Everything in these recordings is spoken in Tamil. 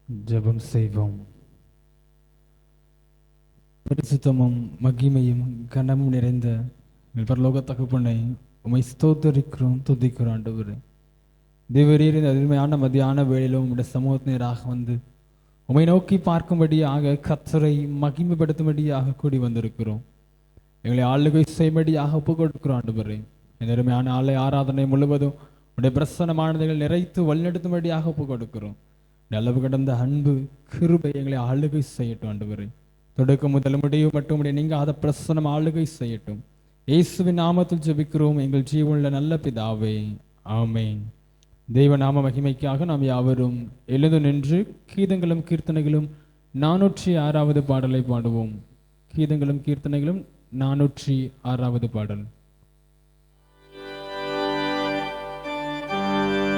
ஜெபம் செய்வோம். பரிசுத்தமும் மகிமையும் கனமும் நிறைந்த எங்கள் பரலோக தகப்பனை உம்மை ஸ்தோத்தரிக்கிறோம், துதிக்கிறோம். ஆண்டவரே, தேவரீர் இந்த அருமையான மதியான வேளையிலும் உம்முடைய சமூகத்து நேராக வந்து உம்மை நோக்கி பார்க்கும்படியாக, கர்த்தரை மகிமைப்படுத்தும்படியாக கூடி வந்திருக்கிறோம். எங்களை ஆளுகை செய்யும்படியாக ஒப்புக் கொடுக்கிறோம். ஆண்டவரே, இந்த அருமையான ஆலய ஆராதனை முழுவதும் உடைய பிரசன்னமானதைகள் நிறைத்து வழிநடத்தும்படியாக ஒப்புக் கொடுக்கிறோம். அளவு கடந்த அன்பு கிருபை எங்களை ஆளுகை செய்யட்டும். ஆண்டவரே, தொடக்க முதல் முடிவு மட்டும் நீங்காத பிரசன்னம் ஆளுகை செய்யட்டும். இயேசுவின் நாமத்தில் ஜெபிக்கிறோம் எங்கள் ஜீவனுள்ள நல்ல பிதாவே, ஆமென். தெய்வ நாம மகிமைக்காக நாம் யாவரும் எழுந்து நின்று கீதங்களும் கீர்த்தனைகளும் 406வது பாடலை பாடுவோம். கீதங்களும் கீர்த்தனைகளும் 406வது பாடல். Amen.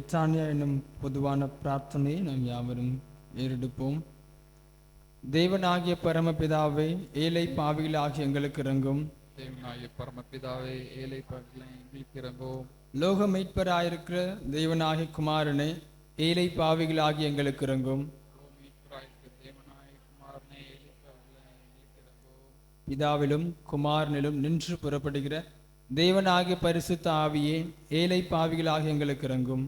பெத்தானியா என்னும் பொதுவான பிரார்த்தனையை நாம் யாவரும் ஏறெடுப்போம். தேவனாகிய பரமபிதாவே, ஏழை பாவிகளாகிய எங்களுக்கு இறங்கும். தேவனாகிய பரமபிதாவே, ஏழை பாவிகளை எங்களுக்கு இறங்கும். லோக மீட்பராயிருக்கிற தேவனாகிய குமாரனே, ஏழை பாவிகளாகிய எங்களுக்கு இறங்கும். தேவனாகிய குமாரனே, ஏழை பாவிகளை எங்களுக்கு இறங்கும். பிதாவிலும் குமாரனிலும் நின்று புறப்படுகிற தேவனாகிய பரிசுத்த ஆவியே, ஏழை பாவிகளாகிய எங்களுக்கு இறங்கும்.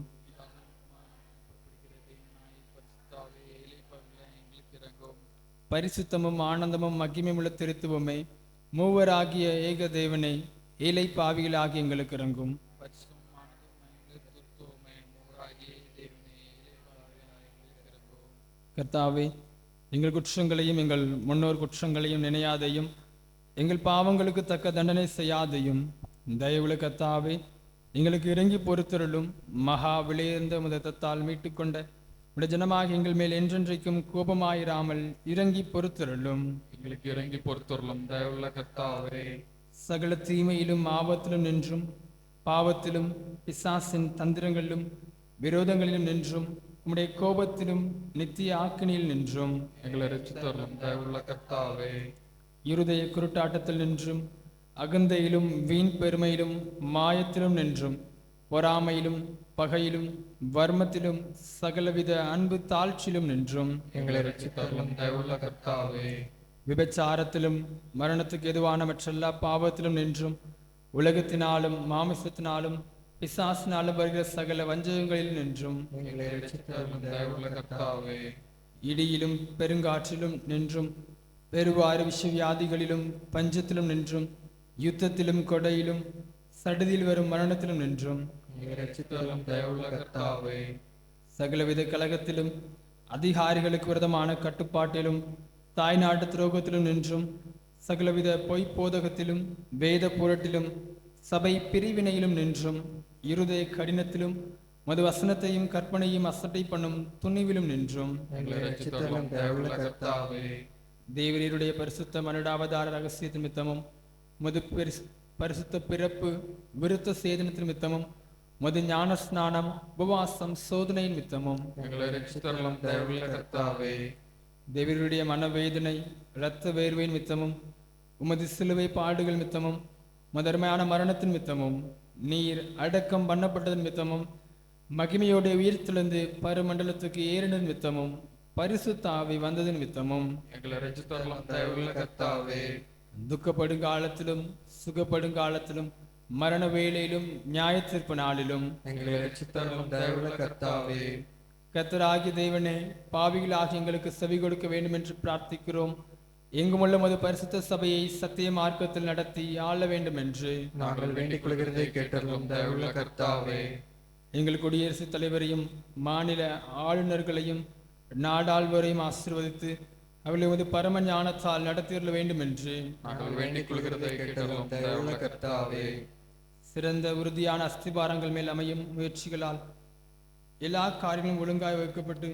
பரிசுத்தமும் ஆனந்தமும் மகிமையுள்ள திருத்துவமே, மூவராகிய ஏக தேவனை, ஏழை பாவிகளாகிய எங்களுக்கு இறங்கும். கர்த்தாவே, எங்கள் குற்றங்களையும் எங்கள் முன்னோர் குற்றங்களையும் நினையாதையும், எங்கள் பாவங்களுக்கு தக்க தண்டனை செய்யாதையும், தயவுள்ள கர்த்தாவே, எங்களுக்கு இறங்கி பொறுத்தருளும். மகா விளையர்ந்த முதத்தால் மீட்டுக்கொண்ட உடைய ஜனமாக எங்கள் மேல் என்றென்றைக்கும் கோபமாயிராமல் இறங்கி பொறுத்தருளும். எங்களுக்கு இறங்கி பொறுத்தருளும் தயவுள்ள கர்த்தாவே. சகல தீமையிலும் ஆபத்திலும் நின்றும், பாவத்திலும் பிசாசின் தந்திரங்களிலும் விரோதங்களிலும் நின்றும், உம்முடைய கோபத்திலும் நித்திய ஆக்கினியில் நின்றும் எங்களை ரட்சித்தருளும் தயவுள்ள கர்த்தாவே. இருதய குருட்டாட்டத்தில் நின்றும், அகந்தையிலும் வீண் பெருமையிலும் மாயத்திலும் நின்றும், பொறாமையிலும் பகையிலும் வர்மத்திலும் சகலவித அன்பு தாழ்ச்சியிலும் நின்றும் எங்களை ரட்சித்தருளும் தயவுள்ள கர்த்தாவே. விபச்சாரத்திலும் மரணத்துக்கு எதுவான மற்றெல்லா பாவத்திலும் நின்றும், உலகத்தினாலும் மாமிசத்தினாலும் பிசாசினாலும் வருகிற சகல வஞ்சகங்களில் நின்றும் எங்களை ரட்சித்தருளும் தயவுள்ள கர்த்தாவே. இடியிலும் பெருங்காற்றிலும் நின்றும், பெருவாறு விஷவியாதிகளிலும் பஞ்சத்திலும் நின்றும், யுத்தத்திலும் கொடையிலும் சடுதியில் வரும் மரணத்திலும் நின்றும் எங்களை ரட்சித்தருளும் தயவுள்ள கர்த்தாவே. சகலவித கலகத்திலும் அதிகாரிகளுக்கு விரதமான கட்டுப்பாட்டிலும் தாய்நாட்டு துரோகத்திலும் நின்றும், சகலவித பொய் போதகத்திலும் வேத புரட்டிலும் சபை பிரிவினையிலும் நின்றும், இருதய கடினத்திலும் மது வசனத்தையும் கற்பனையும் அசட்டை பண்ணும் துணிவிலும் நின்றும் எங்களை ரட்சித்தருளும் தயவுள்ள கர்த்தாவே. தேவரீருடைய பரிசுத்த மனிடாவதார ரகசிய நிமித்தமும், மது பரிசுத்த பிறப்பு விருத்த சேதனத்தின் நிமித்தமும், மது ஞான ஸ்நானம் உபவாசம் சோதனை நிமித்தமும் எங்களை ரட்சித்தருளும் தயவுள்ள கர்த்தாவே. தேவருடைய மனவேதனை இரத்த வேர்வை நிமித்தமும், உமது சிலுவை பாடுகள் நிமித்தமும், மதர்மையான மரணத்தின் நிமித்தமும், நீர் அடக்கம் பண்ணப்பட்டதன் நிமித்தமும், மகிமையோட உயிர்த்தெழுந்து பரமண்டலத்துக்கு ஏறின நிமித்தமும், பரிசுத்த ஆவி வந்தது நிமித்தமும் எங்களை ரட்சித்தருளும் தயவுள்ள கர்த்தாவே. துக்கப்படும் காலத்திலும் சுகப்படும் காலத்திலும் மரண வேளையிலும் நியாயத்தீர்ப்பு நாளிலும் எங்களை ரட்சித்தருளும் தயவுள்ள கர்த்தாவே. கர்த்தராகிய தேவனே, பாவிகளாகிய எங்களுக்கு செவி கொடுக்க வேண்டும் என்று பிரார்த்திக்கிறோம். எங்குமுள்ள மது பரிசுத்த சபையை சத்திய மார்க்கத்தில் நடத்தி ஆள வேண்டும் என்று நாங்கள் வேண்டிக் கொள்கிறதை கேட்டருளும் தயவுள்ள கர்த்தாவே. எங்கள் குடியரசுத் தலைவரையும் மாநில ஆளுநர்களையும் நாடாளுவரையும் ஆசீர்வதித்து அவர்களை உமது பரம ஞானத்தால் நடத்தியுள்ள வேண்டும் என்று நாங்கள் வேண்டிக் கொள்கிறதை கேட்டருளும் தயவுள்ள கர்த்தாவே. சிறந்த உறுதியான அஸ்திபாரங்கள் மேல் அமையும் முயற்சிகளால் எல்லா காரியங்களும் ஒழுங்காய் வைக்கப்பட்டு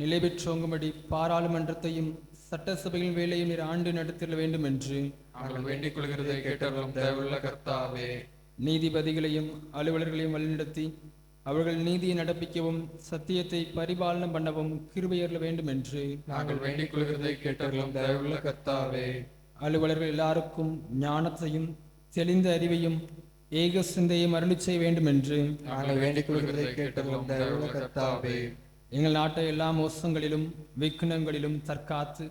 நிலை பெற்றோங்கும்படி பாராளுமன்றத்தையும் சட்டசபையின் வேலையும் நீர் ஆண்டு நடத்திட வேண்டும் என்று நாங்கள் வேண்டிக் கொள்கிறதை கேட்டருளும் தயவுள்ள கர்த்தாவே. நீதிபதிகளையும் அலுவலர்களையும் வழிநடத்தி அவர்கள் நீதியை நடப்பிக்கவும் சத்தியத்தை பரிபாலனம் பண்ணவும் கிருபையருள வேண்டும் என்று நாங்கள் வேண்டிக் கொள்கிறதை கேட்டருளும் தயவுள்ள கர்த்தாவே. அலுவலர்கள் எல்லாருக்கும் ஞானத்தையும் தெளிந்த அறிவையும் ஏக சிந்தையும் அருளி செய்ய வேண்டும் என்று நாங்கள் வேண்டிக் கொள்கிறதை கேட்டருளும் தயவுள்ள கர்த்தாவே. எங்கள் நாட்டை எல்லா மோசங்களிலும் விக்னங்களிலும் தற்காத்து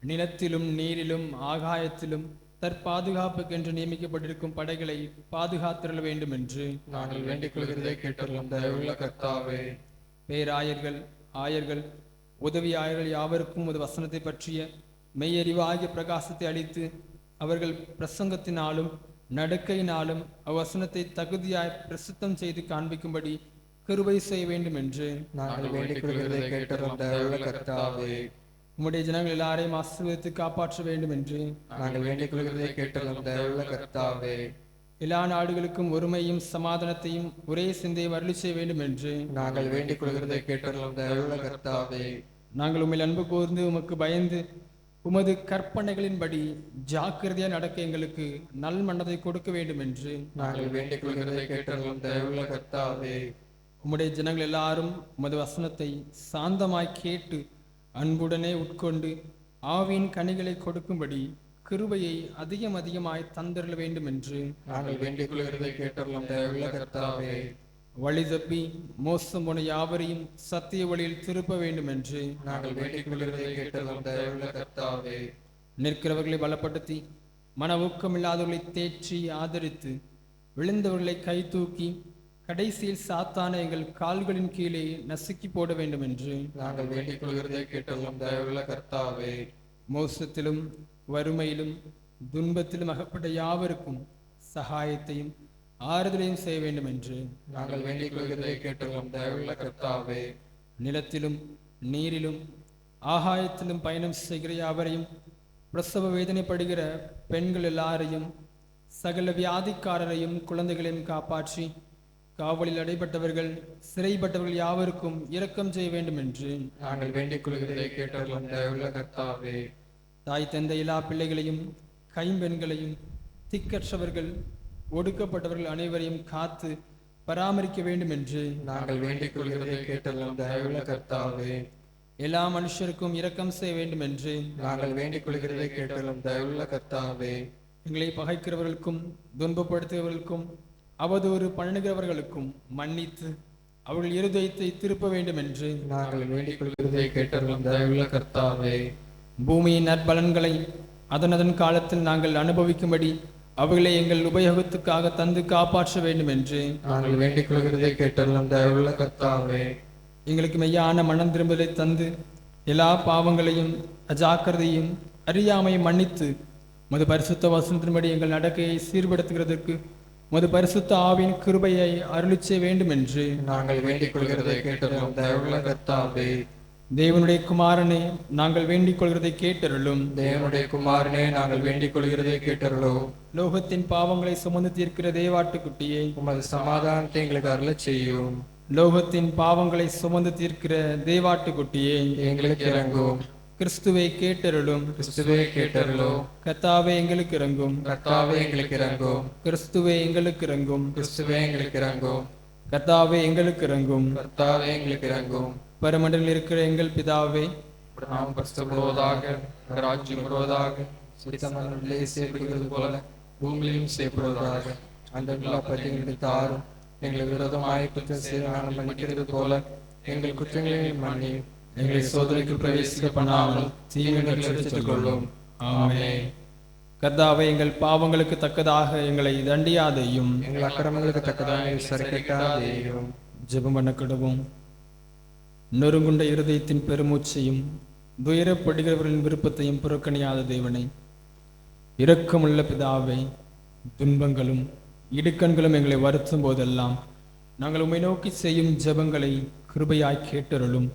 நிலத்திலும் நீரிலும் ஆகாயத்திலும் தற்பாதுகாப்புக்கென்று நியமிக்கப்பட்டிருக்கும் படைகளை பாதுகாத்திருள வேண்டும் என்று நாங்கள் வேண்டிக் கொள்கிறதை கேட்டருளும் தயவுள்ள கர்த்தாவே. பேராயர்கள் ஆயர்கள் உதவி ஆயர்கள் யாவருக்கும் ஒரு வசனத்தை பற்றிய மெய்யறிவாகிய பிரகாசத்தை அளித்து அவர்கள் பிரசங்கத்தினாலும் நடக்கையினாலும் அவ்வசனத்தை தகுதியாய் பிரசித்தம் செய்து காண்பிக்கும்படி கிருபை செய்ய வேண்டும் என்று நாங்கள் வேண்டிக் கொள்கிறதை கேட்டருளும் தயவுள்ள கர்த்தாவே. உம்முடைய ஜனங்கள் எல்லாரையும் ஆசீர்வதித்து காப்பாற்ற வேண்டும் என்று நாங்கள் வேண்டிக் கொள்கிறதை கேட்டருளும் தயவுள்ள கர்த்தாவே. எல்லா நாடுகளுக்கும் ஒருமையும் சமாதானத்தையும் ஒரே சிந்தையை அருளி செய்ய வேண்டும் என்று நாங்கள் வேண்டிக் கொள்கிறதை கேட்டருளும் தயவுள்ள கர்த்தாவே. நாங்கள் உம்மில் அன்பு கூர்ந்து உமக்கு பயந்து உமது கற்பனைகளின்படி ஜாக்கிரதையா நடக்க எங்களுக்கு நல் மனதை கொடுக்க வேண்டும் என்று நாங்கள் வேண்டிக் கொள்கிறதை கேட்டருளும் தயவுள்ள கர்த்தாவே. உம்முடைய ஜனங்கள் எல்லாரும் உமது வசனத்தை சாந்தமாய் கேட்டு அன்புடனே உட்கொண்டு ஆவியின் கனிகளை கொடுக்கும்படி கிருபையை அதிகமாய் தந்தருள வேண்டும் என்று நாங்கள் வேண்டிக் கொள்கிறதை கேட்டருளும் தயவுள்ள கர்த்தாவே. வழி தப்பி மோசம் போன யாவரையும் சத்திய வழியில் திருப்ப வேண்டும் என்று நாங்கள் வேண்டிக் கொள்கிறதை கேட்டருளும் தயவுள்ள கர்த்தாவே. நிற்கிறவர்களை பலப்படுத்தி மன ஊக்கமில்லாதவர்களை தேற்றி ஆதரித்து விழுந்தவர்களை கை தூக்கி கடைசியில் சாத்தான எங்கள் கால்களின் கீழே நசுக்கி போட வேண்டும் என்று நாங்கள் வேண்டிக் கொள்கிறதை கேட்டருளும் தயவுள்ள கர்த்தாவே. மோசத்திலும் வறுமையிலும் துன்பத்திலும் அகப்பட்ட யாவருக்கும் சகாயத்தையும் ஆறுதலையும் செய்ய வேண்டும் என்று நாங்கள் வேண்டிக் கொள்கிறதை கேட்டருளும் தயவுள்ள கர்த்தாவே. நிலத்திலும் நீரிலும் ஆகாயத்திலும் பயணம் செய்கிற யாவரையும் பிரசவ வேதனைப்படுகிற பெண்கள் எல்லாரையும் சகல வியாதிக்காரரையும் குழந்தைகளையும் காப்பாற்றி காவலில் அடைபட்டவர்கள் சிறைப்பட்டவர்கள் யாவருக்கும் இரக்கம் செய்ய வேண்டும் என்று நாங்கள் வேண்டிக் கொள்கிறதை கேட்டருளும் தயவுள்ள கர்த்தாவே. தாய் தந்தை எல்லா பிள்ளைகளையும் கைம்பெண்களையும் திக்கற்றவர்கள் ஒடுக்கப்பட்டவர்கள் அனைவரையும் காத்து பராமரிக்க வேண்டும் என்று நாங்கள் வேண்டிக் கொள்கிறதை கேட்டருளும் தயவுள்ள கர்த்தாவே. எல்லா மனுஷருக்கும் இரக்கம் செய்ய வேண்டும் என்று நாங்கள் வேண்டிக் கொள்கிறதை கேட்டருளும் தயவுள்ள கர்த்தாவே. எங்களை பகைக்கிறவர்களுக்கும் துன்பப்படுத்துகிறவர்களுக்கும் அவதூறு பண்ணுகிறவர்களுக்கும் மன்னித்து அவர்கள் இருதயத்தை திருப்ப வேண்டும் என்று நாங்கள் வேண்டிக் கொள்கிறதை கேட்டருளும் தயவுள்ள கர்த்தாவே. பூமியின் நற்பலன்களை அதன் காலத்தில் நாங்கள் அனுபவிக்கும்படி அவைகளை எங்கள் உபயோகத்துக்காக தந்து காப்பாற்ற வேண்டும் என்று நாங்கள் வேண்டிக் கொள்கிறதை கேட்டருளும் தயவுள்ள கர்த்தாவே. எங்களுக்கு மெய்யான மனம் திரும்பலை தந்து எல்லா பாவங்களையும் அஜாக்கிரதையும் அறியாமையும் மன்னித்து மது பரிசுத்த வசனத்தின்படி எங்கள் நடக்கையை சீர்படுத்துகிறதற்கு மது பரிசுத்த ஆவின் கிருபையை அருளிச் செய்ய வேண்டும் என்று நாங்கள் வேண்டிக் கொள்கிறதை கேட்டருளும் தயவுள்ள கர்த்தாவே. தேவனுடைய குமாரனே நாங்கள் வேண்டிக் கொள்கிறதை கேட்டருளும். தேவனுடைய குமாரனே நாங்கள் வேண்டிக் கொள்கிறதை கேட்டருளும். லோகத்தின் பாவங்களை சுமந்து தீர்க்கிற தேவாட்டுக்குட்டியே உமது சமாதானத்தை எங்களுக்கு அருளச் செய்யும். லோகத்தின் பாவங்களை சுமந்து தீர்க்கிற தேவாட்டுக்குட்டியே எங்களுக்கு இறங்கும். கிறிஸ்துவை கேட்டருளும். கிறிஸ்துவே கேட்டருளும். கர்த்தாவே எங்களுக்கு இறங்கும். கர்த்தாவே எங்களுக்கு இறங்கும். கிறிஸ்துவே எங்களுக்கு இறங்கும். கிறிஸ்துவே எங்களுக்கு இறங்கும். கர்த்தாவே எங்களுக்கு இறங்கும். கர்த்தாவே எங்களுக்கு இறங்கும். பரமண்டலில் இருக்கிற எங்கள் பிதாவே, நாம் பரிசுத்தப்படுவதாக, ராஜ்யம் வருவதாக, சித்தமனதிலே செய்யப்படுகிறது போல பூமியிலும் செய்யப்படுவதாக. அந்த எல்லா பற்றிகளை தாரும். எங்களை விரோதமாய் குற்றம் செய்து நாங்கள் மன்னிக்கிறது போல எங்கள் குற்றங்களை மன்னி எங்களை சோதனைக்கு பிரவேசிக்க பண்ணாமல் தீமைகளை ரட்சித்துக் கொள்ளும். ஆமென். கர்த்தாவே எங்கள் பாவங்களுக்கு தக்கதாக எங்களை தண்டியாதையும் எங்கள் அக்கிரமங்களுக்கு தக்கதாக சரிக்கட்டாதேயும். ஜெபம் பண்ண கிடவும். நொறுங்குண்ட இருதயத்தின் பெருமூச்சையும் துயரப்படுகிறவர்களின் விருப்பத்தையும் புறக்கணியாத தேவனை, இரக்கமுள்ள பிதாவை, துன்பங்களும் இடுக்கண்களும் எங்களை வருத்தும் போதெல்லாம் நாங்கள் உம்மை நோக்கி செய்யும் ஜெபங்களை கிருபையாய் கேட்டருளும்.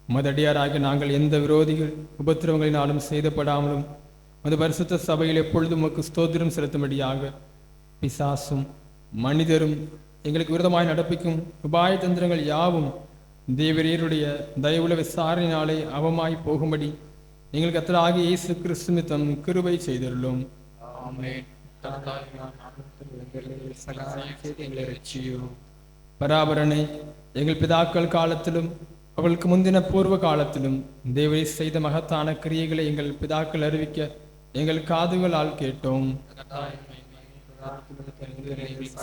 மதடியாராக நாங்கள் எந்த விரோதிகள் உபத்திரவங்களினாலும் செய்தப்படாமலும் மது பரிசுத்த சபையில் எப்பொழுதும் உமக்கு ஸ்தோத்திரம் செலுத்தும்படியாக பிசாசும் மனிதரும் எங்களுக்கு விரோதமாய் நடப்பிக்கும் உபாய தந்திரங்கள் யாவும் தேவரீருடைய தயவுள்ள விசாரணையினாலே அவமாய் போகும்படி எங்கள் கர்த்தராகிய இயேசு கிறிஸ்து நிமித்தம் கிருபை செய்தருளும். ஆமென். எங்களை ரட்சியும். பராபரனை எங்கள் பிதாக்கள் காலத்திலும் அவளுக்கு முந்தின பூர்வ காலத்திலும் தேவரை செய்த மகத்தான கிரியைகளை எங்கள் பிதாக்கள் அறிவிக்க எங்கள் காதுகளால் கேட்டோம்.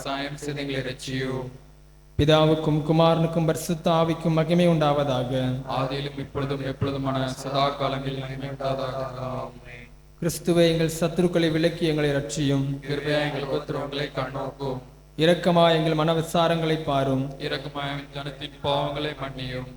சாயம் செய்து எங்களை ரட்சியும். பிதாவுக்கும் குமாரனுக்கும் பரிசுத்த ஆவிக்கும் மகிமை உண்டாவதாக. ஆதியிலும் இப்பொழுதும் எப்பொழுதுமான சதா காலங்களில் மகிமை உண்டாவதாக. ஆமென். கிறிஸ்துவை எங்கள் சத்துருக்களை விலக்கி எங்களை ரட்சியும். கிருபையாய் எங்கள் உபத்திரவங்களை கண்ணோக்கும். இரக்கமாய் எங்கள் மன விசாரங்களை பாரும். இரக்கமாய் ஜனத்தின் பாவங்களை மன்னியும்.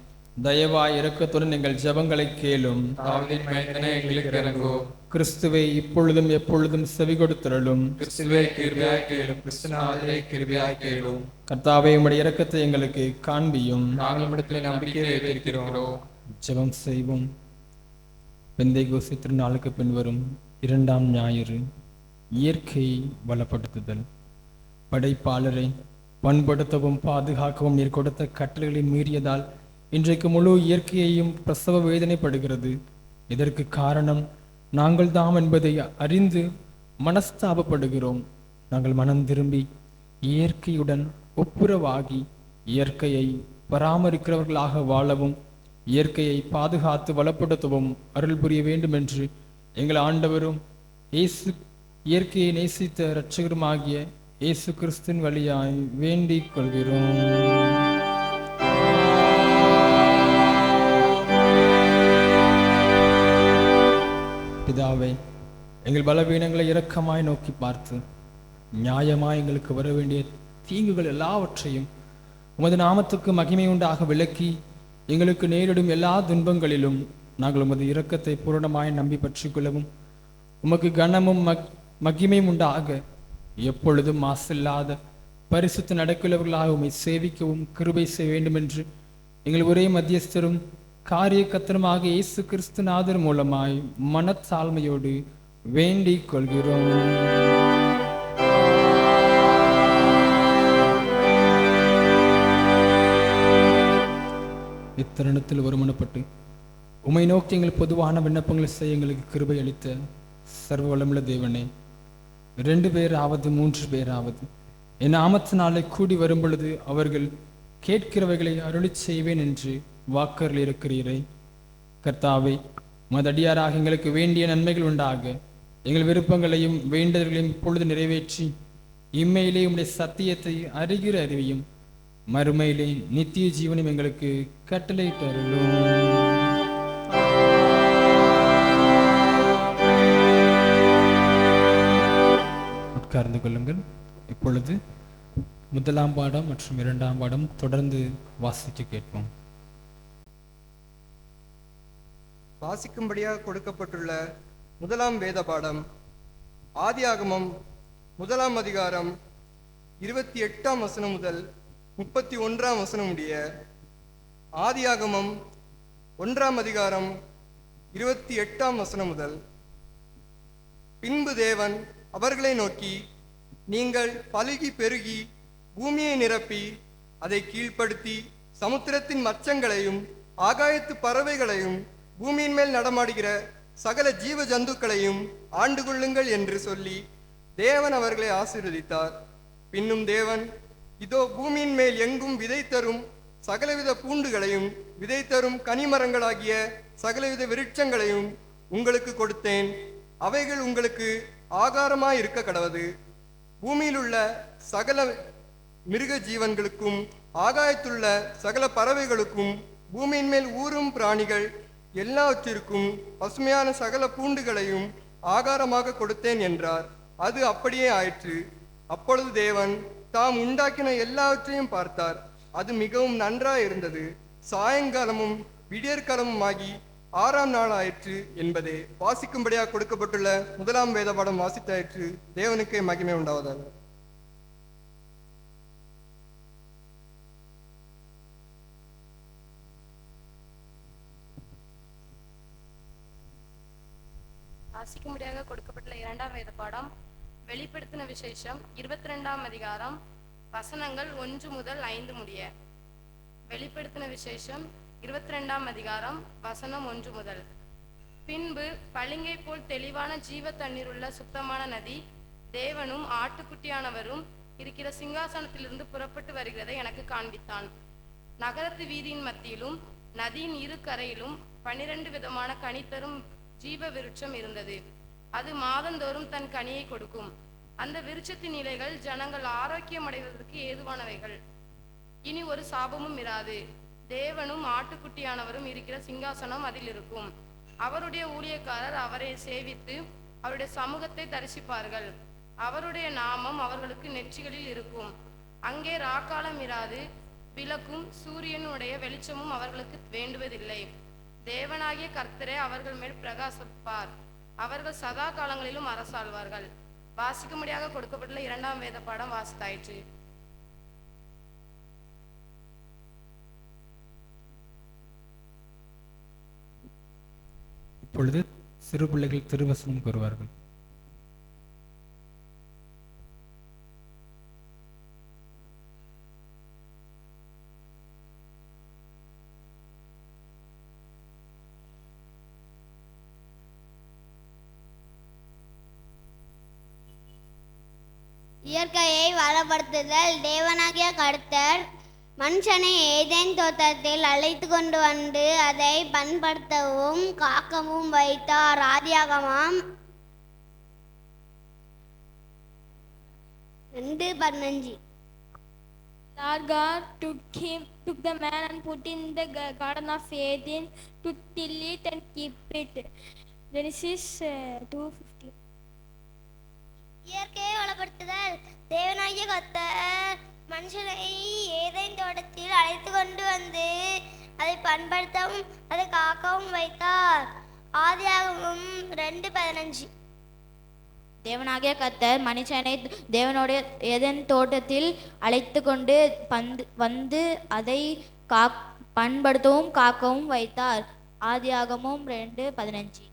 தயவாய் இரக்கத்துடன் எங்கள் ஜெபங்களை கேளும். தாவீதின் மைந்தனே எங்களுக்கு இறங்கும். கிறிஸ்துவை இப்பொழுதும் எப்பொழுதும் செவி கொடுத்தருளும். கிறிஸ்துவே கிருபையாய் கேளும். கிறிஸ்துநாதரே கிருபையாய் கேளும். கர்த்தாவே உம்முடைய இரக்கத்தை எங்களுக்கு காண்பியும். நாங்கள் இடத்தில் நம்பிக்கை வைத்திருக்கிறோம். ஜெபம் செய்வோம். பெந்தைகோஸ்து திருநாளுக்கு பின் வரும் 2ஆம் ஞாயிறு இயற்கையை பலப்படுத்துதல். படைப்பாளரை பண்படுத்தவும் பாதுகாக்கவும் நீர் கொடுத்த கட்டளைகளை மீறியதால் இன்றைக்கு முழு இயற்கையையும் பிரசவ வேதனைப்படுகிறது. இதற்கு காரணம் நாங்கள் தாம் என்பதை அறிந்து மனஸ்தாபப்படுகிறோம். நாங்கள் மனம் திரும்பி இயற்கையுடன் ஒப்புரவாகி இயற்கையை பராமரிக்கிறவர்களாக வாழவும் இயற்கையை பாதுகாத்து வளப்படுத்தவும் அருள் புரிய வேண்டும் என்று எங்கள் ஆண்டவரும் இயற்கையை நேசித்த இரட்சகருமாகிய இயேசு கிறிஸ்துவின் வழியாய் வேண்டிக் கொள்கிறோம். பிதாவே, எங்கள் பலவீனங்களை இரக்கமாய் நோக்கி பார்த்து நியாயமாய் எங்களுக்கு வர வேண்டிய தீங்குகள் எல்லாவற்றையும் உமது நாமத்துக்கு மகிமை உண்டாக விளக்கி எங்களுக்கு நேரிடும் எல்லா துன்பங்களிலும் நாங்கள் உமது இரக்கத்தை பூரணமாய் நம்பி பற்றிக் கொள்ளவும் உமக்கு கனமும் மகிமையும் உண்டாக எப்பொழுதும் மாசில்லாத பரிசுத்த நடக்கிறவர்களாக உம்மை சேவிக்கவும் கிருபை செய்ய வேண்டும் என்று எங்கள் ஒரே மத்தியஸ்தரும் காரிய கத்தருமாக இயேசு கிறிஸ்துநாதர் மூலமாய் மனத்தாழ்மையோடு வேண்டிக் கொள்கிறோம். இத்தருணத்தில் ஒருமனப்பட்டு உம்மை நோக்கி எங்கள் பொதுவான விண்ணப்பங்களை செய்ய எங்களுக்கு கிருபை அளித்த சர்வ வளமுள்ள தேவனே, 2 பேராவது 3 பேராவது என் நாமத்தினாலே கூடி வரும் பொழுது அவர்கள் கேட்கிறவைகளை அருளி செய்வேன் என்று வாக்கரில் இருக்கிறீரே. கர்த்தாவே, மதடியாராக எங்களுக்கு வேண்டிய நன்மைகள் உண்டாக எங்கள் விருப்பங்களையும் வேண்டல்களையும் இப்பொழுது நிறைவேற்றி இம்மையிலே உம்முடைய சத்தியத்தை அறிகிற அறிவையும் மறுமையிலே நித்திய ஜீவனும் எங்களுக்கு கட்டளையிட்டு அருளும். உட்கார்ந்து கொள்ளுங்கள். இப்பொழுது 1ஆம் பாடம் மற்றும் 2ஆம் பாடம் தொடர்ந்து வாசித்து கேட்போம். வாசிக்கும்படியாக கொடுக்கப்பட்டுள்ள 1ஆம் வேத பாடம் ஆதியாகமம் 1ஆம் அதிகாரம் 28ஆம் வசனம் முதல் 31ஆம் வசனம் முடிய. ஆதியாகமம் 1ஆம் அதிகாரம் 28ஆம் வசனம் முதல். பின்பு தேவன் அவர்களை நோக்கி, நீங்கள் பலுகி பெருகி பூமியை நிரப்பி அதை கீழ்ப்படுத்தி சமுத்திரத்தின் மச்சங்களையும் ஆகாயத்து பறவைகளையும் பூமியின் மேல் நடமாடுகிற சகல ஜீவ ஜந்துக்களையும் ஆண்டு கொள்ளுங்கள் என்று சொல்லி தேவன் அவர்களை ஆசீர்வதித்தார். பின்னும் தேவன், இதோ பூமியின் மேல் எங்கும் விதை தரும் சகலவித பூண்டுகளையும் விதை தரும் கனிமரங்களாகிய சகலவித விருட்சங்களையும் உங்களுக்கு கொடுத்தேன். அவைகள் உங்களுக்கு ஆகாரமாய் இருக்க கடவது. பூமியில் உள்ள சகல மிருக ஜீவன்களுக்கும் ஆகாயத்துள்ள சகல பறவைகளுக்கும் பூமியின் மேல் ஊறும் பிராணிகள் எல்லாவற்றிற்கும் பசுமையான சகல பூண்டுகளையும் ஆகாரமாக கொடுத்தேன் என்றார். அது அப்படியே ஆயிற்று. அப்பொழுது தேவன் தாம் உண்டாக்கின எல்லாவற்றையும் பார்த்தார். அது மிகவும் நன்றாயிருந்தது. சாயங்காலமும் விடியற்காலமும் ஆகி 6ஆம் நாள் ஆயிற்று என்பதே. வாசிக்கும்படியாக கொடுக்கப்பட்டுள்ள 1ஆம் வேத பாடம் வாசித்தாயிற்று. தேவனுக்கே மகிமை உண்டாவதாக. வாசிக்கும்படியாக கொடுக்கப்பட்டுள்ள 2ஆம் வேத பாடம் வெளிப்படுத்தின விசேஷம் 22ஆம் அதிகாரம் வசனங்கள் 1 முதல் 5 முடிய. வெளிப்படுத்தின விசேஷம் 22ஆம் அதிகாரம் வசனம் 1 முதல். பின்பு பளிங்கை போல் தெளிவான ஜீவ தண்ணீருள்ள சுத்தமான நதி தேவனும் ஆட்டுக்குட்டியானவரும் இருக்கிற சிங்காசனத்திலிருந்து புறப்பட்டு வருகிறதை எனக்கு காண்பித்தான். நகரத்து வீதியின் மத்தியிலும் நதியின் இரு கரையிலும் 12 விதமான கனித்தரும் ஜீவ விருட்சம் இருந்தது. அது மாதந்தோறும் தன் கனியை கொடுக்கும். அந்த விருட்சத்தின் இலைகள் ஜனங்கள் ஆரோக்கியம் அடைவதற்கு ஏதுவானவைகள். இனி ஒரு சாபமும் இராது. தேவனும் ஆட்டுக்குட்டியானவரும் இருக்கிற சிங்காசனம் அதில் இருக்கும். அவருடைய ஊழியக்காரர் அவரை சேவித்து அவருடைய சமூகத்தை தரிசிப்பார்கள். அவருடைய நாமம் அவர்களுக்கு நெற்றிகளில் இருக்கும். அங்கே ராக்காலம் இராது. விளக்கும் சூரியனுடைய வெளிச்சமும் அவர்களுக்கு வேண்டுவதில்லை. தேவனாகிய கர்த்தரே அவர்கள் மேல் பிரகாசிப்பார். அவர்கள் சதா காலங்களிலும் அரசாழ்வார்கள். வாசிக்கும்படியாக கொடுக்கப்பட்டுள்ள 2ஆம் வேத பாடம் வாசித்தாயிற்று. இப்பொழுது சிறு பிள்ளைகள் திருவசனம் கூறுவார்கள். இயற்கையை வளப்படுத்துதல். தேவனாகிய கர்த்தர் மனுஷனை ஏதேன் தோட்டத்தில் அழைத்து கொண்டு வந்து அதை பண்படுத்தவும் காக்கவும் வைத்தார். ஆதியாகமம் 2:15. Lord God took the man and put in the garden of Eden to till it and keep it. Genesis 2:15. இயற்கையை வளப்படுத்துதல். தேவனாகிய கர்த்தர் மனுஷனை ஏதேன் தோட்டத்தில் அழைத்து கொண்டு வந்து அதை பண்படுத்தவும் அதை காக்கவும் வைத்தார். ஆதியாகமம் 2:15. தேவனாகிய கர்த்தர் மனுஷனை தேவனுடைய ஏதேன் தோட்டத்தில் அழைத்து கொண்டு வந்து அதை பண்படுத்தவும் காக்கவும் வைத்தார். ஆதியாகமம் 2:15.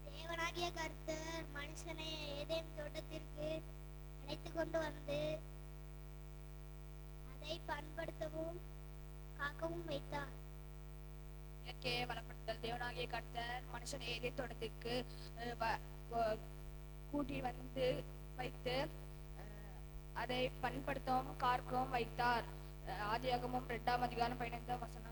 தேவனாகிய கர்த்தர் மனுஷனை ஏதேன் தோட்டத்திற்கு அழைத்து கொண்டு வந்து அதை பண்படுத்தவும் காக்கவும் வைத்தார். இயற்கையை வளப்படுத்தல். தேவனாகிய கர்த்தர் மனுஷனை ஏதேன் தோட்டத்திற்கு கூட்டி வந்து வைத்து அதை பண்படுத்தவும் காக்கவும் வைத்தார். ஆதியாகமம் 2:15.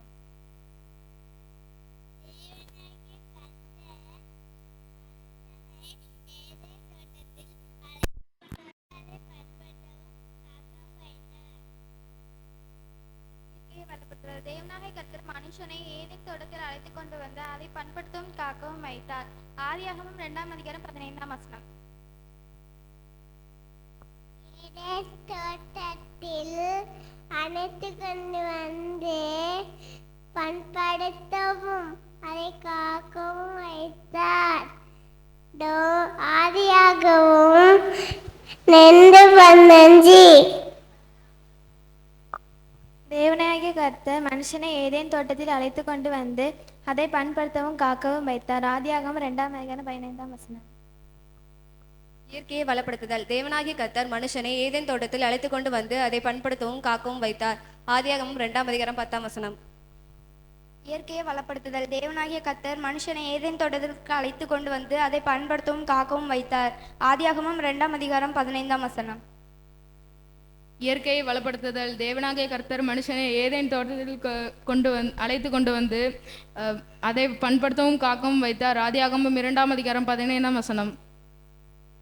தேவனாகிய கர்த்தர் மனுஷனை ஏதேன் தோட்டத்தில் அழைத்து கொண்டு வந்து அதை பண்படுத்தவும் காக்கவும் வைத்தார். ஆதியாகமம் 2:15. தோட்டத்தில் அழைத்து கொண்டு வந்து பண்படுத்தவும் அதை காக்கவும் வைத்தார். ஆதியாகமம் 2:15. தேவனாகிய கர்த்தர் மனுஷனை ஏதேன் தோட்டத்தில் அழைத்து கொண்டு வந்து அதை பண்படுத்தவும் காக்கவும் வைத்தார். ஆதியாகமம் 2:15. இயற்கையை வளப்படுத்துதல். தேவனாகிய கர்த்தர் மனுஷனை ஏதேன் தோட்டத்தில் அழைத்து கொண்டு வந்து அதை பண்படுத்தவும் காக்கவும் வைத்தார். ஆதியாகமம் 2:10. இயற்கையை வளப்படுத்துதல். தேவனாகிய கர்த்தர் மனுஷனை ஏதேன் தோட்டத்திற்கு அழைத்து கொண்டு வந்து அதை பண்படுத்தவும் காக்கவும் வைத்தார். ஆதியாகமம் 2:15. இயற்கையை வளப்படுத்துதல். தேவனாகிய கர்த்தர் மனுஷனை ஏதேன் தோட்டத்தில் அழைத்து கொண்டு வந்து அதை பண்படுத்தவும் காக்கவும் வைத்தார். ஆதியாகமம் 2:15.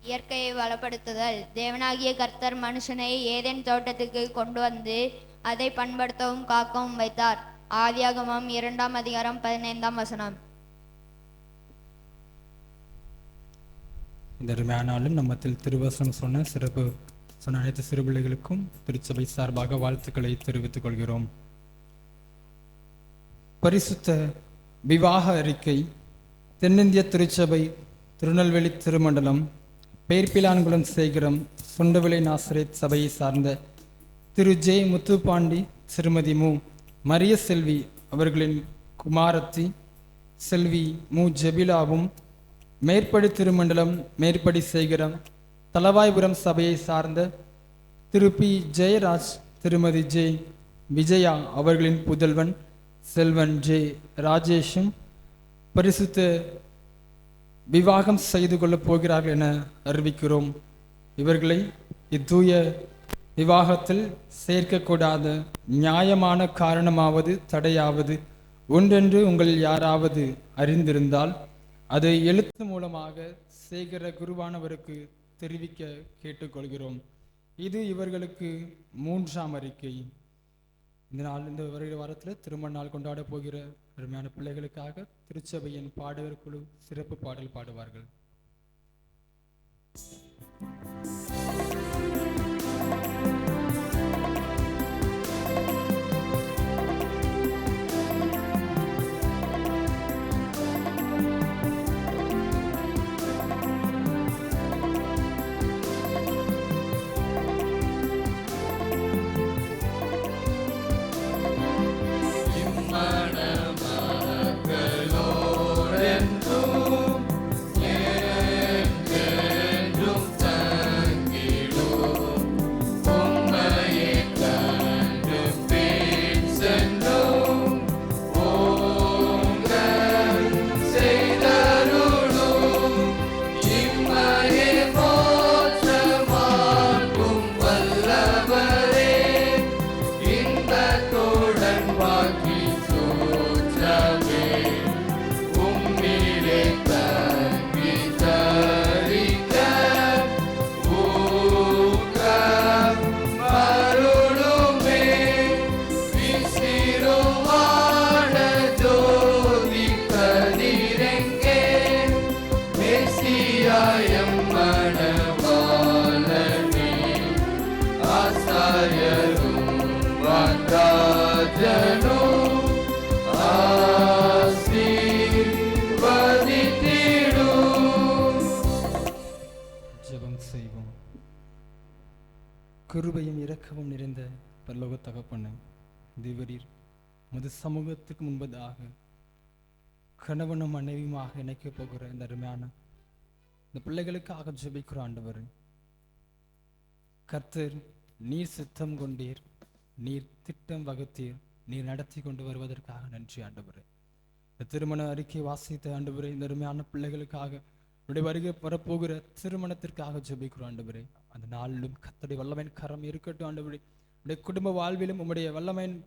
இயற்கையை வளப்படுத்துதல். தேவனாகிய கர்த்தர் மனுஷனை ஏதேன் தோட்டத்துக்கு கொண்டு வந்து அதை பண்படுத்தவும் காக்கவும் வைத்தார். ஆதியாகமம் 2:15. இந்த அருமையான நாளும் நம்மத்தில் திருவசனம் சொன்ன அனைத்து சிறுபிள்ளைகளுக்கும் திருச்சபை சார்பாக வாழ்த்துக்களை தெரிவித்துக் கொள்கிறோம். பரிசுத்த விவாக அறிக்கை. தென்னிந்திய திருச்சபை திருநெல்வேலி திருமண்டலம் பேர்பிலான்குளம் சேகரம் சுண்டவிளை நாசரேத் சபையை சார்ந்த திரு ஜே முத்துப்பாண்டி திருமதி மு மரிய செல்வி அவர்களின் குமாரத்தி செல்வி மு ஜெபிலாவும் மேற்படி திருமண்டலம் மேற்படி சேகரம் தலவாய்புரம் சபையை சார்ந்த திரு பி ஜெயராஜ் திருமதி ஜே விஜயா அவர்களின் புதல்வன் செல்வன் ஜே ராஜேஷும் பரிசுத்த விவாகம் செய்து கொள்ளப் போகிறார்கள் என அறிவிக்கிறோம். இவர்களை இத்தூய விவாகத்தில் சேர்க்கக்கூடாத நியாயமான காரணமாவது தடையாவது ஒன்றென்று உங்களில் யாராவது அறிந்திருந்தால் அதை எழுத்து மூலமாக சேகர குருவானவருக்கு தெரிவிக்க கேட்டுக்கொள்கிறோம். இது இவர்களுக்கு 3ஆம் அறிக்கை. இந்த வருகிற வாரத்தில் திருமண நாள் கொண்டாட போகிற அருமையான பிள்ளைகளுக்காக திருச்சபையின் பாடகர் குழு சிறப்பு பாடல் பாடுவார்கள். என்றும் கிருபையும் இரக்கமும் நிறைந்த பரலோக தகப்பனே, தேவரீர் உமது சமூகத்துக்கு முன்பதாக கணவனும் மனைவியுமாக இணைக்கப் போகிற இந்த அருமையான இந்த பிள்ளைகளுக்காக ஜெபிக்கிற ஆண்டவர், கர்த்தர் நீர் சித்தம் கொண்டீர், நீர் திட்டம் வகுத்தீர், நீர் நடத்தி கொண்டு வருவதற்காக நன்றி ஆண்டவரே. இந்த திருமண அறிக்கை வாசித்த ஆண்டவரே, இந்த அருமையான பிள்ளைகளுக்காக உடைய வருகை வரப்போகிற திருமணத்திற்காக ஜெபிக்கிறோம் ஆண்டவரே. அந்த நாளிலும் கர்த்தருடைய வல்லமையின் கரம் இருக்கட்டும் ஆண்டவரே. உடைய குடும்ப வாழ்விலும் உம்முடைய வல்லமையின்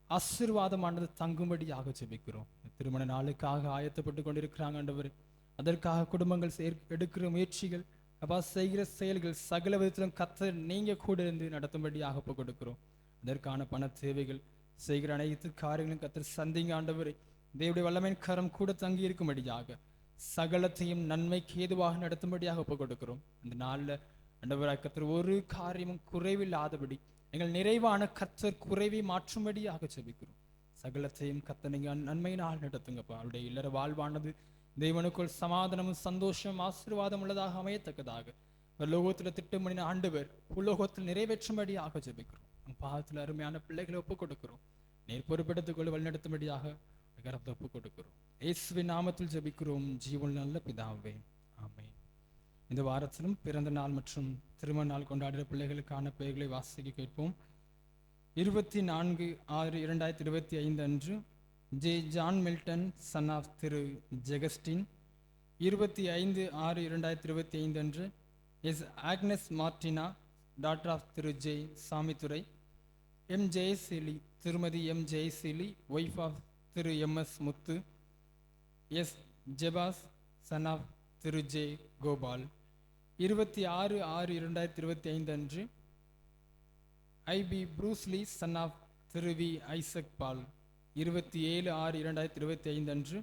ஆசீர்வாதமானது தங்கும்படியாக ஜெபிக்கிறோம். திருமண நாளுக்காக ஆயத்தப்பட்டு கொண்டிருக்கிறாங்க ஆண்டவரே. அதற்காக குடும்பங்கள் எடுக்கிற முயற்சிகள், அப்பா செய்கிற செயல்கள் சகல விதத்திலும் கர்த்தர் நீங்க கூட இருந்து நடத்தும்படியாக ஒப்புக் கொடுக்கிறோம். அதற்கான பண தேவைகள், செய்கிற அனைத்து காரியங்களும் கர்த்தர் சந்திங்க ஆண்டவரே. தேவனுடைய வல்லமையின் கரம் கூட தங்கி இருக்கும்படியாக சகலத்தையும் நன்மைக்கு ஏதுவாக நடத்தும்படியாக ஒப்புக் கொடுக்கிறோம். அந்த நாளில் ஆண்டவராய் கர்த்தர் ஒரு காரியமும் குறைவில்லாதபடி எங்கள் நிறைவான கர்த்தர் குறைவை மாற்றும்படியாக ஜெபிக்கிறோம். சகலத்தையும் கர்த்தர் நீங்க நன்மையினால் நடத்துங்கப்பா. அவருடைய இல்லற வாழ்வானது தேவனுக்குள் சமாதானமும் சந்தோஷம் ஆசீர்வாதம் உள்ளதாக அமையத்தக்கதாக லோகத்தில் திட்டம் பண்ணின ஆண்டவர் உலோகத்தில் நிறைவேற்றும்படியாக ஜெபிக்கிறோம். பாகத்தில் அருமையான பிள்ளைகளை ஒப்புக் கொடுக்கிறோம். நேர் பொறுப்பெடுத்துக் கொண்டு வழிநடத்தும்படியாக கரத்தை ஒப்புக் கொடுக்கிறோம். இயேசுவின் நாமத்தில் ஜெபிக்கிறோம் ஜீவன் நல்ல பிதாவே, ஆமென். இந்த வாரத்திலும் பிறந்த நாள் மற்றும் திருமண நாள் கொண்டாடுகிற பிள்ளைகளுக்கான பெயர்களை வாசிக்க கேட்போம். 24/6/2025 அன்று J John Milton son of திரு ஜெகஸ்டின். 25/6/2025 அன்று S Agnes Martina daughter of திரு ஜே சாமித்துறை. எம் ஜெயசீலி திருமதி எம் ஜெயசீலி ஒய்ஃப் ஆஃப் திரு M S Muthu. S Jebas son of திரு ஜே கோபால். 26/6/2025 அன்று ஐபி ப்ரூஸ்லி சன் ஆஃப் திரு வி ஐசக் பால். 27/6/2025 அன்று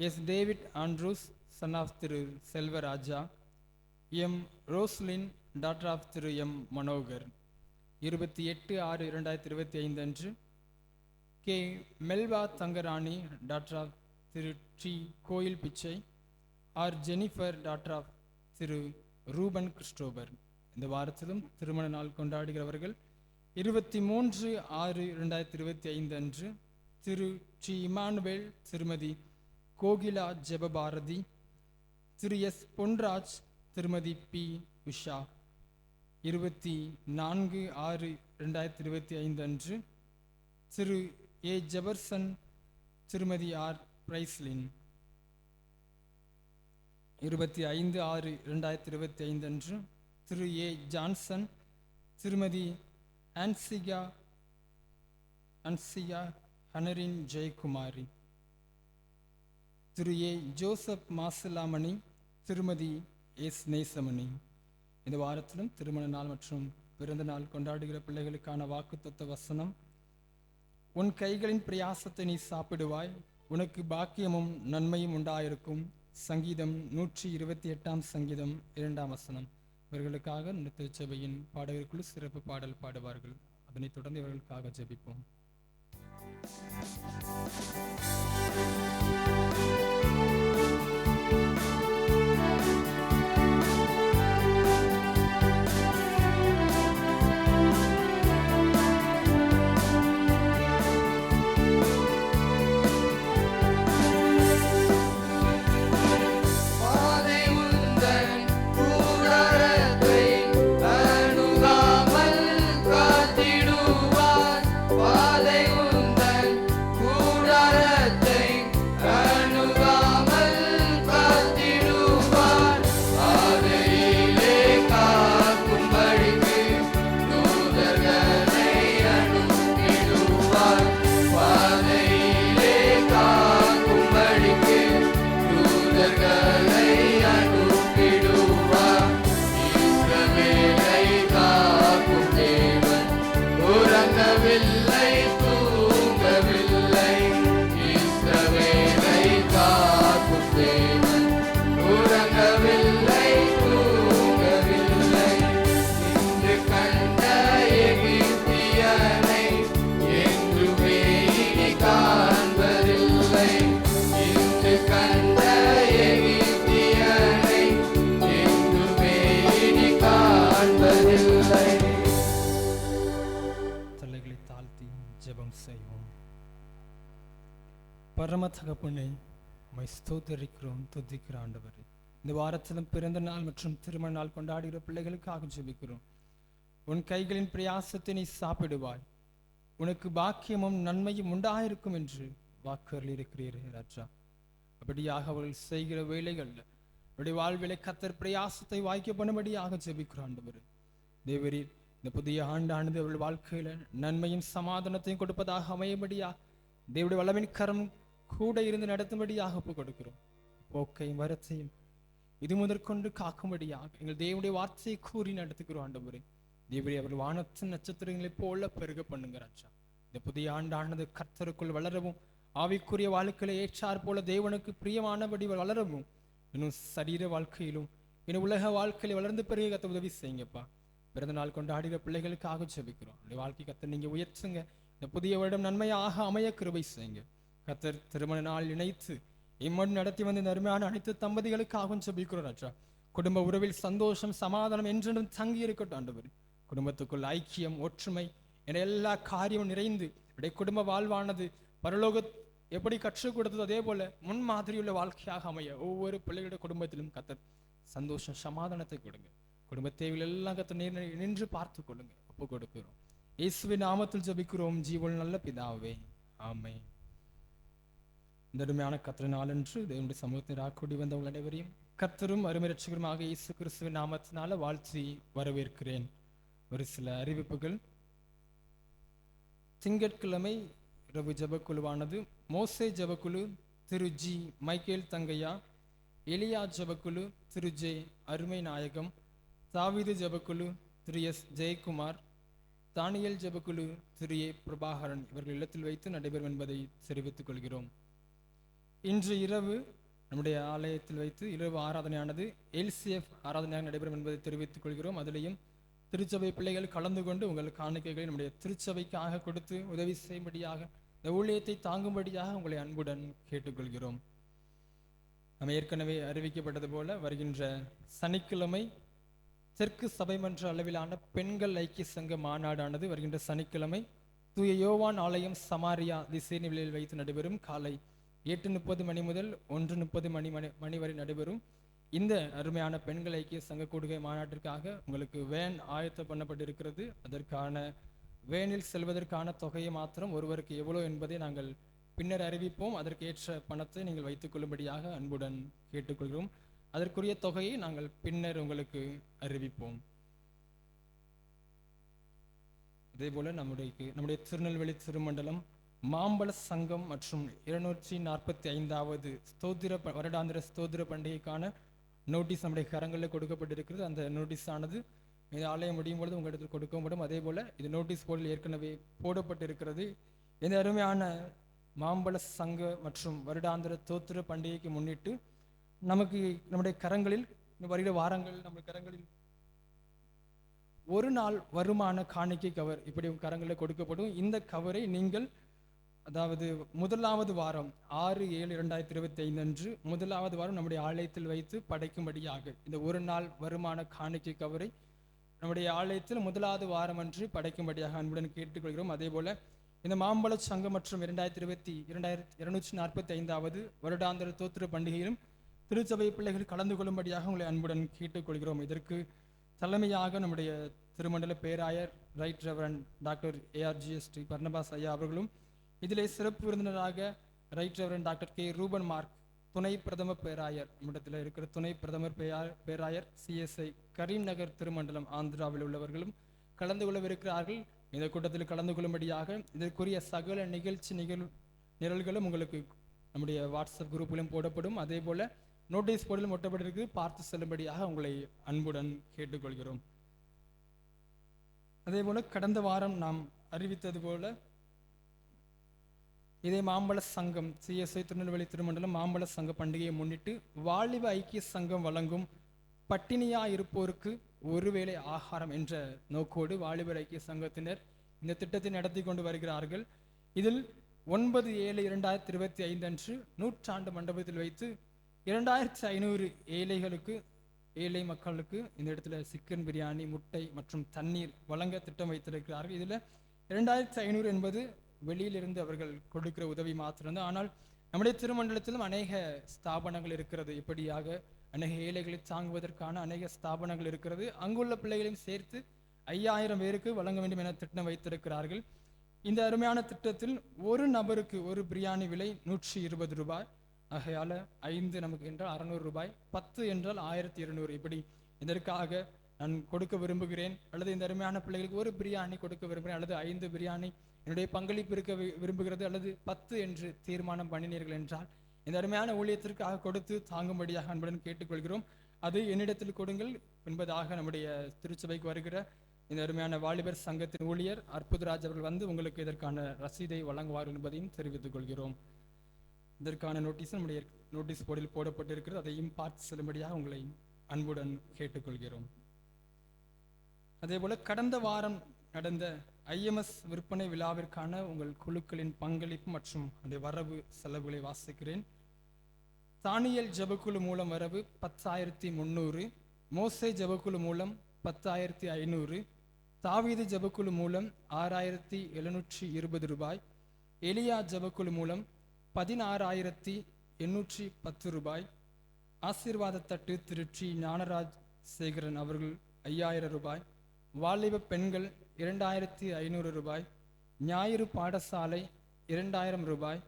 S David Andrews son of திரு Selvaraja. M Roslin daughter of திரு எம் மனோகர். 28/6/2025 அன்று K Melva Thangarani doctor of Thiru T Koil Pichai. R Jennifer doctor of Thiru Ruben Christopher. இந்த வாரத்திலும் திருமண நாள் கொண்டாடுகிறவர்கள் 23/6/2025 அன்று திரு டி இமானுவேல் திருமதி கோகிலா ஜெபபாரதி. திரு எஸ் பொன்ராஜ் திருமதி பி உஷா. 24/6/2025 அன்று திரு ஏ ஜெபர்சன் திருமதி ஆர் பிரைஸ்லின். 25/6/2025 அன்று திரு ஏ ஜான்சன் திருமதி அன்சியா ஹனரின் ஜெயக்குமாரி. திரு ஏ ஜோசப் மாசிலாமணி திருமதி எஸ் நேசமணி. இந்த வாரத்திலும் திருமண நாள் மற்றும் பிறந்த நாள் கொண்டாடுகிற பிள்ளைகளுக்கான வாக்குத்தத்த வசனம்: உன் கைகளின் பிரயாசத்தை நீ சாப்பிடுவாய், உனக்கு பாக்கியமும் நன்மையும் உண்டாயிருக்கும். சங்கீதம் 128 சங்கீதம் 2 வசனம். இவர்களுக்காக இந்த திருச்சபையின் பாடகர்களுக்குள் சிறப்பு பாடல் பாடுவார்கள். அதனைத் தொடர்ந்து இவர்களுக்காக ஜெபிப்போம். கூடாரத்தை அணுகாமல் காத்திடுவார். பரம தகப்பனே, உம்மை ஸ்தோத்தரிக்கிறோம், துதிக்கிற ஆண்டவரே. இந்த வாரத்திலும் பிறந்த நாள் மற்றும் திருமண நாள் கொண்டாடுகிற பிள்ளைகளுக்காக ஜெபிக்கிறோம். உன் கைகளின் பிரயாசத்தை நீ சாப்பிடுவாய், உனக்கு பாக்கியமும் நன்மையும் உண்டாயிருக்கும் என்று வாக்குறுதி இருக்கிறீரே ராஜா. அப்படியாக அவர்கள் செய்கிற வேலைகள்ல அவருடைய வாழ்விலை கத்தர் பிரயாசத்தை வாய்க்க பண்ணும்படியாக ஜெபிக்கிறோம் ஆண்டவரே. தேவரீர் இந்த புதிய ஆண்டானது அவர்கள் வாழ்க்கையில நன்மையும் சமாதானத்தையும் கொடுப்பதாக அமையும்படியா தேவனுடைய வல்லமையின் கரம் கூட இருந்து நடத்தும்படியாக ஒப்புக் கொடுக்கிறோம். போக்கையும் வரத்தையும் இது முதற்கொண்டு காக்கும்படியாக எங்கள் தேவனுடைய வார்த்தையை கூறி நடத்துகிறோம் ஆண்டவரே. தேவரே, அவர்கள் வானத்தின் நட்சத்திரங்களைப் போல பெருக பண்ணுங்க ராஜா. இந்த புதிய ஆண்டானது கர்த்தருக்குள் வளரவும், ஆவிக்குரிய வாழ்க்கையில ஏற்றார் போல தேவனுக்கு பிரியமானபடி வளரவும், இன்னும் சரீர வாழ்க்கையிலும் இன்னும் உலக வாழ்க்கையில வளர்ந்து பெருக கத்த உதவி செய்யுங்கப்பா. பிறந்த நாள் கொண்டாடுகிற பிள்ளைகளுக்காக ஜெபிக்கிறோம். அந்த வாழ்க்கை கத்தர் நீங்க உயர்த்துங்க. இந்த புதிய வருடம் நன்மையாக அமைய கிருபை செய்யுங்க கத்தர். திருமண நாள் இணைத்து இம்மன் நடத்தி வந்த இந்த அருமையான அனைத்து தம்பதிகளுக்காகவும் ஜெபிக்கிறோம் ராஜா. குடும்ப உறவில் சந்தோஷம் சமாதானம் என்றும் தங்கி இருக்கட்டும் ஆண்டவர். குடும்பத்துக்குள் ஐக்கியம் ஒற்றுமை என எல்லா காரியமும் நிறைந்து இடைய குடும்ப வாழ்வானது பரலோக எப்படி கற்றுக் கொடுத்ததோ அதே போல முன்மாதிரியுள்ள வாழ்க்கையாக அமைய ஒவ்வொரு பிள்ளைகளுடைய குடும்பத்திலும் கத்தர் சந்தோஷம் சமாதானத்தை கொடுங்க. குடும்ப தேவைகள் எல்லாம் கத்தர் நின்று பார்த்து கொள்ளுங்க. ஒப்பு கொடுக்கிறோம். இயேசுவின் நாமத்தில் ஜெபிக்கிறோம் ஜீவன் நல்ல பிதாவே, ஆமென். இந்த அருமையான கத்திர நாளன்று தேவனுடைய சமூகத்தில் ஆக்கூடி வந்தவங்கள் அனைவரையும் கர்த்தரும் அருமை ரட்சகருமாக இயேசு கிறிஸ்துவின் நாமத்தினால வாழ்த்தி வரவேற்கிறேன். ஒரு சில அறிவிப்புகள். திங்கட்கிழமை இரவு ஜபக்குழுவானது மோசே ஜபக்குழு திரு ஜி மைக்கேல் தங்கையா, எலியா ஜபக்குழு திரு ஜே அருமை நாயகம், தாவீது ஜபக்குழு திரு எஸ் ஜெயக்குமார், தானியல் ஜபக்குழு திரு ஏ பிரபாகரன் இவர்கள் இல்லத்தில் வைத்து நடைபெறும் என்பதை தெரிவித்துக் கொள்கிறோம். இன்று இரவு நம்முடைய ஆலயத்தில் வைத்து இரவு ஆராதனையானது LCF ஆராதனையாக நடைபெறும் என்பதை தெரிவித்துக் கொள்கிறோம். அதிலேயும் திருச்சபை பிள்ளைகள் கலந்து கொண்டு உங்கள் காணிக்கைகளை நம்முடைய திருச்சபைக்காக கொடுத்து உதவி செய்யும்படியாக, இந்த ஊழியத்தை தாங்கும்படியாக உங்களை அன்புடன் கேட்டுக்கொள்கிறோம். நம்ம ஏற்கனவே அறிவிக்கப்பட்டது போல வருகின்ற சனிக்கிழமை தெற்கு சபை மன்ற அளவிலான பெண்கள் ஐக்கிய சங்க மாநாடானது வருகின்ற சனிக்கிழமை தூய யோவான் ஆலயம் சமாரியா திசைனி விலையில் வைத்து நடைபெறும். காலை 8:30 மணி முதல் 1:30 மணி வரை நடைபெறும். இந்த அருமையான பெண்கள் ஐக்கிய சங்க கூடுகை மாநாட்டிற்காக உங்களுக்கு வேன் ஆயத்தம் பண்ணப்பட்டிருக்கிறது. அதற்கான வேனில் செல்வதற்கான தொகையை மாத்திரம் ஒருவருக்கு எவ்வளோ என்பதை நாங்கள் பின்னர் அறிவிப்போம். அதற்கு ஏற்ற பணத்தை நீங்கள் வைத்துக் கொள்ளும்படியாக அன்புடன் கேட்டுக்கொள்கிறோம். அதற்குரிய தொகையை நாங்கள் பின்னர் உங்களுக்கு அறிவிப்போம். அதே போல நம்முடைய திருநெல்வேலி திருமண்டலம் மாம்பழ சங்கம் மற்றும் 245வது வருடாந்திர ஸ்தோத்திர பண்டிகைக்கான நோட்டீஸ் நம்முடைய கரங்களில் கொடுக்கப்பட்டிருக்கிறது. அந்த நோட்டீஸ் ஆனது இந்த ஆலயம் முடியும் பொழுது உங்களிடத்தில் கொடுக்கப்படும். அதே போல இது நோட்டீஸ் போர்டில் ஏற்கனவே போடப்பட்டிருக்கிறது. இந்த அருமையான மாம்பழ சங்க மற்றும் வருடாந்திர ஸ்தோத்திர பண்டிகைக்கு முன்னிட்டு நம்முடைய கரங்களில் வருகிற வாரங்கள் நம்ம கரங்களில் ஒரு நாள் வருமான காணிக்கை கவர் இப்படி கரங்களில் கொடுக்கப்படும். இந்த கவரை நீங்கள் அதாவது முதலாவது வாரம் 6/7/2025 அன்று முதலாவது வாரம் நம்முடைய ஆலயத்தில் வைத்து படைக்கும்படியாக இந்த ஒரு நாள் வருமான காணிக்கை கவரை நம்முடைய ஆலயத்தில் முதலாவது வாரம் அன்று படைக்கும்படியாக அன்புடன் கேட்டுக்கொள்கிறோம். அதே போல இந்த மாம்பழ சங்கம் மற்றும் 245வது வருடாந்திர ஸ்தோத்திர பண்டிகையிலும் திருச்சபை பிள்ளைகள் கலந்து கொள்ளும்படியாக உங்களை அன்புடன் கேட்டுக்கொள்கிறோம். இதற்கு தலைமையாக நம்முடைய திருமண்டல பேராயர் right reverend doctor ARGS Barnabas ஐயா அவர்களும், இதிலே சிறப்பு விருந்தினராக right reverend doctor K Ruben Mark துணை பிரதம பேராயர், நம்மிடத்தில் இருக்கிற துணை பிரதமர் பேராயர் CSI கரீம் நகர் திருமண்டலம் ஆந்திராவில் உள்ளவர்களும் கலந்து கொள்ளவிருக்கிறார்கள். இந்த கூட்டத்தில் கலந்து கொள்ளும்படியாக இதற்குரிய சகல நிகழ்ச்சி நிரல்களும் உங்களுக்கு நம்முடைய வாட்ஸ்அப் குரூப்பிலும் போடப்படும். அதே போல நோட்டீஸ் போர்டிலும் ஒட்டப்பட்டிருக்கு. பார்த்து செல்லும்படியாக உங்களை அன்புடன் கேட்டுக்கொள்கிறோம். அதே போல கடந்த வாரம் நாம் அறிவித்தது போல இதே மாம்பழ சங்கம் CSI திருநெல்வேலி திருமண்டலம் மாம்பழ சங்க பண்டிகையை முன்னிட்டு வாலிப ஐக்கிய சங்கம் வழங்கும் பட்டினியா இருப்போருக்கு ஒருவேளை ஆகாரம் என்ற நோக்கோடு வாலிபர் ஐக்கிய சங்கத்தினர் இந்த திட்டத்தை நடத்தி கொண்டு வருகிறார்கள். இதில் 9/7/2025 அன்று 100 மண்டபத்தில் வைத்து 2500 ஏழை மக்களுக்கு இந்த இடத்துல சிக்கன் பிரியாணி, முட்டை மற்றும் தண்ணீர் வழங்க திட்டம் வைத்திருக்கிறார்கள். இதில் 2500 என்பது வெளியிலிருந்து அவர்கள் கொடுக்கிற உதவி மாத்திரம்தான். ஆனால் நம்முடைய திருமண்டலத்திலும் அநேக ஸ்தாபனங்கள் இருக்கிறது. இப்படியாக அநேக ஏழைகளை தாங்குவதற்கான அநேக ஸ்தாபனங்கள் இருக்கிறது. அங்குள்ள பிள்ளைகளையும் சேர்த்து 5000 பேருக்கு வழங்க வேண்டும் என திட்டம் வைத்திருக்கிறார்கள். இந்த அருமையான திட்டத்தில் ஒரு நபருக்கு ஒரு பிரியாணி விலை 120 ரூபாய். ஆகையால 5 நமக்கு என்றால் 600 ரூபாய், 10 என்றால் 1200. இப்படி இதற்காக நான் கொடுக்க விரும்புகிறேன், அல்லது இந்த அருமையான பிள்ளைகளுக்கு ஒரு பிரியாணி கொடுக்க விரும்புகிறேன், அல்லது 5 பிரியாணி என்னுடைய பங்களிப்பு இருக்க விரும்புகிறது, அல்லது 10 என்று தீர்மானம் பண்ணினீர்கள் என்றால் இந்த அருமையான ஊழியத்திற்காக கொடுத்து தாங்கும்படியாக அன்புடன் கேட்டுக்கொள்கிறோம். அது என்னிடத்தில் கொடுங்கள் என்பதாக நம்முடைய திருச்சபைக்கு வருகிற இந்த அருமையான வாலிபர் சங்கத்தின் ஊழியர் அற்புதராஜ் அவர்கள் வந்து உங்களுக்கு இதற்கான ரசீதை வழங்குவார் என்பதையும் தெரிவித்துக் கொள்கிறோம். இதற்கான நோட்டீஸ் நம்முடைய நோட்டீஸ் போர்டில் போடப்பட்டிருக்கிறது. அதையும் பார்த்து செல்லும்படியாக உங்களை அன்புடன் கேட்டுக்கொள்கிறோம். அதேபோல கடந்த வாரம் நடந்த ஐஎம்எஸ் விற்பனை விழாவிற்கான உங்கள் குழுக்களின் பங்களிப்பு மற்றும் அந்த வரவு செலவுகளை வாசிக்கிறேன். தானியல் ஜெபக்குழு மூலம் வரவு 10,300, மோசே ஜெபக்குழு மூலம் 10,500, தாவீது ஜெபக்குழு மூலம் 6,720 ரூபாய், எலியா ஜெபக்குழு மூலம் 16,810 ரூபாய், ஆசீர்வாத தட்டு திரு டி ஞானராஜ் சேகரன் அவர்கள் 5,000 ரூபாய், வாலிப பெண்கள் 2,500 ரூபாய், ஞாயிறு பாடசாலை 2,000 ரூபாய்,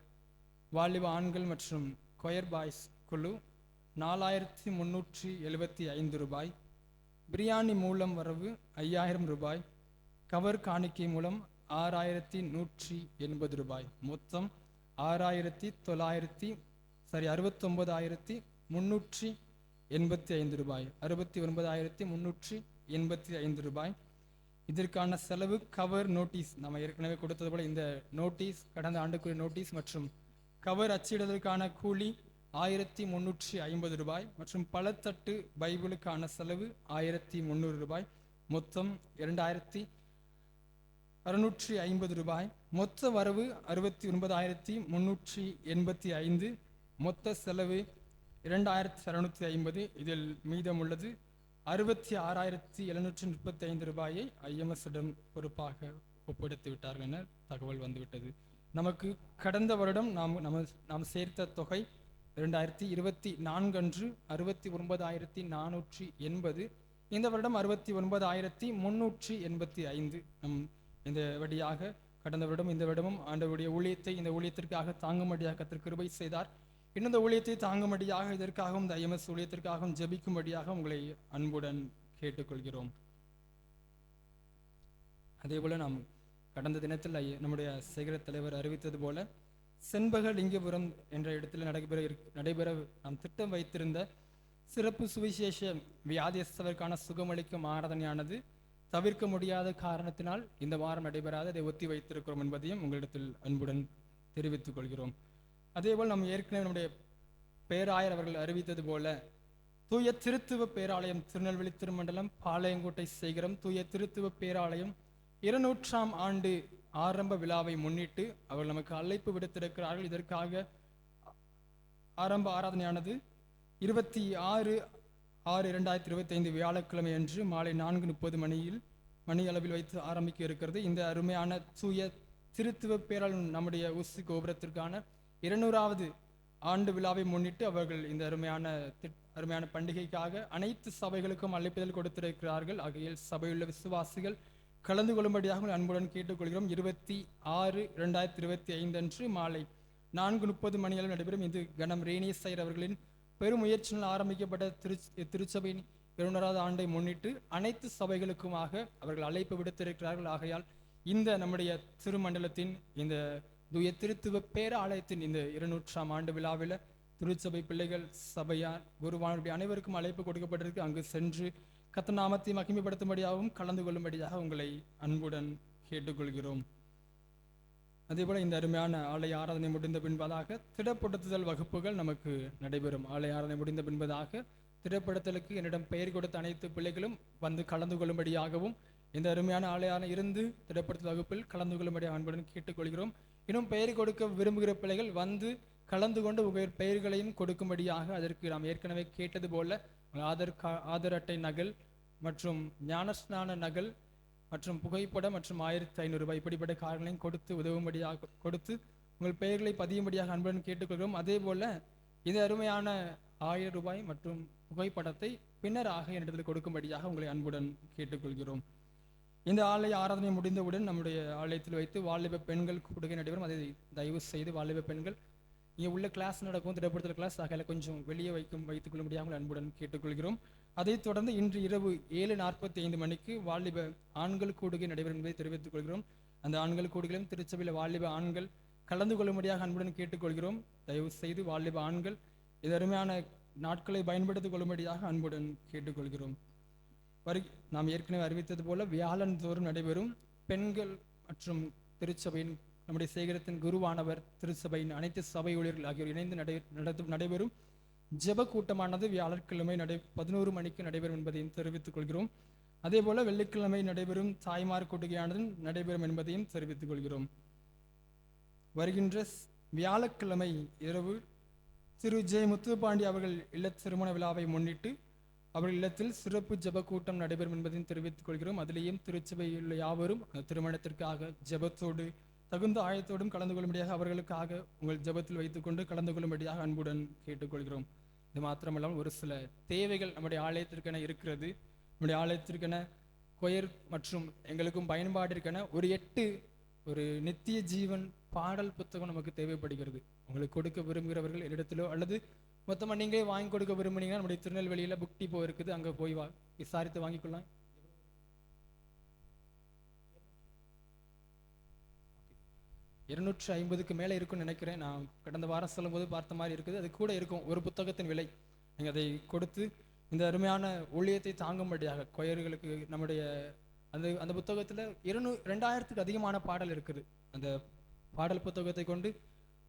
வாலிப ஆண்கள் மற்றும் கொயர் பாய்ஸ் குழு 4,375 ரூபாய், பிரியாணி மூலம் வரவு 5,000 ரூபாய், கவர் காணிக்கை மூலம் 6,180 ரூபாய், மொத்தம் 69,385 ரூபாய், 69,385 ரூபாய். இதற்கான செலவு கவர் நோட்டீஸ், நம்ம ஏற்கனவே கொடுத்தது போல இந்த நோட்டீஸ் கடந்த ஆண்டுக்குரிய நோட்டீஸ் மற்றும் கவர் அச்சிடுவதற்கான கூலி 1,350 ரூபாய் மற்றும் பலத்தட்டு பைபிளுக்கான செலவு 1,300 ரூபாய், மொத்தம் 2,650 ரூபாய். மொத்த வரவு 69,385, மொத்த செலவு 2,750. இதில் மீதமுள்ளது 66,735 ரூபாயை ஐஎம்எஸ்ஸிடம் பொறுப்பாக ஒப்படைத்து விட்டார்கள் என தகவல் வந்துவிட்டது. நமக்கு கடந்த வருடம் நாம் சேர்த்த தொகை 2024 அன்று 69,480. இந்த வருடம் 69,385. நம் இந்த வழியாக கடந்த வருடம் இந்த வருடமும் ஆண்டவருடைய ஊழியத்தை இந்த ஊழியத்திற்காக தாங்கும்படியாக கர்த்தர் கிருபை செய்தார். இன்னும் இந்த ஊழியத்தை தாங்கும்படியாக இதற்காகவும் இந்த ஐஎம்எஸ் ஊழியத்திற்காகவும் ஜெபிக்கும்படியாக உங்களை அன்புடன் கேட்டுக்கொள்கிறோம். அதேபோல நாம் கடந்த தினத்தில் நம்முடைய சேகர தலைவர் அறிவித்தது போல செண்பக லிங்கபுரம் என்ற இடத்தில் நடைபெற நாம் திட்டம் வைத்திருந்த சிறப்பு சுவிசேஷ வியாதியஸ்தவருக்கான சுகமளிக்கும் ஆராதனையானது தவிர்க்க முடியாத காரணத்தினால் இந்த வாரம் நடைபெறாத அதை ஒத்தி வைத்திருக்கிறோம் என்பதையும் உங்களிடத்தில் அன்புடன் தெரிவித்துக் கொள்கிறோம். அதேபோல் நாம் ஏற்கனவே நம்முடைய பேராயர் அவர்கள் அறிவித்தது போல தூய திருத்துவ பேராலயம் திருநெல்வேலி திருமண்டலம் பாளையங்கோட்டை சேகரம் தூய திருத்துவ பேராலயம் 200ஆம் ஆண்டு ஆரம்ப விழாவை முன்னிட்டு அவர்கள் நமக்கு அழைப்பு விடுத்திருக்கிறார்கள். இதற்காக ஆரம்ப ஆராதனையானது 26/6/2025 வியாழக்கிழமை அன்று மாலை 4:30 மணி அளவில் வைத்து ஆரம்பிக்க இருக்கிறது. இந்த அருமையான தூய திருத்துவ பேராலயம் நம்முடைய ஊசி கோபுரத்திற்கான 200வது ஆண்டு விழாவை முன்னிட்டு அவர்கள் இந்த அருமையான பண்டிகைக்காக அனைத்து சபைகளுக்கும் அழைப்புதல் கொடுத்திருக்கிறார்கள். ஆகையில் சபையுள்ள விசுவாசிகள் கலந்து கொள்ளும்படியாக அன்புடன் கேட்டுக்கொள்கிறோம். 26/6/2025 அன்று மாலை 4:30 மணி அளவில் நடைபெறும். இது கணம் ரேனியசையர் அவர்களின் பெருமுயற்சியில் ஆரம்பிக்கப்பட்ட திருச்சபையின் 200வது ஆண்டை முன்னிட்டு அனைத்து சபைகளுக்குமாக அவர்கள் அழைப்பு விடுத்திருக்கிறார்கள். ஆகையால் இந்த நம்முடைய திருமண்டலத்தின் இந்த தூய திருத்துவ பேராலயத்தின் இந்த 200ஆம் ஆண்டு விழாவில் திருச்சபை பிள்ளைகள் சபையார் குருவானுடைய அனைவருக்கும் அழைப்பு கொடுக்கப்பட்டிருக்கு. அங்கு சென்று கர்த்தர் நாமத்தை மகிமைப்படுத்தும்படியாகவும் கலந்து கொள்ளும்படியாக உங்களை அன்புடன் கேட்டுக்கொள்கிறோம். அதேபோல இந்த அருமையான ஆலய ஆராதனை முடிந்த பின்பதாக திடப்படுத்துதல் வகுப்புகள் நமக்கு நடைபெறும். ஆலய ஆராதனை முடிந்த பின்பதாக திடப்படுத்தலுக்கு என்னிடம் பெயர் கொடுத்த அனைத்து பிள்ளைகளும் வந்து கலந்து கொள்ளும்படியாகவும் இந்த அருமையான ஆலயான இருந்து திடப்படுத்தல் வகுப்பில் கலந்து கொள்ளும்படியாக அன்புடன் கேட்டுக்கொள்கிறோம். இன்னும் பெயர் கொடுக்க விரும்புகிற பிள்ளைகள் வந்து கலந்து கொண்டு உங்கள் பெயர்களையும் கொடுக்கும்படியாக அதற்கு நாம் ஏற்கனவே கேட்டது போல ஆதார் அட்டை நகல் மற்றும் ஞானஸ்நான நகல் மற்றும் புகைப்படம் மற்றும் 1,500 ரூபாய் இப்படிப்பட்ட காரணங்களையும் கொடுத்து உதவும்படியாக கொடுத்து உங்கள் பெயர்களை பதியும்படியாக அன்புடன் கேட்டுக்கொள்கிறோம். அதே போல இந்த அருமையான 1000 ரூபாய் மற்றும் புகைப்படத்தை பின்னர் ஆகையினிடத்தில் கொடுக்கும்படியாக உங்களை அன்புடன் கேட்டுக்கொள்கிறோம். இந்த ஆலய ஆராதனை முடிந்தவுடன் நம்முடைய ஆலயத்தில் வைத்து வாலிப பெண்கள் கூடுகை நடைபெறும். அதை தயவு செய்து வாலிப பெண்கள் இங்கே உள்ள கிளாஸ் நடக்கும், திடப்படுத்தல் கிளாஸ் ஆகையில் கொஞ்சம் வெளியே வைத்துக் கொள்ளும்படியாக உங்களை அன்புடன் கேட்டுக்கொள்கிறோம். அதைத் தொடர்ந்து இன்று இரவு 7:45 மணிக்கு வாலிப ஆண்கள் கூடுகை நடைபெறும் என்பதை தெரிவித்துக் கொள்கிறோம். அந்த ஆண்கள் கூடுகையிலும் திருச்சபையில் வாலிப ஆண்கள் கலந்து கொள்ளும்படியாக அன்புடன் கேட்டுக்கொள்கிறோம். தயவு செய்து வாலிப ஆண்கள் இது அருமையான நாட்களை பயன்படுத்திக் கொள்ளும்படியாக அன்புடன் கேட்டுக்கொள்கிறோம். நாம் ஏற்கனவே அறிவித்தது போல வியாழன் தோறும் நடைபெறும் பெண்கள் மற்றும் திருச்சபையின் நம்முடைய சேகரத்தின் குருவானவர் திருச்சபையின் அனைத்து சபை ஊழியர்கள் ஆகியோர் இணைந்து நடைபெறும் ஜெப கூட்டமானது வியாழக்கிழமை 11 மணிக்கு நடைபெறும் என்பதையும் தெரிவித்துக் கொள்கிறோம். அதே போல வெள்ளிக்கிழமை நடைபெறும் தாய்மார் கூட்டுகையானது நடைபெறும் என்பதையும் தெரிவித்துக் கொள்கிறோம். வருகின்ற வியாழக்கிழமை இரவு திரு ஜே முத்துப்பாண்டி அவர்கள் இல்ல திருமண விழாவை முன்னிட்டு அவர்கள் இல்லத்தில் சிறப்பு ஜெப கூட்டம் நடைபெறும் என்பதையும் தெரிவித்துக் கொள்கிறோம். அதிலேயும் திருச்சபையில் யாவரும் திருமணத்திற்காக ஜெபத்தோடு தகுந்த ஆயத்தோடும் கலந்து கொள்ளும்படியாக அவர்களுக்காக உங்கள் ஜெபத்தில் வைத்துக்கொண்டு கலந்து கொள்ளும்படியாக அன்புடன் கேட்டுக்கொள்கிறோம். இது மாத்திரமல்லாமல் ஒரு சில தேவைகள் நம்முடைய ஆலயத்திற்கென இருக்கிறது. நம்முடைய ஆலயத்திற்கென கொயர் மற்றும் எங்களுக்கும் பயன்பாட்டிற்கென ஒரு நித்திய ஜீவன் பாடல் புத்தகம் நமக்கு தேவைப்படுகிறது. உங்களுக்கு கொடுக்க விரும்புகிறவர்கள் என்னிடத்திலோ அல்லது மொத்தமாக நீங்களே வாங்கி கொடுக்க விரும்புனீங்கன்னா நம்முடைய திருநெல்வேலியில் புக் டிப்போ இருக்குது, அங்கே போய் விசாரித்து வாங்கிக்கொள்ளலாம். 250க்கு மேலே இருக்குன்னு நினைக்கிறேன். நான் கடந்த வாரம் சொல்லும்போது பார்த்த மாதிரி இருக்குது. அது கூட இருக்கும் ஒரு புத்தகத்தின் விலை. நீங்கள் அதை கொடுத்து இந்த அருமையான ஊழியத்தை தாங்கும்படியாக கொயர்களுக்கு நம்முடைய அந்த புத்தகத்தில் 2000க்கு அதிகமான பாடல் இருக்குது. அந்த பாடல் புத்தகத்தை கொண்டு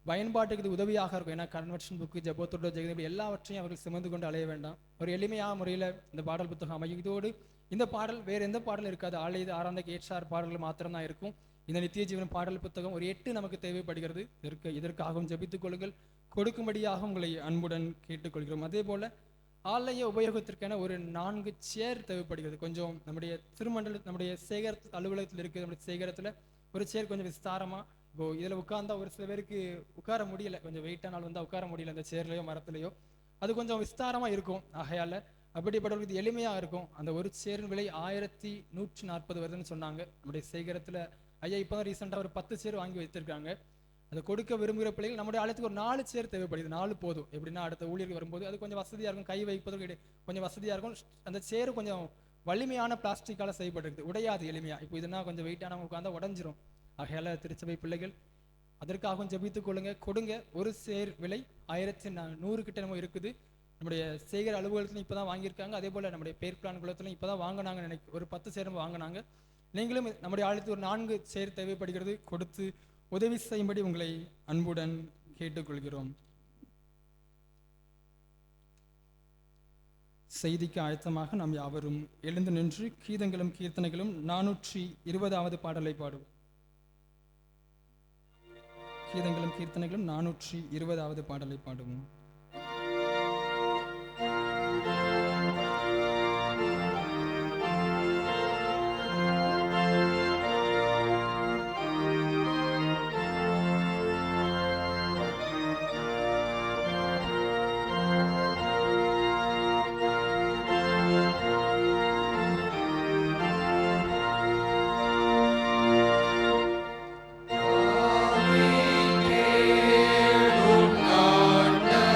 பயன்பாட்டுக்கு இது உதவியாக இருக்கும். ஏன்னா கன்வர்ஷன் புக்கு, ஜெபத்தோட ஜெகதபி எல்லாவற்றையும் அவர்கள் சுமந்து கொண்டு அலைய வேண்டாம். ஒரு எளிமையான முறையில் இந்த பாடல் புத்தகம் அமையும். இதோடு இந்த பாடல் வேறு எந்த பாடலும் இருக்காது. ஆலய ஆராதனைக்கு ஏற்றார் பாடல்கள் மாத்திரம்தான் இருக்கும். இந்த நித்திய ஜீவன் பாடல் புத்தகம் ஒரு 8 நமக்கு தேவைப்படுகிறது. இதற்காகவும் ஜெபித்துக் கொள்ளுங்கள், கொடுக்கும்படியாக உங்களை அன்புடன் கேட்டுக்கொள்கிறோம். அதே போல ஆலய உபயோகத்திற்கான ஒரு 4 சேர் தேவைப்படுகிறது. கொஞ்சம் நம்முடைய நம்முடைய சேகர அலுவலகத்தில் இருக்குது. நம்முடைய சேகரத்தில் ஒரு சேர் கொஞ்சம் விஸ்தாரமா, இப்போ இதில் உட்கார்ந்தா ஒரு சில பேருக்கு உட்கார முடியல, கொஞ்சம் வெயிட்டானால் வந்தால் உட்கார முடியல இந்த சேர்லையோ மரத்துலையோ, அது கொஞ்சம் விஸ்தாரமா இருக்கும். ஆகையால அப்படிப்பட்டவர்களுக்கு இது எளிமையாக இருக்கும். அந்த ஒரு சேரின் விலை 1140 வருதுன்னு சொன்னாங்க. நம்முடைய சேகரத்தில் ஐயா இப்போ தான் ரீசெண்டாக ஒரு 10 சேர் வாங்கி வைத்திருக்காங்க. அதை கொடுக்க விரும்புகிற பிள்ளைகள் நம்முடைய ஆலயத்துக்கு ஒரு 4 சேர் தேவைப்படுது. 4 போதும். எப்படின்னா அடுத்த ஊழியர்கள் வரும்போது அது கொஞ்சம் வசதியாக இருக்கும், கை வைப்பதற்கு கொஞ்சம் வசதியாக இருக்கும். அந்த சேரு கொஞ்சம் வலிமையான பிளாஸ்டிக்கால செய்யப்பட்டிருக்கு, உடையாது எளிமையா. இப்போ இதுனா கொஞ்சம் வெயிட்டானவங்க உட்காந்தா உடஞ்சிரும். ஆகையால திருச்சபை பிள்ளைகள் அதற்காகவும் ஜெபித்துக் கொள்ளுங்க, கொடுங்க. ஒரு சேர் விலை 1100 கிட்ட நம்ம இருக்குது. நம்முடைய சேகர அலுவலகத்திலும் இப்போதான் வாங்கியிருக்காங்க. அதே போல நம்முடைய பேர் பிளான் குளத்திலும் இப்போதான் வாங்கினாங்க. ஒரு 10 சேர் வாங்கினாங்க. நீங்களும் நம்முடைய ஆலயத்துக்கு ஒரு 4 சேர் தேவைப்படுகிறது. கொடுத்து உதவி செய்யும்படி உங்களை அன்புடன் கேட்டுக்கொள்கிறோம். செய்திக்கு ஆயத்தமாக நாம் யாவரும் எழுந்து நின்று கீதங்களும் கீர்த்தனைகளும் 420வது பாடலை பாடுவோம். கீதங்களும் கீர்த்தனைகளும் 420வது பாடலை பாடுவோம். ஆண்டவரே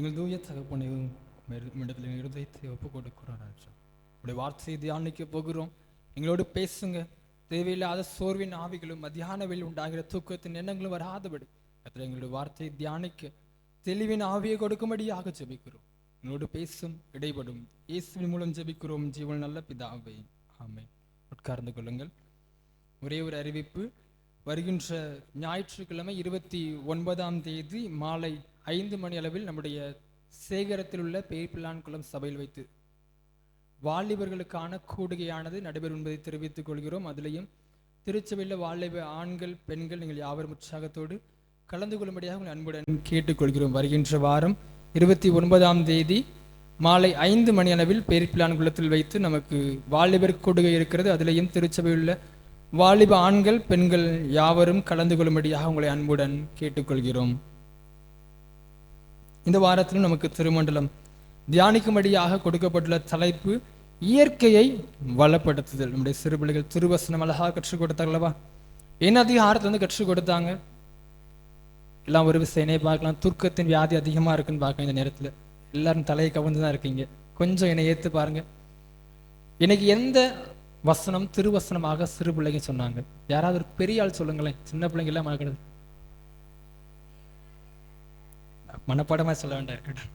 எங்கள் தூய தகப்பனை இடத்துல எங்கள் இருதயத்தை ஒப்பு கொடுக்கிறோம் ராஜா. உடைய வார்த்தையை தியானிக்க போகிறோம். எங்களோடு பேசுங்க. தேவையில்லாத சோர்வின் ஆவிகளும் மத்தியான வேளையில் உண்டாகிற தூக்கத்தின் எண்ணங்களும் வராதபடி கர்த்தர் எங்களுடைய வார்த்தையை தியானிக்க தெளிவின் ஆவியை கொடுக்கும்படியாக ஜெபிக்கிறோம். எங்களோடு பேசும் இடைபடும் இயேசுவின் மூலம் ஜெபிக்கிறோம் ஜீவன் நல்ல பிதாவே, ஆமென். உட்கார்ந்து கொள்ளுங்கள். ஒரே ஒரு அறிவிப்பு. வருகின்ற ஞாயிற்றுக்கிழமை 29ஆம் தேதி மாலை 5 மணி அளவில் நம்முடைய சேகரத்தில் உள்ள பேய்பிள்ளான் குளம் சபையில் வைத்து வாலிபர்களுக்கான கூடுகையானது நடைபெறும் என்பதை தெரிவித்துக் கொள்கிறோம். அதிலையும் திருச்சபையில் வாலிப ஆண்கள் பெண்கள் நீங்கள் யாவரும் உற்சாகத்தோடு கலந்து கொள்ளும்படியாக உங்கள் அன்புடன் கேட்டுக்கொள்கிறோம். வருகின்ற வாரம் 29ஆம் தேதி மாலை 5 மணி அளவில் பேய்பிள்ளான் குளத்தில் வைத்து நமக்கு வாலிபர் கூடுகை இருக்கிறது. அதிலையும் திருச்சபையில் உள்ள வாலிப ஆண்கள் பெண்கள் யாவரும் கலந்து கொள்ளும்படியாக உங்களை அன்புடன் கேட்டுக்கொள்கிறோம். இந்த வாரத்திலும் நமக்கு திருமண்டலம் தியானிக்கும்படியாக கொடுக்கப்பட்டுள்ள தலைப்பு இயற்கையை வளப்படுத்துதல். நம்முடைய சிறு பிள்ளைகள் திருவசனம் அழகாக கற்றுக் கொடுத்தாங்களவா? என்ன அதிகாரத்தை கற்றுக் கொடுத்தாங்க? எல்லாம் ஒரு விஷயனே பார்க்கலாம். துர்க்கத்தின் வியாதி அதிகமா இருக்குன்னு பார்க்கலாம். இந்த நேரத்துல எல்லாரும் தலையை கவர்ந்து தான் இருக்கீங்க. கொஞ்சம் என்னை ஏத்து பாருங்க. எனக்கு எந்த வசனம் திருவசனமாக சிறு பிள்ளைங்க சொன்னாங்க? யாராவது ஒரு பெரிய ஆள் சொல்லுங்களேன். சின்ன பிள்ளைங்க எல்லாம் மறக்கிறது. மனப்பாடமா சொல்ல வேண்டாம், இருக்கட்டும்.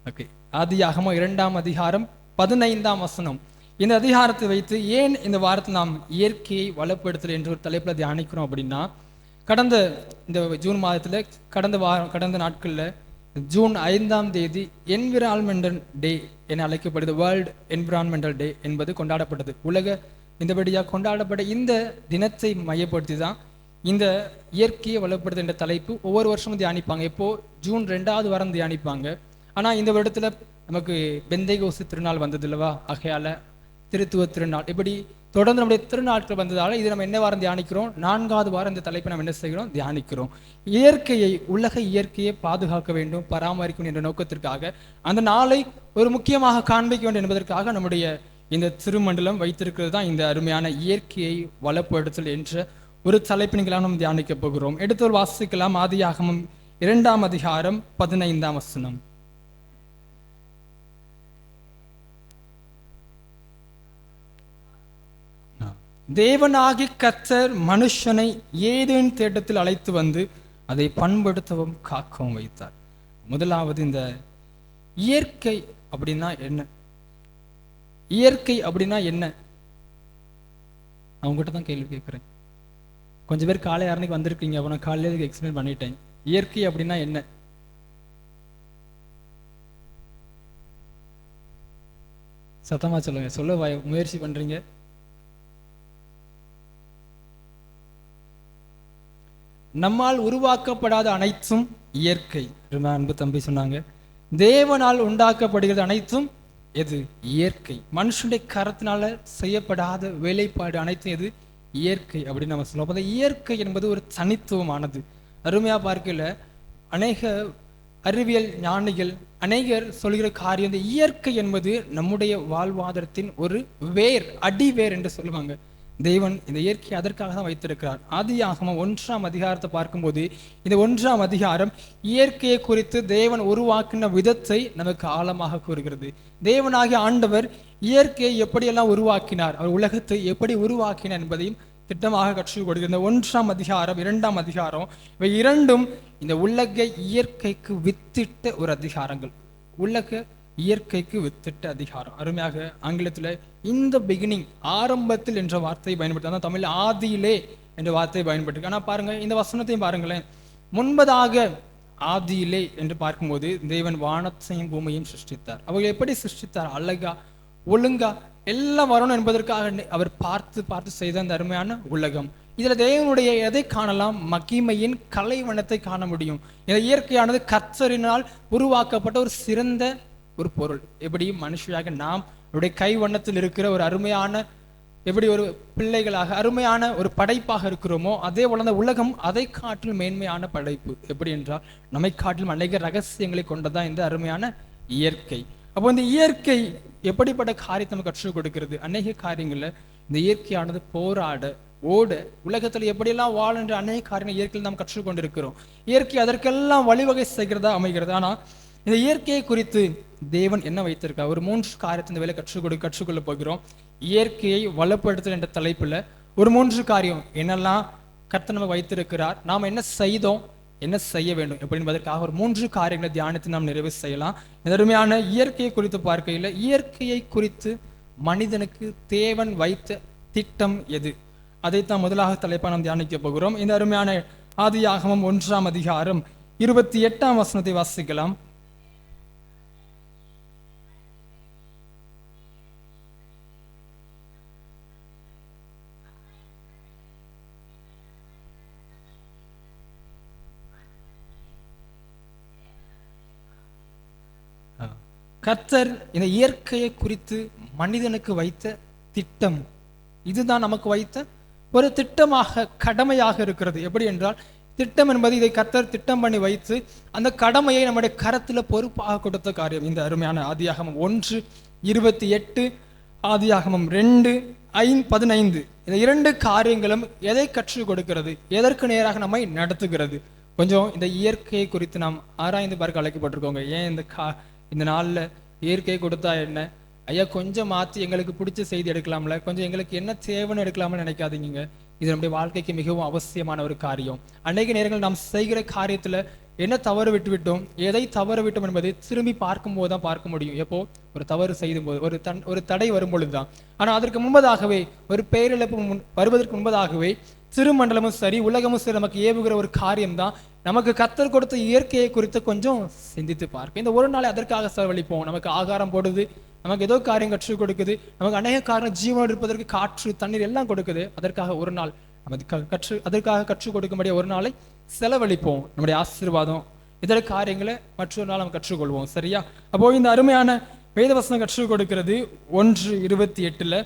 ஓகே, ஆதியாகமம் 2ஆம் அதிகாரம் 15ஆம் வசனம். இந்த அதிகாரத்தை வைத்து ஏன் இந்த வாரத்தில் நாம் இயற்கையை வளப்படுத்தல் என்ற ஒரு தலைப்புல தியானிக்கிறோம் அப்படின்னா, கடந்த இந்த ஜூன் மாதத்துல கடந்த நாட்கள்ல ஜூன் 5ஆம் தேதி என்விரான்மெண்டல் டே என அழைக்கப்படுது. வேர்ல்டு என்விரான்மெண்டல் டே என்பது கொண்டாடப்பட்டது. உலக இந்தபடியாக கொண்டாடப்பட்ட இந்த தினத்தை மையப்படுத்தி தான் இந்த இயற்கையை வளப்படுத்த என்ற தலைப்பு ஒவ்வொரு வருஷமும் தியானிப்பாங்க. இப்போ ஜூன் 2ஆவது வாரம் தியானிப்பாங்க. ஆனா இந்த வருடத்துல நமக்கு பெந்தைகோசு திருநாள் வந்தது இல்லவா? ஆகையால திருத்துவ திருநாள், இப்படி தொடர்ந்து நம்முடைய திருநாட்கள் வந்ததால இது நம்ம என்ன வாரம் தியானிக்கிறோம்? 4ஆவது வாரம் இந்த தலைப்பை நம்ம என்ன செய்கிறோம்? தியானிக்கிறோம். இயற்கையை, உலக இயற்கையை பாதுகாக்க வேண்டும், பராமரிக்கணும் என்ற நோக்கத்திற்காக அந்த நாளை ஒரு முக்கியமாக காண்பிக்க வேண்டும் என்பதற்காக நம்முடைய இந்த திருமண்டலம் வைத்திருக்கிறது தான் இந்த அருமையான இயற்கையை வளப்படுத்தல் என்ற ஒரு தலைப்பின்களாக நாம் தியானிக்க போகிறோம். எடுத்து வாசிக்கலாம். ஆதியாகமம் 2ஆம் அதிகாரம் 15ஆம் வசனம். தேவனாகி கர்த்தர் மனுஷனை ஏதேன் தேட்டத்தில் அழைத்து வந்து அதை பண்படுத்தவும் காக்கவும் வைத்தார். முதலாவது, இந்த இயற்கை அப்படின்னா என்ன? இயற்கை அப்படின்னா என்ன? நான் உங்ககிட்ட தான் கேள்வி கேட்கிறேன். கொஞ்சம் பேர் காலை 6 மணிக்கு வந்திருக்கீங்க. அப்போ நான் காலையில எக்ஸ்பிளைன் பண்ணிட்டேன். இயற்கை அப்படின்னா என்ன? சத்தமா சொல்லுங்க. சொல்ல முயற்சி பண்றீங்க. நம்மால் உருவாக்கப்படாத அனைத்தும் இயற்கை. அன்பு தம்பி சொன்னாங்க, தேவனால் உண்டாக்கப்படுகிறது அனைத்தும் எது? இயற்கை. மனுஷனுடைய கரத்தினால செய்யப்படாத வேலைப்பாடு அனைத்தும் எது? இயற்கை அப்படின்னு நம்ம சொல்லுவோம். அப்போ இயற்கை என்பது ஒரு தனித்துவமானது. அருமையா பார்க்கல, அநேக அறிவியல் ஞானிகள் அநேகர் சொல்கிற காரியம், இந்த இயற்கை என்பது நம்முடைய வாழ்வாதாரத்தின் ஒரு வேர், அடிவேர் என்று சொல்லுவாங்க. தேவன் இந்த இயற்கை அதற்காக தான் வைத்திருக்கிறார். ஆதியாகமம் 1ஆம் அதிகாரத்தை பார்க்கும்போது இந்த 1ஆம் அதிகாரம் இயற்கையை குறித்து தேவன் உருவாக்கின விதத்தை நமக்கு ஆழமாக கூறுகிறது. தேவனாகிய ஆண்டவர் இயற்கையை எப்படியெல்லாம் உருவாக்கினார், அவர் உலகத்தை எப்படி உருவாக்கினார் என்பதையும் திட்டமாக கற்றுக் கொடுக்கிறது. இந்த 1ஆம் அதிகாரம் 2ஆம் அதிகாரம் இவை இரண்டும் இந்த உலக இயற்கைக்கு வித்திட்ட ஒரு அதிகாரங்கள். உலக இயற்கைக்கு வித்திட்ட அதிகாரம். அருமையாக ஆங்கிலத்தில் இந்த பிகினிங், ஆரம்பத்தில் என்ற வார்த்தையை பயன்படுத்த, தமிழ் ஆதியிலே என்ற வார்த்தையை பயன்படுத்தி. ஆனா பாருங்க, இந்த வசனத்தையும் பாருங்களேன். முன்பதாக ஆதியிலே என்று பார்க்கும்போது தேவன் வானத்தையும் பூமியையும் சிருஷ்டித்தார். அவர்கள் எப்படி சிருஷ்டித்தார்? அழகா, ஒழுங்கா எல்லாம் வரணும் என்பதற்காக அவர் பார்த்து பார்த்து செய்த அந்த அருமையான உலகம். இதுல தேவனுடைய எதை காணலாம்? மகிமையின் கலைவண்ணத்தை காண முடியும். இந்த இயற்கையானது கர்த்தரினால் உருவாக்கப்பட்ட ஒரு சிறந்த ஒரு பொருள். எப்படி மனுஷியாக நாம் அவருடைய கை வண்ணத்தில் இருக்கிற ஒரு அருமையான, எப்படி ஒரு பிள்ளைகளாக அருமையான ஒரு படைப்பாக இருக்கிறோமோ, அதே போல அந்த உலகம் அதை காட்டிலும் மேன்மையான படைப்பு. எப்படி என்றால் நம்மை காட்டிலும் அநேக ரகசியங்களை கொண்டதான் இந்த அருமையான இயற்கை. அப்போ இந்த இயற்கை எப்படிப்பட்ட காரியத்தை நம்ம கற்றுக் கொடுக்கிறது? அநேக காரியங்கள்ல இந்த இயற்கையானது போராட, ஓட, உலகத்துல எப்படியெல்லாம் வாழன்ற அநேக காரியங்கள் இயற்கையில் நாம் கற்றுக்கொண்டிருக்கிறோம். இயற்கை அதற்கெல்லாம் வழிவகை செய்கிறதா அமைகிறது. ஆனா இந்த இயற்கையை குறித்து தேவன் என்ன வைத்திருக்கார்? ஒரு 3 காரியத்தை இந்த வேலை கற்றுக்கொள்ள போகிறோம். இயற்கையை வளப்படுத்தல் என்ற தலைப்புல ஒரு 3 காரியம் என்னெல்லாம் கர்த்தர் நமக்கு வைத்திருக்கிறார், நாம் என்ன செய்தோம், என்ன செய்ய வேண்டும் என்பதற்காக ஒரு 3 காரியங்களை தியானித்து நாம் நிறைவு செய்யலாம். இந்த அருமையான இயற்கையை குறித்து பார்க்கையில், இயற்கையை குறித்து மனிதனுக்கு தேவன் வைத்த திட்டம் எது, அதைத்தான் முதலாக தலைப்பாக நாம் தியானிக்க போகிறோம். இந்த அருமையான ஆதியாகமம் 1ஆம் அதிகாரம் 28ஆம் வசனத்தை வாசிக்கலாம். கர்த்தர் இந்த இயற்கையை குறித்து மனிதனுக்கு வைத்த திட்டம், இதுதான் நமக்கு வைத்த ஒரு திட்டமாக, கடமையாக இருக்கிறது. எப்படி என்றால், திட்டம் என்பது இதை கர்த்தர் திட்டம் பண்ணி வைத்து அந்த கடமையை நம்முடைய கரத்துல பொறுப்பாக கொடுத்த காரியம். இந்த அருமையான ஆதியாகமம் 1:28, ஆதியாகமம் 2:15 இந்த 2 காரியங்களும் எதை கற்றுக் கொடுக்கிறது, எதற்கு நேராக நம்மை நடத்துகிறது? கொஞ்சம் இந்த இயற்கையை குறித்து நாம் ஆராய்ந்து பார்க்க அழைக்கப்பட்டிருக்கோங்க. ஏன் இந்த நாளில் இயற்கை கொடுத்தா என்ன ஐயா, கொஞ்சம் மாற்றி எங்களுக்கு பிடிச்ச செய்தி எடுக்கலாம்ல, கொஞ்சம் எங்களுக்கு என்ன தேவைன்னு எடுக்கலாம்னு நினைக்காதீங்க. இது நம்முடைய வாழ்க்கைக்கு மிகவும் அவசியமான ஒரு காரியம். அநேக நேரங்கள் நாம் செய்கிற காரியத்தில் என்ன தவறு விட்டோம், எதை தவறு விட்டோம் என்பதை திரும்பி பார்க்கும்போது தான் பார்க்க முடியும். எப்போ ஒரு தவறு செய்யும் போது, ஒரு தடை வரும்பொழுது தான். ஆனால் அதற்கு முன்பதாகவே, ஒரு பேரிழப்பு வருவதற்கு முன்பதாகவே திருமண்டலமும் சரி, உலகமும் சரி நமக்கு ஏவுகிற ஒரு காரியம்தான் நமக்கு கர்த்தர் கொடுத்த இயற்கையை குறித்து கொஞ்சம் சிந்தித்து பார்க்க. இந்த ஒரு நாளை அதற்காக செலவழிப்போம். நமக்கு ஆகாரம் போடுது, நமக்கு ஏதோ காரியம் கற்றுக் கொடுக்குது, நமக்கு அநேக காரணம் ஜீவனோடு இருப்பதற்கு காற்று தண்ணீர் எல்லாம் கொடுக்குது. அதற்காக ஒரு நாள் அதற்காக கற்றுக் கொடுக்கும்படிய ஒரு நாளை செலவழிப்போம். நம்முடைய ஆசீர்வாதம் இதர காரியங்களை மற்றொரு நாள் நம்ம கற்றுக்கொள்வோம். சரியா? அப்போ இந்த அருமையான வேதவசனம் கற்றுக் கொடுக்கிறது 1:28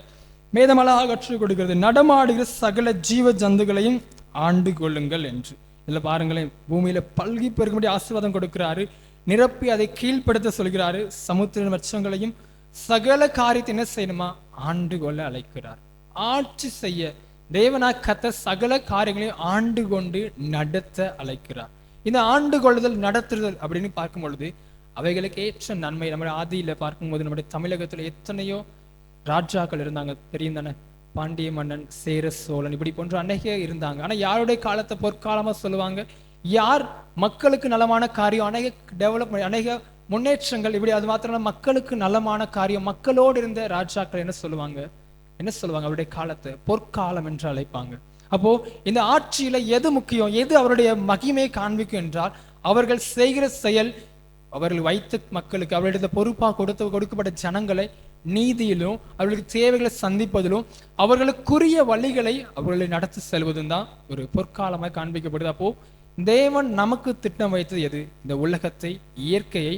மேதமலாக கற்றுக் கொடுக்கிறது, நடமாடுகிற சகல ஜீவ ஜந்துகளையும் ஆண்டு கொள்ளுங்கள் என்று. இதுல பாருங்களேன், பூமியில பல்கி பெருக்கும்படி ஆசீர்வாதம் கொடுக்கிறாரு, நிரப்பி அதை கீழ்ப்படுத்த சொல்கிறாரு. சமுத்திர மச்சங்களையும் சகல காரியத்தை என்ன செய்யணுமா, ஆண்டு கொள்ள அழைக்கிறார். ஆட்சி செய்ய தேவனாய் கர்த்தர் சகல காரியங்களையும் ஆண்டு கொண்டு நடத்த அழைக்கிறார். இந்த ஆண்டு கொள்ளுதல், நடத்துதல் அப்படின்னு பார்க்கும் பொழுது அவைகளுக்கு ஏற்ற நன்மை நம்முடைய ஆதியில பார்க்கும்போது, நம்முடைய தமிழகத்துல எத்தனையோ ராஜாக்கள் இருந்தாங்க, தெரியும் தானே? பாண்டிய மன்னன், சேர சோழன், இப்படி போன்ற அநேக இருந்தாங்க. ஆனா யாருடைய காலத்தை பொற்காலமா சொல்லுவாங்க, யார் மக்களுக்கு நலமான காரியம், அநேக டெவலப்மெண்ட், அநேக முன்னேற்றங்கள், இப்படி அது மாத்திரம் மக்களுக்கு நலமான காரியம், மக்களோடு இருந்த ராஜாக்கள் என்ன சொல்லுவாங்க, அவருடைய காலத்தை பொற்காலம் என்று அழைப்பாங்க. அப்போ இந்த ஆட்சியில எது முக்கியம், எது அவருடைய மகிமையை காண்பிக்கும் என்றால், அவர்கள் செய்கிற செயல், அவர்கள் வைத்த மக்களுக்கு அவருடைய பொறுப்பாக கொடுக்கப்பட்ட ஜனங்களை நீதியிலும் அவர்களுக்கு தேவைகளை சந்திப்பதிலும் அவர்களுக்குரிய வழிகளை அவர்களை நடத்தி செல்வதும் தான் ஒரு பொற்காலமாய் காண்பிக்கப்படுது. அப்போ தேவன் நமக்கு திட்டம் வைத்தது எது? இந்த உலகத்தை, இயற்கையை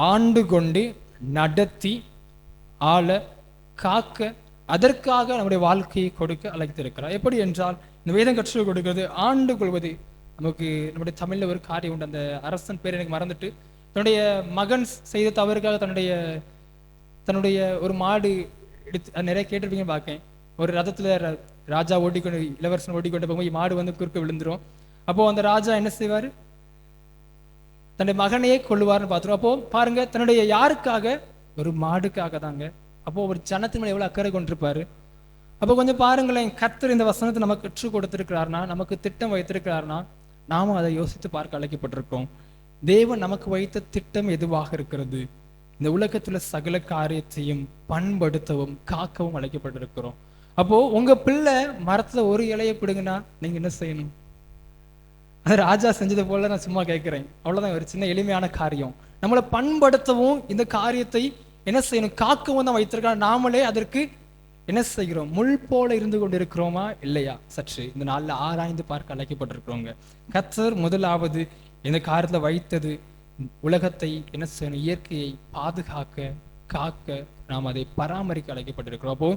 ஆண்டு கொண்டு நடத்தி ஆள, காக்க, அதற்காக நம்முடைய வாழ்க்கையை கொடுக்க அழைத்திருக்கிறார். எப்படி என்றால், இந்த வேதம் கற்றுக் கொடுக்கிறது ஆண்டு கொள்வது. நமக்கு நம்முடைய தமிழ்ல ஒரு காரியம் உண்டு, அந்த அரசன் பேர் எனக்கு மறந்துட்டு, தன்னுடைய மகன் செய்த தவறுக்காக தன்னுடைய ஒரு மாடு எடுத்து, நிறைய கேட்டிருப்பீங்க பார்க்கேன், ஒரு ரதத்துல ராஜா ஓட்டிக்கொண்டு, இளவரசன் ஓட்டிக்கொண்டு போகும்போது மாடு வந்து குறுக்க விழுந்துரும். அப்போ அந்த ராஜா என்ன செய்வாரு, தன்னுடைய மகனையே கொள்ளுவார்னு பார்த்துரும். அப்போ பாருங்க, தன்னுடைய யாருக்காக, ஒரு மாடுக்காக தாங்க. அப்போ ஒரு ஜனத்தின் மேல எவ்வளவு அக்கறை கொண்டிருப்பாரு. அப்போ கொஞ்சம் பாருங்களேன், கர்த்தர் இந்த வசனத்தை நமக்கு கற்றுக் கொடுத்திருக்கிறார்னா, நமக்கு திட்டம் வைத்திருக்கிறார்னா, நாமும் அதை யோசித்து பார்க்க அழைக்கப்பட்டிருக்கோம். தேவன் நமக்கு வைத்த திட்டம் எதுவாக இருக்கிறது? இந்த உலகத்துல சகல காரியத்தையும் பண்படுத்தவும் காக்கவும் அழைக்கப்பட்டிருக்கிறோம். அப்போ உங்க பிள்ளை மரத்துல ஒரு இலையை பிடுங்கன்னா நீங்க என்ன செய்யணும்? அது ராஜா செஞ்சது போல நான் சும்மா கேட்கிறேன், அவ்வளவுதான். ஒரு சின்ன எளிமையான காரியம். நம்மளை பண்படுத்தவும் இந்த காரியத்தை என்ன செய்யணும், காக்கவும் தான் வைத்திருக்காங்க. நாமளே அதற்கு என்ன செய்கிறோம்? முள் போல இருந்து கொண்டு இருக்கிறோமா இல்லையா? சற்று இந்த நாள்ல ஆராய்ந்து பார்க்க அழைக்கப்பட்டிருக்கிறோங்க. கர்த்தர் முதலாவது இந்த காரியத்துல வைத்தது, உலகத்தை என்ன செய்யணும், இயற்கையை பாதுகாக்க, காக்க, நாம் அதை பராமரிக்க அழைக்கப்பட்டிருக்கிறோம். அப்போ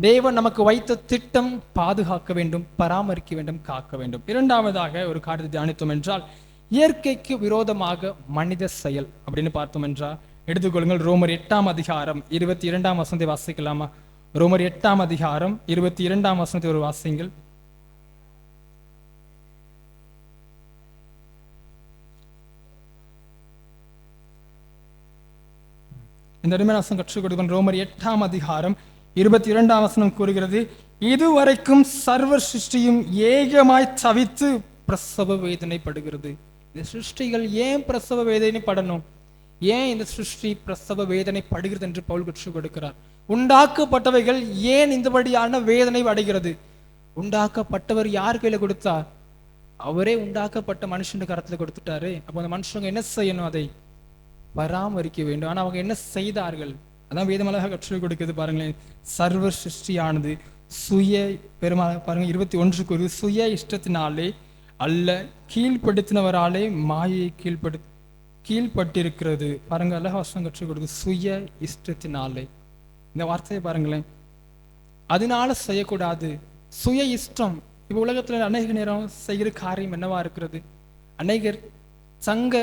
தேவன் நமக்கு வைத்த திட்டம் பாதுகாக்க வேண்டும், பராமரிக்க வேண்டும், காக்க வேண்டும். இரண்டாவதாக ஒரு காரியத்தை தியானித்தோம் என்றால், இயற்கைக்கு விரோதமாக மனித செயல் அப்படின்னு பார்த்தோம் என்றால், எடுத்துக்கொள்ளுங்கள் ரோமர் 8ஆம் அதிகாரம் 22ஆம் வசனத்தை வாசிக்கலாமா? ரோமர் 8ஆம் அதிகாரம் 22ஆம் வசனத்தை ஒரு வாசிங்கள். இந்த அருமையான வசனம் கற்றுக் கொடுக்கும் ரோமர் 8ஆம் அதிகாரம் 22ஆம் வசனம் கூறுகிறது, இதுவரைக்கும் சர்வ சிருஷ்டியும் ஏகமாய் தவித்து பிரசவ வேதனைப்படுகிறது. இந்த சிருஷ்டிகள் ஏன் பிரசவ வேதனைப்படணும், ஏன் இந்த சிருஷ்டி பிரசவ வேதனை படுகிறது என்று பவுல் கற்றுக் கொடுக்கிறார். உண்டாக்கப்பட்டவைகள் ஏன் இந்தபடியான வேதனை அடைகிறது? உண்டாக்கப்பட்டவர் யார் கையில கொடுத்தார்? அவரே உண்டாக்கப்பட்ட மனுஷன் கரத்துல கொடுத்துட்டாரு. அப்போ அந்த மனுஷங்க என்ன செய்யணும்? அதை பராமரிக்க வேண்டும். ஆனா அவங்க என்ன செய்தார்கள்? அதான் வேதமலாக கற்றுக் கொடுக்குது பாருங்களேன். சர்வ சிருஷ்டியானது சுய பெருமாக பாருங்க 21 சுய இஷ்டத்தினாலே அல்ல கீழ்ப்படுத்தினவராலே மாயை கீழ்பட்டிருக்கிறது. பாருங்க, அழகா வசனம் கற்றுக் கொடுக்குது, சுய இஷ்டத்தினாலே. இந்த வார்த்தையை பாருங்களேன், அதனால செய்யக்கூடாது. சுய இஷ்டம். இப்போ உலகத்துல அநேக நேரம் செய்கிற காரியம் என்னவா இருக்கிறது? அநேகர் தங்க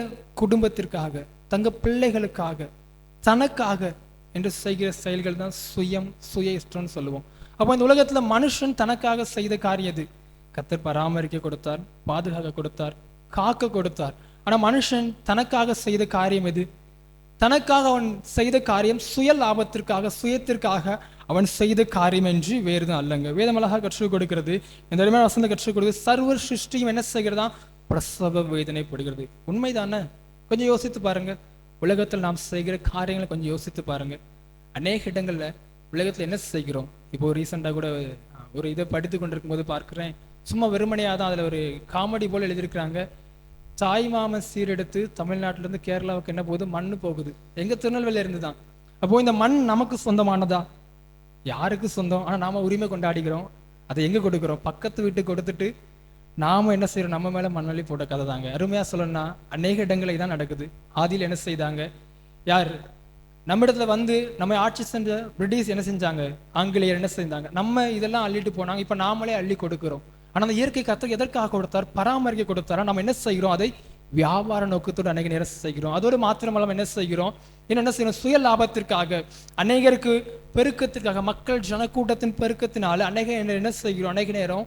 குடும்பத்திற்காக, தங்க பிள்ளைகளுக்காக, தனக்காக என்று செய்கிற செயல்கள் தான் சுய இஷ்டம்னு சொல்லுவோம். அப்போ இந்த உலகத்துல மனுஷன் தனக்காக செய்த காரியம் எது? கர்த்தர் பராமரிக்க கொடுத்தார், பாதுகாக்க கொடுத்தார், காக்க கொடுத்தார். ஆனா மனுஷன் தனக்காக செய்த காரியம் எது? தனக்காக அவன் செய்த காரியம் சுய லாபத்திற்காக, சுயத்திற்காக அவன் செய்த காரியம் என்று வேறுதான் அல்லங்க. வேதமலாக கற்றுக் கொடுக்கிறது, இந்த அருமையான வசனத்தை கற்றுக் கொடுக்கிறது, சர்வ சிருஷ்டியும் என்ன செய்கிறதா? பிரசவ வேதனைப்படுகிறது. உண்மைதானே? கொஞ்சம் யோசித்து பாருங்க. உலகத்தில் நாம் செய்கிற காரியங்களை கொஞ்சம் யோசித்து பாருங்க. அநேக இடங்கள்ல உலகத்துல என்ன செய்கிறோம்? இப்போ ரீசெண்டா கூட ஒரு இதை படித்து கொண்டிருக்கும் போது பார்க்கிறேன், சும்மா வெறுமனையாக தான் அதுல ஒரு காமெடி போல எழுதியிருக்கிறாங்க. தாய் மாமன் சீரெடுத்து தமிழ்நாட்டில இருந்து கேரளாவுக்கு என்ன போகுது? மண்ணு போகுது. எங்க? திருநெல்வேலியில இருந்து தான். அப்போ இந்த மண் நமக்கு சொந்தமானதா? யாருக்கு சொந்தம்? ஆனா நாம உரிமை கொண்டாடிக்கிறோம். அதை எங்க கொடுக்கிறோம்? பக்கத்து வீட்டுக்கு கொடுத்துட்டு நாம என்ன செய்யறோம்? நம்ம மேல மண்ணள்ளி போட்ட கதை தாங்க. அருமையா சொல்லணும்னா அநேக இடங்களில் தான் நடக்குது. ஆதியில் என்ன செய்தாங்க? யார் நம்ம இடத்துல வந்து நம்ம ஆட்சி செஞ்ச பிரிட்டிஷ் என்ன செஞ்சாங்க? ஆங்கிலேயர் என்ன செஞ்சாங்க? நம்ம இதெல்லாம் அள்ளிட்டு போனாங்க. இப்ப நாமளே அள்ளி கொடுக்கிறோம். ஆனா அந்த இயற்கை கர்த்தர் எதற்காக கொடுத்தார்? பராமரிக்க கொடுத்தாரா? நம்ம என்ன செய்கிறோம்? அதை வியாபார நோக்கத்தோடு அநேக நேரம் செய்கிறோம். அதோடு மாத்திரமல்ல என்ன செய்கிறோம்? என்ன செய்யணும்? சுய லாபத்திற்காக, அநேகருக்கு பெருக்கத்திற்காக, மக்கள் ஜனக்கூட்டத்தின் பெருக்கத்தினால அநேக என்ன செய்கிறோம்? அநேக நேரம்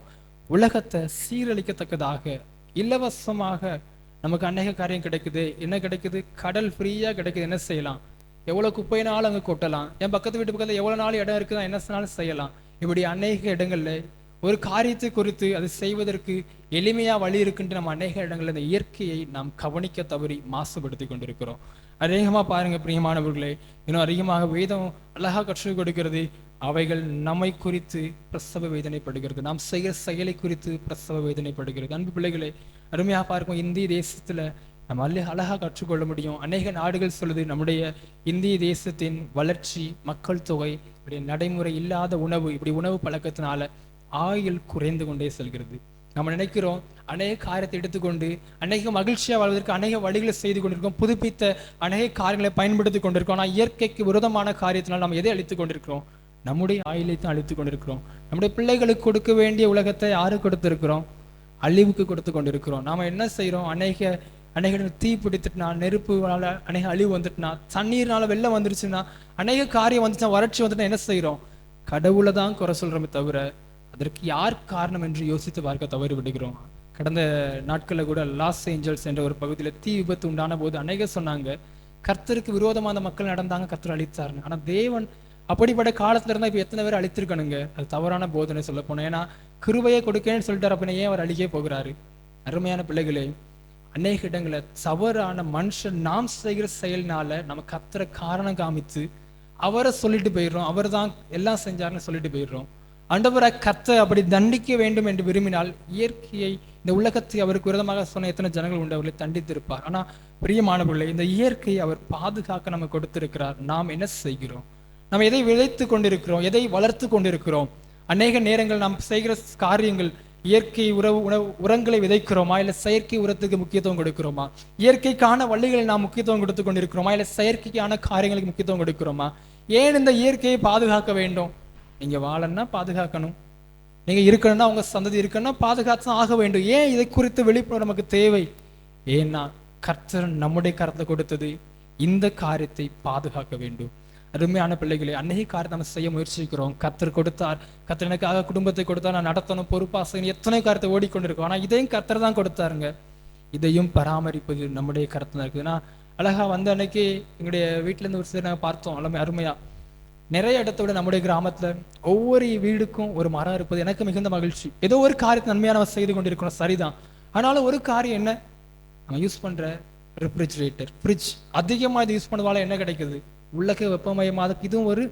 உலகத்தை சீரழிக்கத்தக்கதாக இலவசமாக நமக்கு அநேக காரியம் கிடைக்குது. என்ன கிடைக்குது? கடல் ஃப்ரீயா கிடைக்குது. என்ன செய்யலாம்? எவ்வளவு குப்பைனாலும் அங்க கொட்டலாம். என் பக்கத்து வீட்டு பக்கத்துல எவ்வளவு நாள் இடம் இருக்குதா என்ன சொன்னாலும் செய்யலாம். இப்படி அநேக இடங்கள்ல ஒரு காரியத்தை குறித்து அதை செய்வதற்கு எளிமையா வழி இருக்குன்னு நம்ம அநேக இடங்கள்ல இந்த இயற்கையை நாம் கவனிக்க தவறி மாசுபடுத்தி கொண்டிருக்கிறோம். அநேகமா பாருங்க பிரியமானவர்களே, இன்னும் அதிகமாக வேதம் அழகா கற்றுக் கொடுக்கிறது. அவைகள் நம்மை குறித்து பிரசவ வேதனைப்படுகிறது. நாம் செய்கிற செயலை குறித்து பிரசவ வேதனைப்படுகிறது. அன்பு பிள்ளைகளே, அருமையாக பார்க்கும் இந்திய தேசத்துல நம்ம அழகா கற்றுக்கொள்ள முடியும். அநேக நாடுகள் சொல்லுது நம்முடைய இந்திய தேசத்தின் வளர்ச்சி, மக்கள் தொகை, இப்படி நடைமுறை இல்லாத உணவு, இப்படி உணவு பழக்கத்தினால ஆயுள் குறைந்து கொண்டே செல்கிறது. நம்ம நினைக்கிறோம் அநேக காரியத்தை எடுத்துக்கொண்டு அநேக மகிழ்ச்சியா வாழ்வதற்கு அநேக வழிகளை செய்து கொண்டிருக்கோம், புதுப்பித்த அநேக காரியங்களை பயன்படுத்தி கொண்டிருக்கோம். ஆனால் இயற்கைக்கு விரோதமான காரியத்தினால் நம்ம எதை அழித்துக் கொண்டிருக்கிறோம்? நம்முடைய ஆயுளை தான் அழித்துக் கொண்டிருக்கிறோம். நம்முடைய பிள்ளைகளுக்கு கொடுக்க வேண்டிய உலகத்தை யாரு கொடுத்திருக்கிறோம்? அழிவுக்கு கொடுத்து கொண்டிருக்கிறோம். நாம என்ன செய்யறோம்? அநேக தீ பிடித்துட்டுனா, நெருப்புனால அநேக அழிவு வந்துட்டுனா, தண்ணீர்னால வெள்ளம் வந்துருச்சுன்னா, அநேக காரியம் வந்துச்சுன்னா, வறட்சி வந்துட்டுனா என்ன செய்யறோம்? கடவுளை தான் குறை சொல்றோமே தவிர அதற்கு யார் காரணம் என்று யோசித்து பார்க்க தவறு விடுகிறோம். கடந்த நாட்களில் கூட லாஸ் ஏஞ்சல்ஸ் என்ற ஒரு பகுதியில் தீ விபத்து உண்டான போது அநேகர் சொன்னாங்க கர்த்தருக்கு விரோதமாக அந்த மக்கள் நடந்தாங்க, கர்த்தர் அழித்தாருன்னு. ஆனா தேவன் அப்படிப்பட்ட காலத்துல இருந்தா இப்ப எத்தனை பேர் அழித்திருக்கணுங்க? அது தவறான போதனை சொல்ல போனோம். ஏன்னா கிருபையை கொடுக்கேன்னு சொல்லிட்டார், அப்படின்னா ஏன் அவர் அழிக்கே போகிறாரு? அருமையான பிள்ளைகளே, அநேக இடங்களை தவறான மனுஷன் நாம் செய்கிற செயல்னால நம்ம கர்த்தரை காரணம் காமித்து அவரை சொல்லிட்டு போயிடுறோம். அவர் தான் எல்லாம் செஞ்சாருன்னு சொல்லிட்டு போயிடுறோம். ஆண்டவரை கர்த்தர் அப்படி தண்டிக்க வேண்டும் என்று விரும்பினால் இயற்கையை, இந்த உலகத்தை அவருக்கு விரோதமாக சொன்ன எத்தனை ஜனங்கள் உண்டு, அவர்களை தண்டித்திருப்பார். ஆனா பிரியமானவர்களே, இந்த இயற்கையை அவர் பாதுகாக்க நம்ம கொடுத்திருக்கிறார். நாம் என்ன செய்கிறோம்? நாம் எதை விளைத்து கொண்டிருக்கிறோம்? எதை வளர்த்து கொண்டிருக்கிறோம்? அநேக நேரங்கள் நாம் செய்கிற காரியங்கள் இயற்கை உரங்களை விதைக்கிறோமா, இல்ல செயற்கை உரத்துக்கு முக்கியத்துவம் கொடுக்கிறோமா? இயற்கைக்கான வழிகளை நாம் முக்கியத்துவம் கொடுத்து கொண்டிருக்கிறோமா, இல்ல செயற்கைக்கான காரியங்களுக்கு முக்கியத்துவம் கொடுக்கிறோமா? ஏன் இந்த இயற்கையை பாதுகாக்க வேண்டும்? நீங்க வாழணும்னா பாதுகாக்கணும், நீங்க இருக்கணும்னா உங்க சந்ததி இருக்கணும்னா பாதுகாத்து ஆக வேண்டும். ஏன் இதை குறித்து விழிப்புணர்வு நமக்கு தேவை? ஏன்னா கர்த்தர் நம்முடைய கருத்தை கொடுத்தது இந்த காரியத்தை பாதுகாக்க வேண்டும். அருமையான பிள்ளைகளை, அநேக காரியத்தை நம்ம செய்ய முயற்சிக்கிறோம். கர்த்தர் கொடுத்தார், கர்த்தர் எனக்காக குடும்பத்தை கொடுத்தார், நான் நடத்தணும், பொறுப்பாசைன்னு எத்தனை காரியத்தை ஓடிக்கொண்டிருக்கோம். ஆனா இதையும் கர்த்தர் தான் கொடுத்தாருங்க. இதையும் பராமரிப்பது நம்முடைய கருத்துல இருக்குதுன்னா அழகா வந்த அன்னைக்கு எங்களுடைய வீட்டிலேருந்து ஒரு சிலர் நாங்கள் பார்த்தோம் எல்லாமே அருமையா. நிறைய இடத்தோட நம்முடைய கிராமத்துல ஒவ்வொரு வீடுக்கும் ஒரு மரம் இருப்பது எனக்கு மிகுந்த மகிழ்ச்சி. ஏதோ ஒரு காரியத்தை நன்மையா நம்ம செய்து கொண்டிருக்கணும், சரிதான். ஆனாலும் ஒரு காரியம் என்ன, நம்ம யூஸ் பண்ற ரெஃப்ரிஜிரேட்டர், ஃப்ரிட்ஜ் அதிகமாக இது யூஸ் பண்ணதால என்ன கிடைக்குது, உலக வெப்பமயமாக இதுவும் ஒரு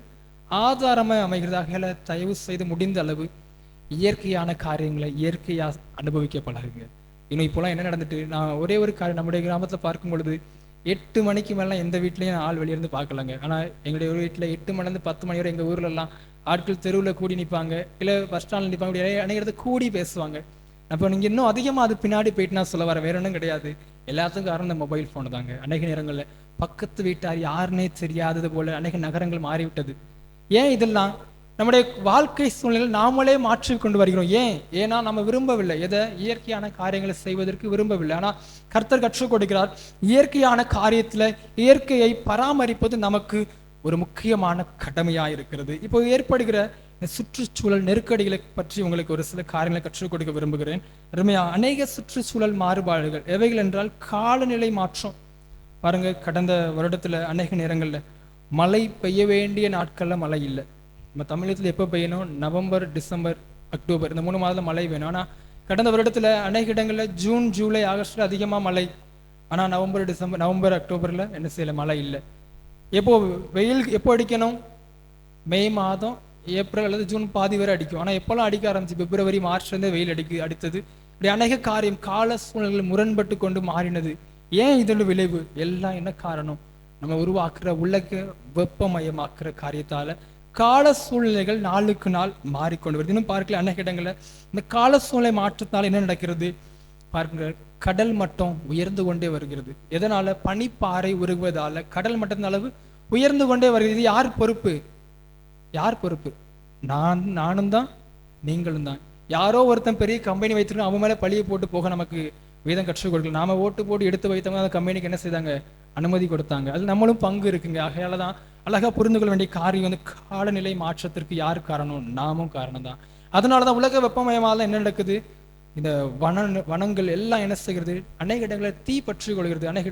ஆதாரமாக அமைகிறதாக. தயவு செய்து முடிந்த அளவு இயற்கையான காரியங்களை இயற்கையா அனுபவிக்க பழகுங்க. இன்னும் இப்போலாம் என்ன நடந்துட்டு, நான் ஒரே ஒரு காரியம் நம்முடைய கிராமத்துல பார்க்கும் பொழுது 8 மணிக்கு மேலாம் எந்த வீட்லையும் ஆள் வெளியிருந்து பார்க்கலங்க. ஆனா எங்களுடைய ஒரு வீட்டில் 8 மணிலேருந்து 10 மணி வரை எங்க ஊர்ல எல்லாம் ஆட்கள் தெருவில் கூடி நிற்பாங்க, இல்லை பஸ் ஸ்டாண்டில் நிற்பாங்க, அனைவரது கூடி பேசுவாங்க. அப்போ நீங்க இன்னும் அதிகமா அது பின்னாடி போயிட்டு நான் சொல்ல வர வேற ஒன்றும் கிடையாது. எல்லாத்துக்கும் காரணம் இந்த மொபைல் ஃபோன் தாங்க. அநேக நேரங்களில் பக்கத்து வீட்டார் யாருன்னே தெரியாதது போல அநேக நகரங்கள் மாறிவிட்டது. ஏன் இதெல்லாம் நம்முடைய வாழ்க்கை சூழ்நிலை நாமளே மாற்றி கொண்டு வருகிறோம். ஏன்னா நம்ம விரும்பவில்லை, எதை இயற்கையான காரியங்களை செய்வதற்கு விரும்பவில்லை. ஆனா கர்த்தர் கற்றுக் கொடுக்கிறார், இயற்கையான காரியத்துல இயற்கையை பராமரிப்பது நமக்கு ஒரு முக்கியமான கடமையா இருக்கிறது. இப்போ ஏற்படுகிற சுற்றுச்சூழல் நெருக்கடிகளை பற்றி உங்களுக்கு ஒரு சில காரியங்களை கற்றுக் கொடுக்க விரும்புகிறேன். அருமையா, அநேக சுற்றுச்சூழல் மாறுபாடுகள் எவைகள் என்றால் காலநிலை மாற்றம். பாருங்க, கடந்த வருடத்துல அநேக நேரங்கள்ல மழை பெய்ய வேண்டிய நாட்கள்ல மழை இல்லை. நம்ம தமிழகத்தில் எப்போ பெய்யணும், நவம்பர், டிசம்பர், அக்டோபர் இந்த 3 மாதத்துல மழை வேணும். ஆனால் கடந்த வருடத்துல அநேக இடங்களில் ஜூன், ஜூலை, ஆகஸ்ட்ல அதிகமாக மழை. ஆனால் நவம்பர், அக்டோபர்ல என்ன செய்யல, மழை இல்லை. எப்போ வெயில் எப்போ அடிக்கணும், மே மாதம், ஏப்ரல் அல்லது ஜூன் பாதி வரை அடிக்கும். ஆனால் எப்போல்லாம் அடிக்க ஆரம்பிச்சு பிப்ரவரி, மார்ச்லேருந்து வெயில் அடித்தது. இப்படி அநேக காரியம் கால சூழ்நிலைகள் முரண்பட்டு கொண்டு மாறினது. ஏன் இதோட விளைவு எல்லாம் என்ன காரணம், நம்ம உருவாக்குற உலக வெப்பமயமாக்குற காரியத்தால கால சூழ்நிலைகள் நாளுக்கு நாள் மாறிக்கொண்டு வருது. இன்னும் பார்க்கல அநேக இடங்கள்ல இந்த கால சூழ்நிலை மாற்றத்தால் என்ன நடக்கிறது பாருங்க, கடல் மட்டம் உயர்ந்து கொண்டே வருகிறது. எதனால, பனிப்பாறை உருகுவதால கடல் மட்டத்தின் அளவு உயர்ந்து கொண்டே வருகிறது. இது யார் பொறுப்பு? யார் பொறுப்பு? நானும் தான், நீங்களும் தான். யாரோ ஒருத்தன் பெரிய கம்பெனி வைத்திருக்கோம், அவன் மேல பழியை போட்டு போக நமக்கு வேதம் கற்றுக் கொடுக்கல. நாம ஓட்டு போட்டு எடுத்து வைத்தவங்க அந்த கம்பெனிக்கு என்ன செய்தாங்க, அனுமதி கொடுத்தாங்க. அது நம்மளும் பங்கு இருக்குங்க. ஆகையால தான் அழகா புரிந்து கொள்ள வேண்டிய காரியம் வந்து காலநிலை மாற்றத்திற்கு யார் காரணம், நாமும் காரணம் தான். அதனாலதான் உலக வெப்பமயமால என்ன நடக்குது, இந்த வனங்கள் எல்லாம் என்ன செய்கிறது, அநேக இடங்களில் தீ பற்றி கொள்கிறது. அநேக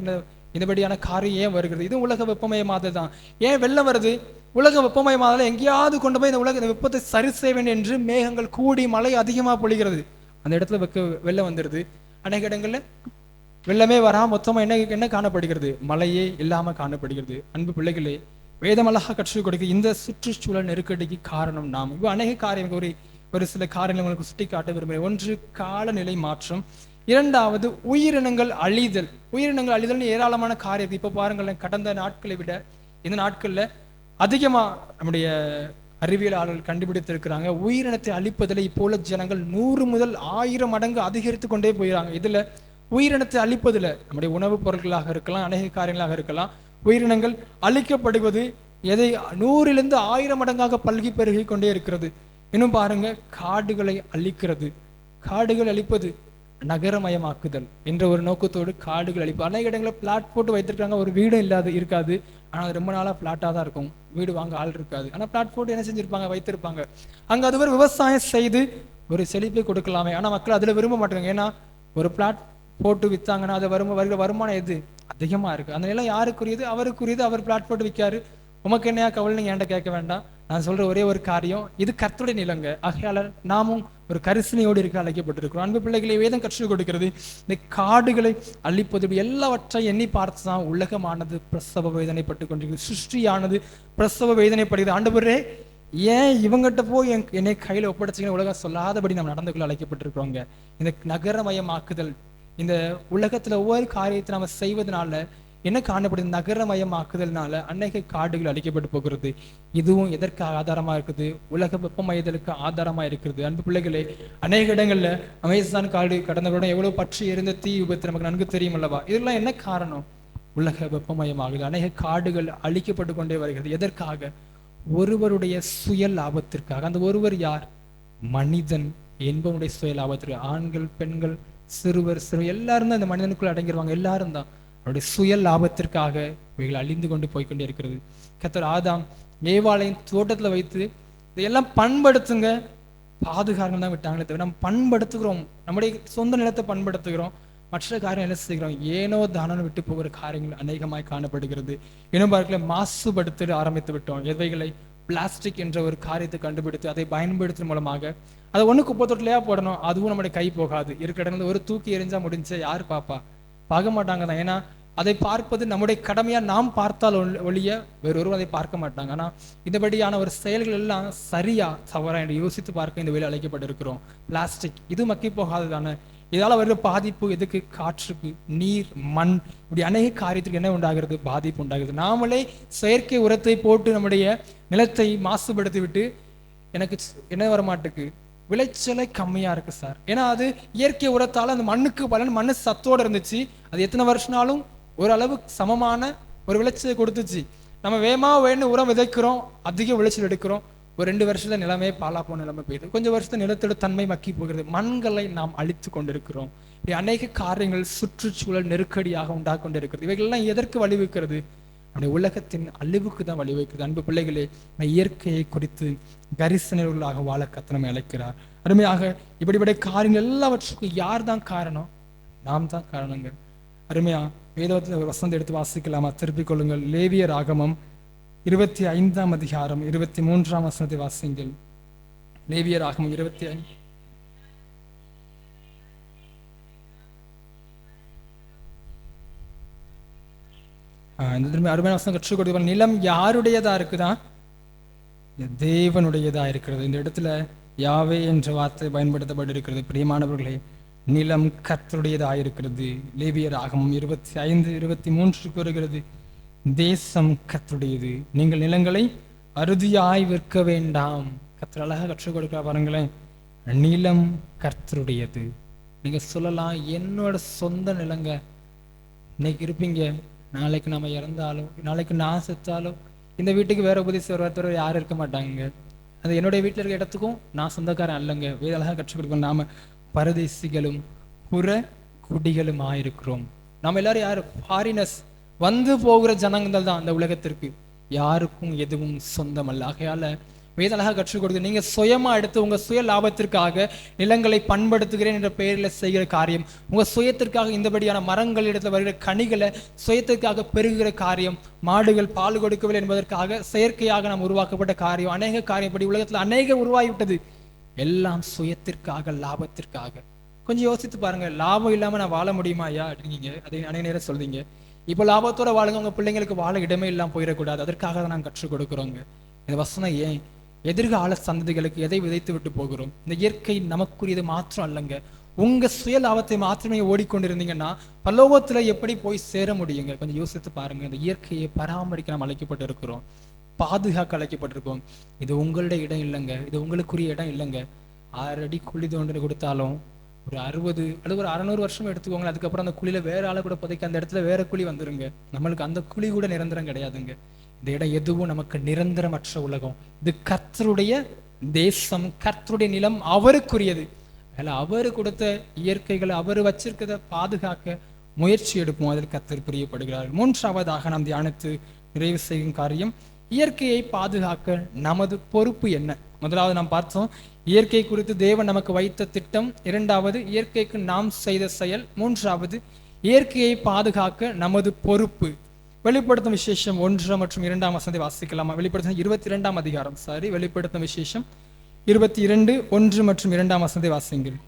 இந்தபடியான காரியம் ஏன் வருகிறது, இதுவும் உலக வெப்பமயமாதது தான். ஏன் வெள்ளம் வருது, உலக வெப்பமயமாதல எங்கேயாவது கொண்டு போய் இந்த உலக வெப்பத்தை சரி செய்ய வேண்டும் என்று மேகங்கள் கூடி மழை அதிகமாக பொழிகிறது. அந்த இடத்துல வெள்ளம் வந்துடுது. அநேக இடங்கள்ல வெள்ளமே வராம மொத்தமா என்ன காணப்படுகிறது, மழையே இல்லாம காணப்படுகிறது. அன்பு பிள்ளைகளே, வேதமழகா கற்றுக் கொடுக்க இந்த சுற்றுச்சூழல் நெருக்கடிக்கு காரணம் நாம். இப்போ அநேக காரியம் ஒரு சில காரியங்களை உங்களுக்கு சுட்டி காட்ட விரும்புகிறேன். ஒன்று, காலநிலை மாற்றம். இரண்டாவது, உயிரினங்கள் அழிதல். உயிரினங்கள் அழிதல் ஏராளமான காரியம். இப்ப பாருங்களேன், கடந்த நாட்களை விட இந்த நாட்கள்ல அதிகமா நம்முடைய அறிவியலாளர்கள் கண்டுபிடித்திருக்கிறாங்க. உயிரினத்தை அழிப்பதில் இப்போ உள்ள ஜனங்கள் 100 முதல் 1000 மடங்கு அதிகரித்து கொண்டே போயிறாங்க. இதுல உயிரினத்தை அழிப்பதில் நம்முடைய உணவுப் பொருட்களாக இருக்கலாம், அநேக காரியங்களாக இருக்கலாம், உயிரினங்கள் அழிக்கப்படுவது எதை 100லிருந்து 1000 மடங்காக பல்கி பெருகி கொண்டே இருக்கிறது. இன்னும் பாருங்க, காடுகளை அழிக்கிறது. காடுகள் அழிப்பது நகரமயமாக்குதல் என்ற ஒரு நோக்கத்தோடு காடுகள் அழிப்பு. அநேக இடங்களில் பிளாட் போட்டு வைத்திருக்காங்க, ஒரு வீடும் இருக்காது. ஆனால் ரொம்ப நாளாக பிளாட்டாக தான் இருக்கும், வீடு வாங்க ஆள் இருக்காது. ஆனால் பிளாட் போட்டு என்ன செஞ்சிருப்பாங்க, வைத்திருப்பாங்க. அங்கே அது ஒரு விவசாயம் செய்து ஒரு செழிப்பை கொடுக்கலாமே. ஆனால் மக்கள் அதில் விரும்ப மாட்டாங்க. ஏன்னா ஒரு பிளாட் போட்டு வித்தாங்கன்னா அது வருகிற வருமானம் எது அதிகமா இருக்கு. அந்த நிலம் யாருக்குரியது, அவருக்குரியது. அவர் பிளாட் போட்டு விற்காரு, உமக்கு என்னையா கவலை, நீங்க என்கிட்ட கேட்க வேண்டாம். நான் சொல்ற ஒரே ஒரு காரியம், இது கர்த்தருடைய நிலங்க. ஆகையால நாமும் ஒரு கரிசனையோடு இருக்க அழைக்கப்பட்டிருக்கிறோம். அன்பு பிள்ளைகளை, வேதம் கற்றுக் கொடுக்கிறது இந்த காடுகளை அழிப்பது எல்லாவற்றையும் எண்ணி பார்த்துதான் உலகமானது பிரசவ வேதனைப்பட்டு கொண்டிருக்கிறது. சிருஷ்டியானது பிரசவ வேதனைப்படுகிறது. ஆண்டவரே, ஏன் இவங்கிட்ட போய் என்னை கையில ஒப்படைச்சிங்க உலகம் சொல்லாதபடி நம்ம நடந்து கொள்ள அழைக்கப்பட்டிருக்கிறோங்க. இந்த நகரமயமாக்குதல், இந்த உலகத்துல ஒவ்வொரு காரியத்தை நம்ம செய்வதனால என்ன காணப்படுது, நகரமயமாக்குதல்னால அநேக காடுகள் அழிக்கப்பட்டு போகிறது. இதுவும் எதற்கு ஆதாரமா இருக்குது, உலக வெப்பமயதலுக்கு ஆதாரமா இருக்கிறது. அன்பு பிள்ளைகளே, அநேக இடங்கள்ல அமேசான் காடு கடந்த வருடம் எவ்வளவு பற்றி இருந்த தீ விபத்து நமக்கு நன்கு தெரியும் அல்லவா. இதெல்லாம் என்ன காரணம், உலக வெப்பமயமாகுது. அநேக காடுகள் அழிக்கப்பட்டு கொண்டே வருகிறது. எதற்காக, ஒருவருடைய சுய லாபத்திற்காக. அந்த ஒருவர் யார், மனிதன் என்பவனுடைய சுய லாபத்திற்கு. ஆண்கள், பெண்கள், சிறுவர் எல்லாரும் தான் இந்த மனிதனுக்குள்ள அடங்கிடுவாங்க. எல்லாரும் தான் அவருடைய சுய லாபத்திற்காக இவைகள் அழிந்து கொண்டு போய்கொண்டே இருக்கிறது. கர்த்தர் ஆதாம் ஏவாளையும் தோட்டத்துல வைத்து இதையெல்லாம் பண்படுத்துங்க, பாதுகாரம் தான் விட்டாங்களே தவிர நம்ம பண்படுத்துகிறோம், நம்முடைய சொந்த நிலத்தை பண்படுத்துகிறோம். மற்ற காரியம் என்ன செய்கிறோம், ஏனோ தானோன்னு விட்டு போகிற காரியங்கள் அநேகமாய் காணப்படுகிறது. இன்னும் பார்க்கல, மாசுபடுத்த ஆரம்பித்து விட்டோம். எவைகளை பிளாஸ்டிக் என்ற ஒரு காரியத்தை கண்டுபிடித்து அதை பயன்படுத்தும் மூலமாக அதை ஒன்று குப்பை தொட்டிலையா போடணும், அதுவும் நம்முடைய கை போகாது. இருக்கிற இடத்துல ஒரு தூக்கி எறிஞ்சா முடிஞ்ச யார் பார்க்க மாட்டாங்க தான். ஏன்னா அதை பார்ப்பது நம்முடைய கடமையா நாம் பார்த்தால் ஒழிய வேறொருவரும் அதை பார்க்க மாட்டாங்க. ஆனா இந்தபடியான ஒரு செயல்கள் எல்லாம் சரியா தவறா என்று யோசித்து பார்க்க இந்த வேலை அழைக்கப்பட்டிருக்கிறோம். பிளாஸ்டிக் இது மக்கி போகாததான, இதால வருகிற பாதிப்பு எதுக்கு, காற்றுக்கு, நீர், மண், இப்படி அநேக காரியத்துக்கு என்ன உண்டாகிறது, பாதிப்பு உண்டாகிறது. நாமளே செயற்கை உரத்தை போட்டு நம்முடைய நிலத்தை மாசுபடுத்தி விட்டு எனக்கு என்ன வரமாட்டுக்கு, விளைச்சலை கம்மியா இருக்கு சார். ஏன்னா அது இயற்கை உரத்தால அந்த மண்ணுக்கு பலன், மண்ணு சத்தோட இருந்துச்சு, அது எத்தனை வருஷம்னாலும் ஓரளவு சமமான ஒரு விளைச்சலை கொடுத்துச்சு. நம்ம வேணும் உரம் விதைக்கிறோம், அதிக விளைச்சல் எடுக்கிறோம், ஒரு 2 வருஷத்துல நிலமே பாலா போன நிலைமை போயிடுது. கொஞ்சம் வருஷத்துல நிலத்தோட தன்மை மக்கி போகிறது. மண்களை நாம் அழித்து கொண்டிருக்கிறோம். இப்படி அநேக காரியங்கள் சுற்றுச்சூழல் நெருக்கடியாக உண்டாக கொண்டிருக்கிறது. இவைகள்லாம் எதற்கு வழிவகுக்கிறது, நம்முடைய உலகத்தின் அழிவுக்கு தான் வழிவகுக்கிறது. அன்பு பிள்ளைகளே, இயற்கையை குறித்து கரிசனர்களாக வாழ கத்தனமை அழைக்கிறார். அருமையாக இப்படிப்பட்ட காரியங்கள் எல்லாவற்றுக்கும் யார் தான் காரணம், நாம் தான் காரணங்க. அருமையா வேதத்தில் வசந்த எடுத்து வாசிக்கலாமா, திருப்பிக் கொள்ளுங்கள். லேவியர் ஆகமம் 25ஆம் அதிகாரம் 23ஆம் வசனத்தை வாசிங்கள். லேவியர் ஆகமம் 25. இந்த திரும்ப அருமையான வசனம் கற்றுக் கொடுப்பாங்க. நிலம் யாருடையதா இருக்குதா, தேவனுடையதா இருக்கிறது. இந்த இடத்துல யாவே என்ற வார்த்தை பயன்படுத்தப்பட்டிருக்கிறது. பிரியமானவர்களே, நிலம் கர்த்தருடையதாக இருக்கிறது. லேவியர் ஆகமம் 25:23 கூறுகிறது, தேசம் கர்த்தருடையது, நீங்கள் நிலங்களை அறுதியாய் விற்க வேண்டாம். கர்த்தர் அழகாக கற்றுக் கொடுக்க பாருங்களேன். நிலம் கர்த்தருடையது. நீங்க சொல்லலாம், என்னோட சொந்த நிலங்க, இன்னைக்கு இருப்பீங்க, நாளைக்கு நம்ம இறந்தாலும், நாளைக்கு நான் செத்தாலும் இந்த வீட்டுக்கு வேற உபதேச யாரும் இருக்க மாட்டாங்க. அது என்னுடைய வீட்டில் இருக்க இடத்துக்கும் நான் சொந்தக்காரன் அல்லங்க. வேத அழகாக கற்றுக் கொடுக்கணும். நாம பரதேசிகளும் புற குடிகளும் ஆயிருக்கிறோம். நம்ம எல்லாரும் யாரு, ஃபாரினர்ஸ், வந்து போகிற ஜனங்கள் தான் அந்த உலகத்திற்கு. யாருக்கும் எதுவும் சொந்தம் அல்ல. ஆகையால வேத அழகாக கற்றுக் கொடுத்து, நீங்க சுயமா எடுத்து உங்க சுய லாபத்திற்காக நிலங்களை பண்படுத்துகிறேன் என்ற பெயரில் செய்கிற காரியம், உங்க சுயத்திற்காக இந்தபடியான மரங்கள் இடத்துல வருகிற கனிகளை சுயத்திற்காக பெருகிற காரியம், மாடுகள் பால் கொடுக்கவில்லை என்பதற்காக செயற்கையாக நாம் உருவாக்கப்பட்ட காரியம், அநேக காரியம், இப்படி உலகத்துல அநேக உருவாகிவிட்டது. எல்லாம் சுயத்திற்காக, லாபத்திற்காக. கொஞ்சம் யோசித்து பாருங்க, லாபம் இல்லாம நான் வாழ முடியுமா ஐயா அப்படிங்க. அதை அநேக நேரம் சொல்றீங்க. இப்ப லாபத்தோட வாழுங்க, உங்க பிள்ளைங்களுக்கு வாழ இடமே இல்லாம போயிடக்கூடாது. அதற்காக தான் நாங்கள் கற்றுக் கொடுக்குறோங்க. இந்த வசனம் ஏன், எதிர்கால சந்ததிகளுக்கு எதை விதைத்து விட்டு போகிறோம். இந்த இயற்கை நமக்குரியது மாத்திரம் அல்லங்க. உங்க சுய லாபத்தை மாத்திரமே ஓடிக்கொண்டிருந்தீங்கன்னா பரலோகத்துல எப்படி போய் சேர முடியுங்க? கொஞ்சம் யோசித்து பாருங்க. இந்த இயற்கையை பராமரிக்க நாம் அழைக்கப்பட்டு இருக்கிறோம், பாதுகாக்க அழைக்கப்பட்டிருக்கோம். இது உங்களுடைய இடம் இல்லைங்க, இது உங்களுக்குரிய இடம் இல்லைங்க. 6 அடி குழி தோண்டி கொடுத்தாலும் ஒரு 60 அல்லது ஒரு 600 வருஷம் எடுத்துக்கோங்க. அதுக்கப்புறம் அந்த குழியில வேற ஆளை கூட புதைக்க அந்த இடத்துல வேற குழி வந்துருங்க. நம்மளுக்கு அந்த குழி கூட நிரந்தரம் கிடையாதுங்க. இந்த இடம் எதுவும் நமக்கு நிரந்தரமற்ற உலகம். இது கர்த்தருடைய தேசம், கர்த்தருடைய நிலம், அவருக்குரியது. அவரு கொடுத்த இயற்கைகளை அவர் வச்சிருக்கிறத பாதுகாக்க முயற்சி எடுப்போம். அதில் கர்த்தர் பிரியப்படுகிறார். 3ஆவதாக நாம் தியானித்து நிறைவு செய்யும் காரியம், இயற்கையை பாதுகாக்க நமது பொறுப்பு என்ன? முதலாவது நாம் பார்த்தோம், இயற்கை குறித்து தேவன் நமக்கு வைத்த திட்டம். 2வது, இயற்கைக்கு நாம் செய்த செயல். 3வது, இயற்கையை பாதுகாக்க நமது பொறுப்பு. வெளிப்படுத்தும் விசேஷம் 1 மற்றும் 2ஆம் வசனத்தை வாசிக்கலாமா? வெளிப்படுத்தும் 22ஆம் அதிகாரம், வெளிப்படுத்தும் விசேஷம் 22, 1 மற்றும் 2ஆம் வசனத்தை வாசிங்கள்.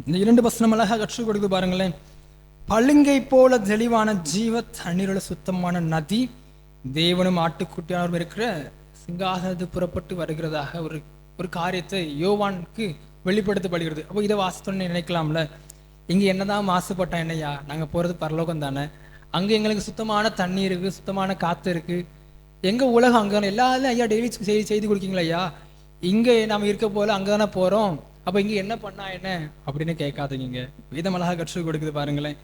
இந்த 2 வசனம் அழகாக கற்றுக் கொடுத்து பாருங்களேன். பளிங்கை போல தெளிவான ஜீவ தண்ணீரோட சுத்தமான நதி தேவனும் ஆட்டுக்குட்டியானவரும் இருக்கிற சிங்காசனத்து புறப்பட்டு வருகிறதாக ஒரு காரியத்தை யோவானுக்கு வெளிப்படுத்தப்படுகிறது. அப்போ இதை வாசித்தோன்னு நினைக்கலாம்ல, இங்க என்னதான் மாசுபட்டா என்னையா, நாங்க போறது பரலோகம் தானே, அங்க எங்களுக்கு சுத்தமான தண்ணி இருக்கு, சுத்தமான காத்து இருக்கு, எங்க உலகம் அங்க எல்லாரும் ஐயா டெய்லி செய்தி கொடுக்கீங்களா ஐயா, இங்க நாம இருக்க போல அங்கதானே போறோம், அப்ப இங்க என்ன பண்ணா என்ன அப்படின்னு கேட்காதீங்க. வேதம் அழகா கற்றுக் கொடுக்குது பாருங்களேன்.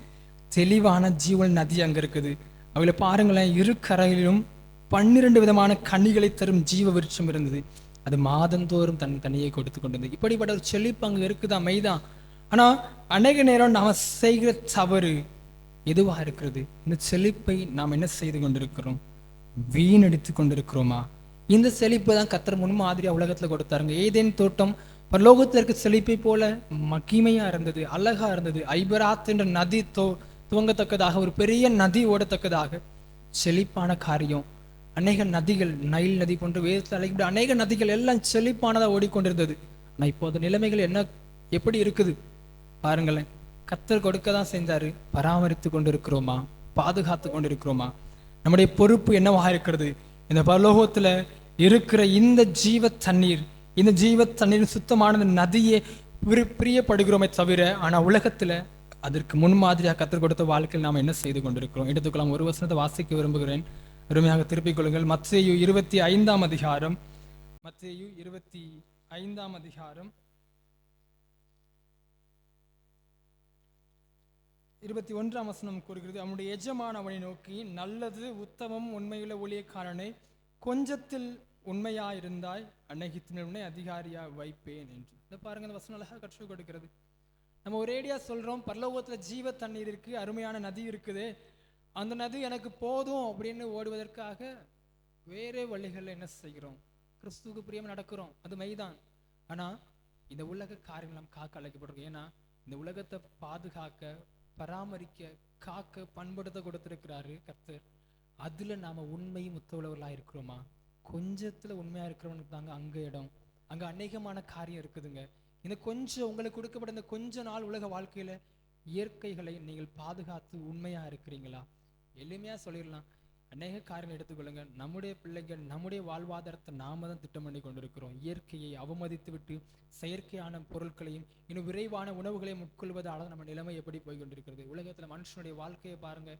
தெளிவான ஜீவன் நதி அங்க இருக்குது. அவளை பாருங்களேன், இரு கரையிலும் 12 விதமான கனிகளை தரும் ஜீவ விருட்சம் இருந்தது. அது மாதந்தோறும் தன் கனியை கொடுத்து கொண்டிருந்தது. இப்படிப்பட்ட ஒரு செழிப்பு அங்கே இருக்குதா, மைதான். ஆனா அநேக நேரம் நாம செய்கிற தவறு எதுவா இருக்கிறது? இந்த செழிப்பை நாம் என்ன செய்து கொண்டிருக்கிறோம்? வீணடித்து கொண்டிருக்கிறோமா? இந்த செழிப்பு தான் கர்த்தர் முன்மாதிரியா உலகத்துல கொடுத்தாருங்க. ஏதேன் தோட்டம் பரலோகத்துல இருக்க செழிப்பை போல மகிமையா இருந்தது, அழகா இருந்தது. ஐபராத் என்ற நதி துவங்கத்தக்கதாக, ஒரு பெரிய நதி ஓடத்தக்கதாக செழிப்பான காரியம். அநேக நதிகள், நைல் நதி போன்ற வேதத்தில் அழைக்கப்பட்ட அநேக நதிகள் எல்லாம் செழிப்பானதா ஓடிக்கொண்டிருந்தது. ஆனா இப்போது நிலைமைகள் என்ன, எப்படி இருக்குது பாருங்களேன். கர்த்தர் கொடுக்க தான் செஞ்சாரு. பராமரித்து கொண்டிருக்கிறோமா? பாதுகாத்து கொண்டிருக்கிறோமா? நம்முடைய பொறுப்பு என்னவாக இருக்கிறது? இந்த பரலோகத்துல இருக்கிற இந்த ஜீவ தண்ணீர், இந்த ஜீவ தண்ணீர் சுத்தமான நதியை பிரியப்படுகிறோமே தவிர, ஆனா உலகத்துல அதற்கு முன்மாதிரியாக கற்றுக் கொடுத்த வாழ்க்கையில் நாம் என்ன செய்து கொண்டிருக்கிறோம்? எடுத்துக்கலாம். ஒரு வசனத்தை வாசிக்க விரும்புகிறேன், அருமையாக திருப்பிக் கொள்ளுங்கள். மத்தேயு 25ஆம் அதிகாரம், மத்தேயு 25ஆம் அதிகாரம் 21ஆம் வசனம் கூறுகிறது, அவனுடைய எஜமான் அவனை நோக்கி, நல்லது உத்தமம் உண்மையுள்ள ஊழியக்காரனை, கொஞ்சத்தில் உண்மையாயிருந்தாய், அநேகத்தின் உன்னை அதிகாரியா வைப்பேன் என்று. இதை பாருங்க, இந்த வசனம் அழகாக கற்றுக் கொடுக்கிறது. நம்ம ஒரேடியா சொல்றோம், பரலோகத்துல ஜீவ தண்ணீர் இருக்கு, அருமையான நதி இருக்குது, அந்த நதி எனக்கு போதும் அப்படின்னு ஓடுவதற்காக வேறே வழிகளில் என்ன செய்கிறோம்? கிறிஸ்துவுக்கு பிரியமா நடக்கிறோம், அது மைதான். ஆனா இந்த உலக காரியங்கள் நாம் காக்க அழைக்கப்படுறோம். ஏன்னா இந்த உலகத்தை பாதுகாக்க, பராமரிக்க, காக்க, பண்படுத்த கொடுத்திருக்கிறாரு கர்த்தர். அதுல நாம உண்மையும் முத்தவுள்ளவர்களா இருக்கிறோமா? கொஞ்சத்துல உண்மையா இருக்கிறவனுக்கு தாங்க அங்க இடம், அங்க அநேகமான காரியம் இருக்குதுங்க. இந்த கொஞ்சம் உங்களுக்கு கொடுக்கப்பட்ட இந்த கொஞ்ச நாள் உலக வாழ்க்கையில இயற்கைகளை நீங்கள் பாதுகாத்து உண்மையா இருக்கிறீங்களா? எளிமையா சொல்லிடலாம், அநேக காரியங்கள் எடுத்துக்கொள்ளுங்க. நம்முடைய பிள்ளைகள், நம்முடைய வாழ்வாதாரத்தை நாம தான் திட்டம் பண்ணி கொண்டிருக்கிறோம். இயற்கையை அவமதித்து விட்டு செயற்கையான பொருட்களையும் இன்னும் விரைவான உணவுகளையும் உட்கொள்வதால நம்ம நிலைமை எப்படி போய் கொண்டிருக்கிறது? உலகத்துல மனுஷனுடைய வாழ்க்கையை பாருங்க.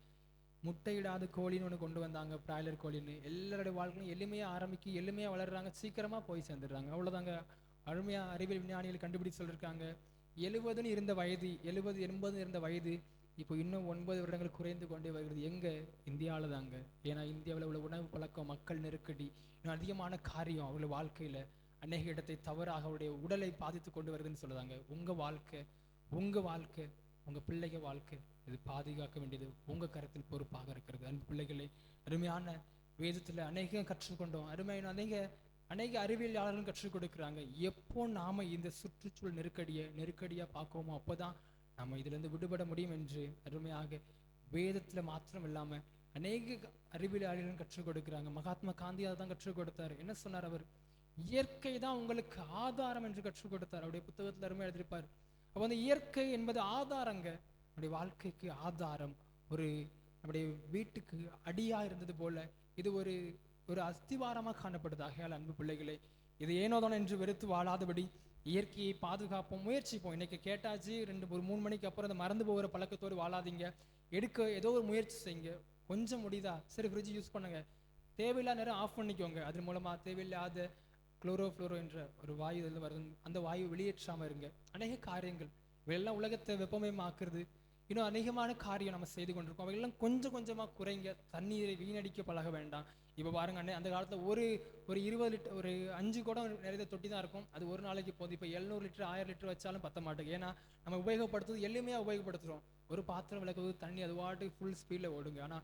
முட்டையிடாத கோழின்னு ஒன்று கொண்டு வந்தாங்க, பிராய்லர் கோழின்னு. எல்லாருடைய வாழ்க்கையும் எளிமையா ஆரம்பிக்கி எளிமையா வளர்றாங்க, சீக்கிரமா போய் சேர்ந்துடுறாங்க, அவ்வளவுதாங்க. அருமையா அறிவியல் விஞ்ஞானிகள் கண்டுபிடிச்சு சொல்லியிருக்காங்க, 70 இருந்த வயது, 70-80 இருந்த வயது இப்போ இன்னும் 9 வருடங்கள் குறைந்து கொண்டே வருகிறது. எங்க? இந்தியாவில தாங்க. ஏன்னா இந்தியாவில் உள்ள உணவு பழக்கம், மக்கள் நெருக்கடி, இன்னும் அதிகமான காரியம் அவருடைய வாழ்க்கையில அநேக இடத்தை தவறாக அவருடைய உடலை பாதித்து கொண்டு வருதுன்னு சொல்லுதாங்க. உங்க வாழ்க்கை, உங்க பிள்ளைங்க வாழ்க்கை, இது பாதுகாக்க வேண்டியது உங்க கருத்தில் பொறுப்பாக இருக்கிறது. அன்பு பிள்ளைகளை, அருமையான வேதத்துல அநேகம் கற்றுக்கொண்டோம், அருமையான அநேக அறிவியலாளர்களும் கற்றுக் கொடுக்குறாங்க. எப்போ நாம இந்த சுற்றுச்சூழல் நெருக்கடியா பார்க்கோமோ அப்போதான் நம்ம இதுல இருந்து விடுபட முடியும் என்று அருமையாக வேதத்துல மாத்திரம் இல்லாம அநேக அறிவியலாளர்களும் கற்றுக் கொடுக்குறாங்க. மகாத்மா காந்தி அதை தான் கற்றுக் கொடுத்தாரு. என்ன சொன்னார் அவர்? இயற்கை தான் உங்களுக்கு ஆதாரம் என்று கற்றுக் கொடுத்தார். அவருடைய புத்தகத்துல அருமையா எழுதியிருப்பார். அப்போ அந்த இயற்கை என்பது ஆதாரங்க, நம்முடைய வாழ்க்கைக்கு ஆதாரம். நம்முடைய வீட்டுக்கு அடியா இருந்தது போல இது ஒரு அஸ்திவாரமாக காணப்படுது. ஆகையால் அன்பு பிள்ளைகளை, இது ஏனோதான் என்று வெறுத்து வாழாதபடி இயற்கையை பாதுகாப்போம், முயற்சிப்போம். இன்னைக்கு கேட்டாச்சு, 2-3 மணிக்கு அப்புறம் இந்த மறந்து போகிற பழக்கத்தோடு வாழாதீங்க. ஏதோ ஒரு முயற்சி செய்யுங்க. கொஞ்சம் முடியுதா, சரி ஃப்ரிட்ஜ் யூஸ் பண்ணுங்க, தேவையில்லாத நேரம் ஆஃப் பண்ணிக்கோங்க. அது மூலமா தேவையில்லாத குளோரோஃப்ளோரோ என்ற ஒரு வாயு இதில் வருது, அந்த வாயு வெளியேற்றாம இருங்க. அநேக காரியங்கள் இவையெல்லாம் உலகத்தை வெப்பமயமாக்குறது, இன்னும் அநேகமான காரியம் நம்ம செய்து கொண்டிருக்கோம். அவையெல்லாம் கொஞ்சம் கொஞ்சமா குறைங்க. தண்ணீரை வீணடிக்க பழக வேண்டாம். இப்போ பாருங்க, அந்த காலத்துல ஒரு 20 லிட்டர், ஒரு 5 குடம் நிறைய தொட்டி தான் இருக்கும், அது ஒரு நாளைக்கு போதும். இப்போ 700 லிட்டர் 1000 லிட்டர் வச்சாலும் பத்த மாட்டேங்குது. ஏன்னா நம்ம உபயோகப்படுத்துறது எளிமையா உபயோகப்படுத்துறோம். ஒரு பாத்திரம் விளக்குவது, தண்ணி அது வாட்டு ஃபுல் ஸ்பீட்ல ஓடுங்க. ஆனா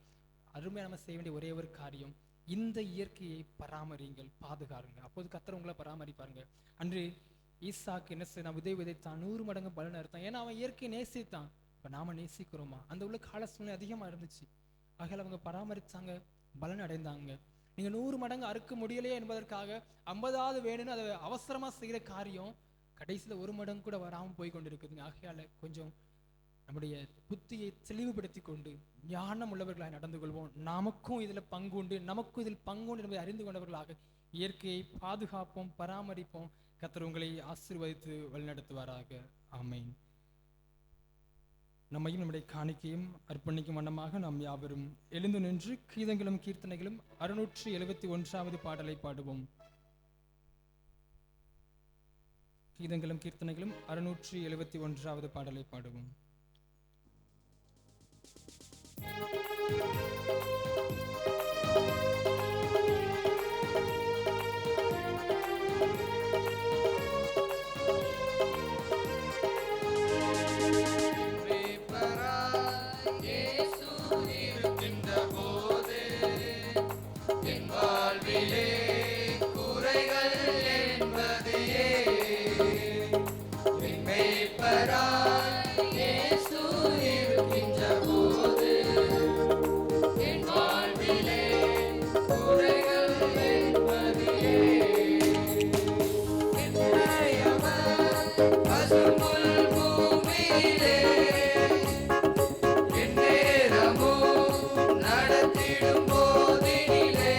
அருமையா நம்ம செய்ய வேண்டிய ஒரே ஒரு காரியம், இந்த இயற்கையை பராமரிங்கள், பாதுகாருங்க. அப்போது கர்த்தர் உங்களை பராமரிப்பாருங்க. அன்று ஈசாக்கு என்ன செய்தான்? விதை விதைத்தான், 100 மடங்கு பலன் அறுத்தான். ஏன்னா அவன் இயற்கையை நேசித்தான். இப்போ நாம நேசிக்கிறோமா? அந்த உள்ள கால சூழ்நிலை அதிகமா இருந்துச்சு, ஆகையால் அவங்க பராமரிச்சாங்க, பலன் அடைந்தாங்க. நீங்க 100 மடங்கு அறுக்க முடியலையே என்பதற்காக 50வது வேணும்னு அதை அவசரமா செய்யற காரியம் கடைசியில 1 மடங்கு கூட வராமல் போய் கொண்டிருக்குதுங்க. ஆகையால கொஞ்சம் நம்முடைய புத்தியை தெளிவுபடுத்தி கொண்டு ஞானம் உள்ளவர்களாக நடந்து கொள்வோம். நமக்கும் இதில் பங்கு உண்டு என்பதை அறிந்து கொண்டவர்களாக இயற்கையை பாதுகாப்போம், பராமரிப்போம். கர்த்தர் உங்களை ஆசீர்வதித்து வழிநடத்துவாராக. ஆமென். நம்மையும் நம்முடைய காணிக்கையும் அர்ப்பணிக்கும் வண்ணமாக நாம் யாவரும் எழுந்து நின்று கீதங்களும் கீர்த்தனைகளும் 671வது பாடலை பாடுவோம். கீதங்களும் கீர்த்தனைகளும் 671வது பாடலை பாடுவோம். நடத்திடும் போதினிலே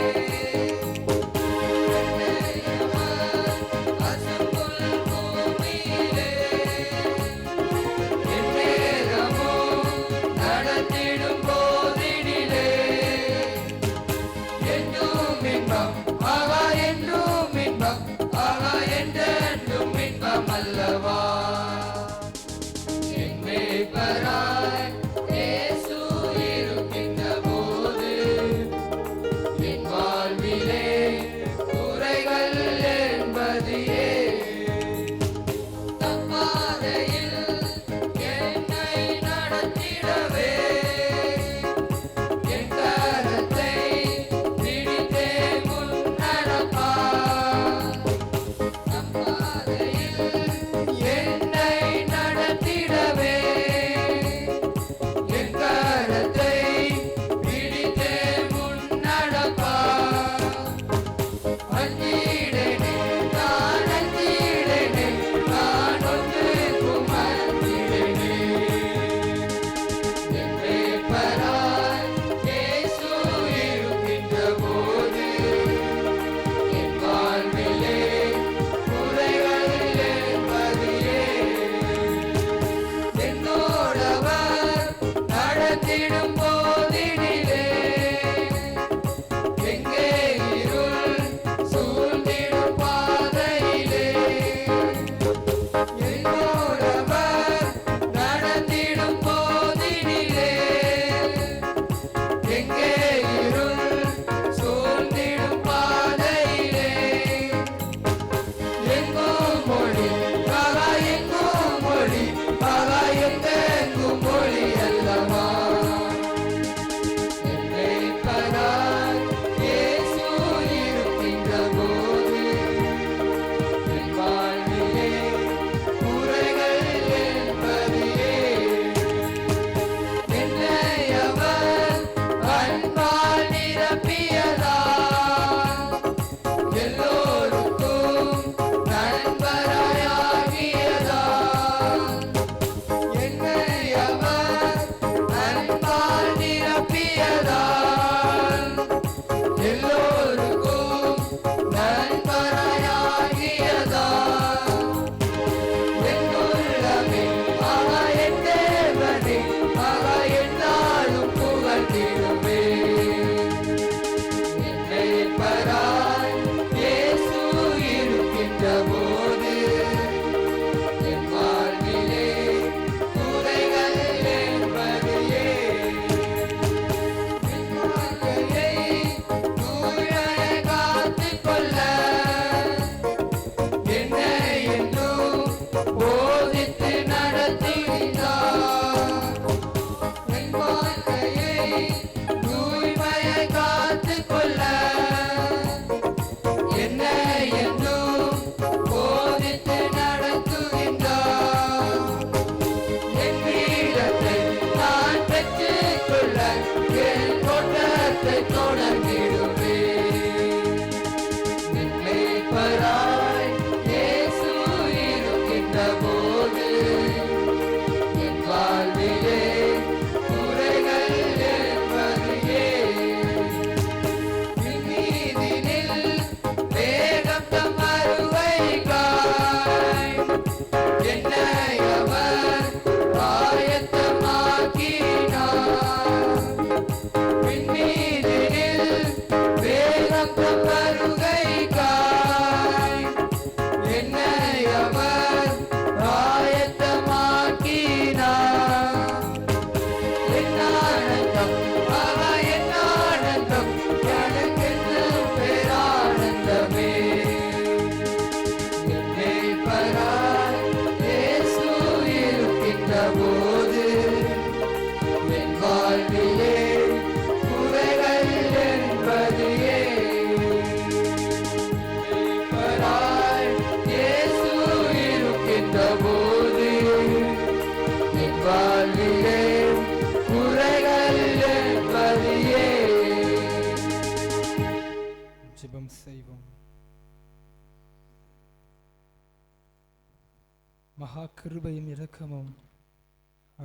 கிருபையும் இரக்கமும்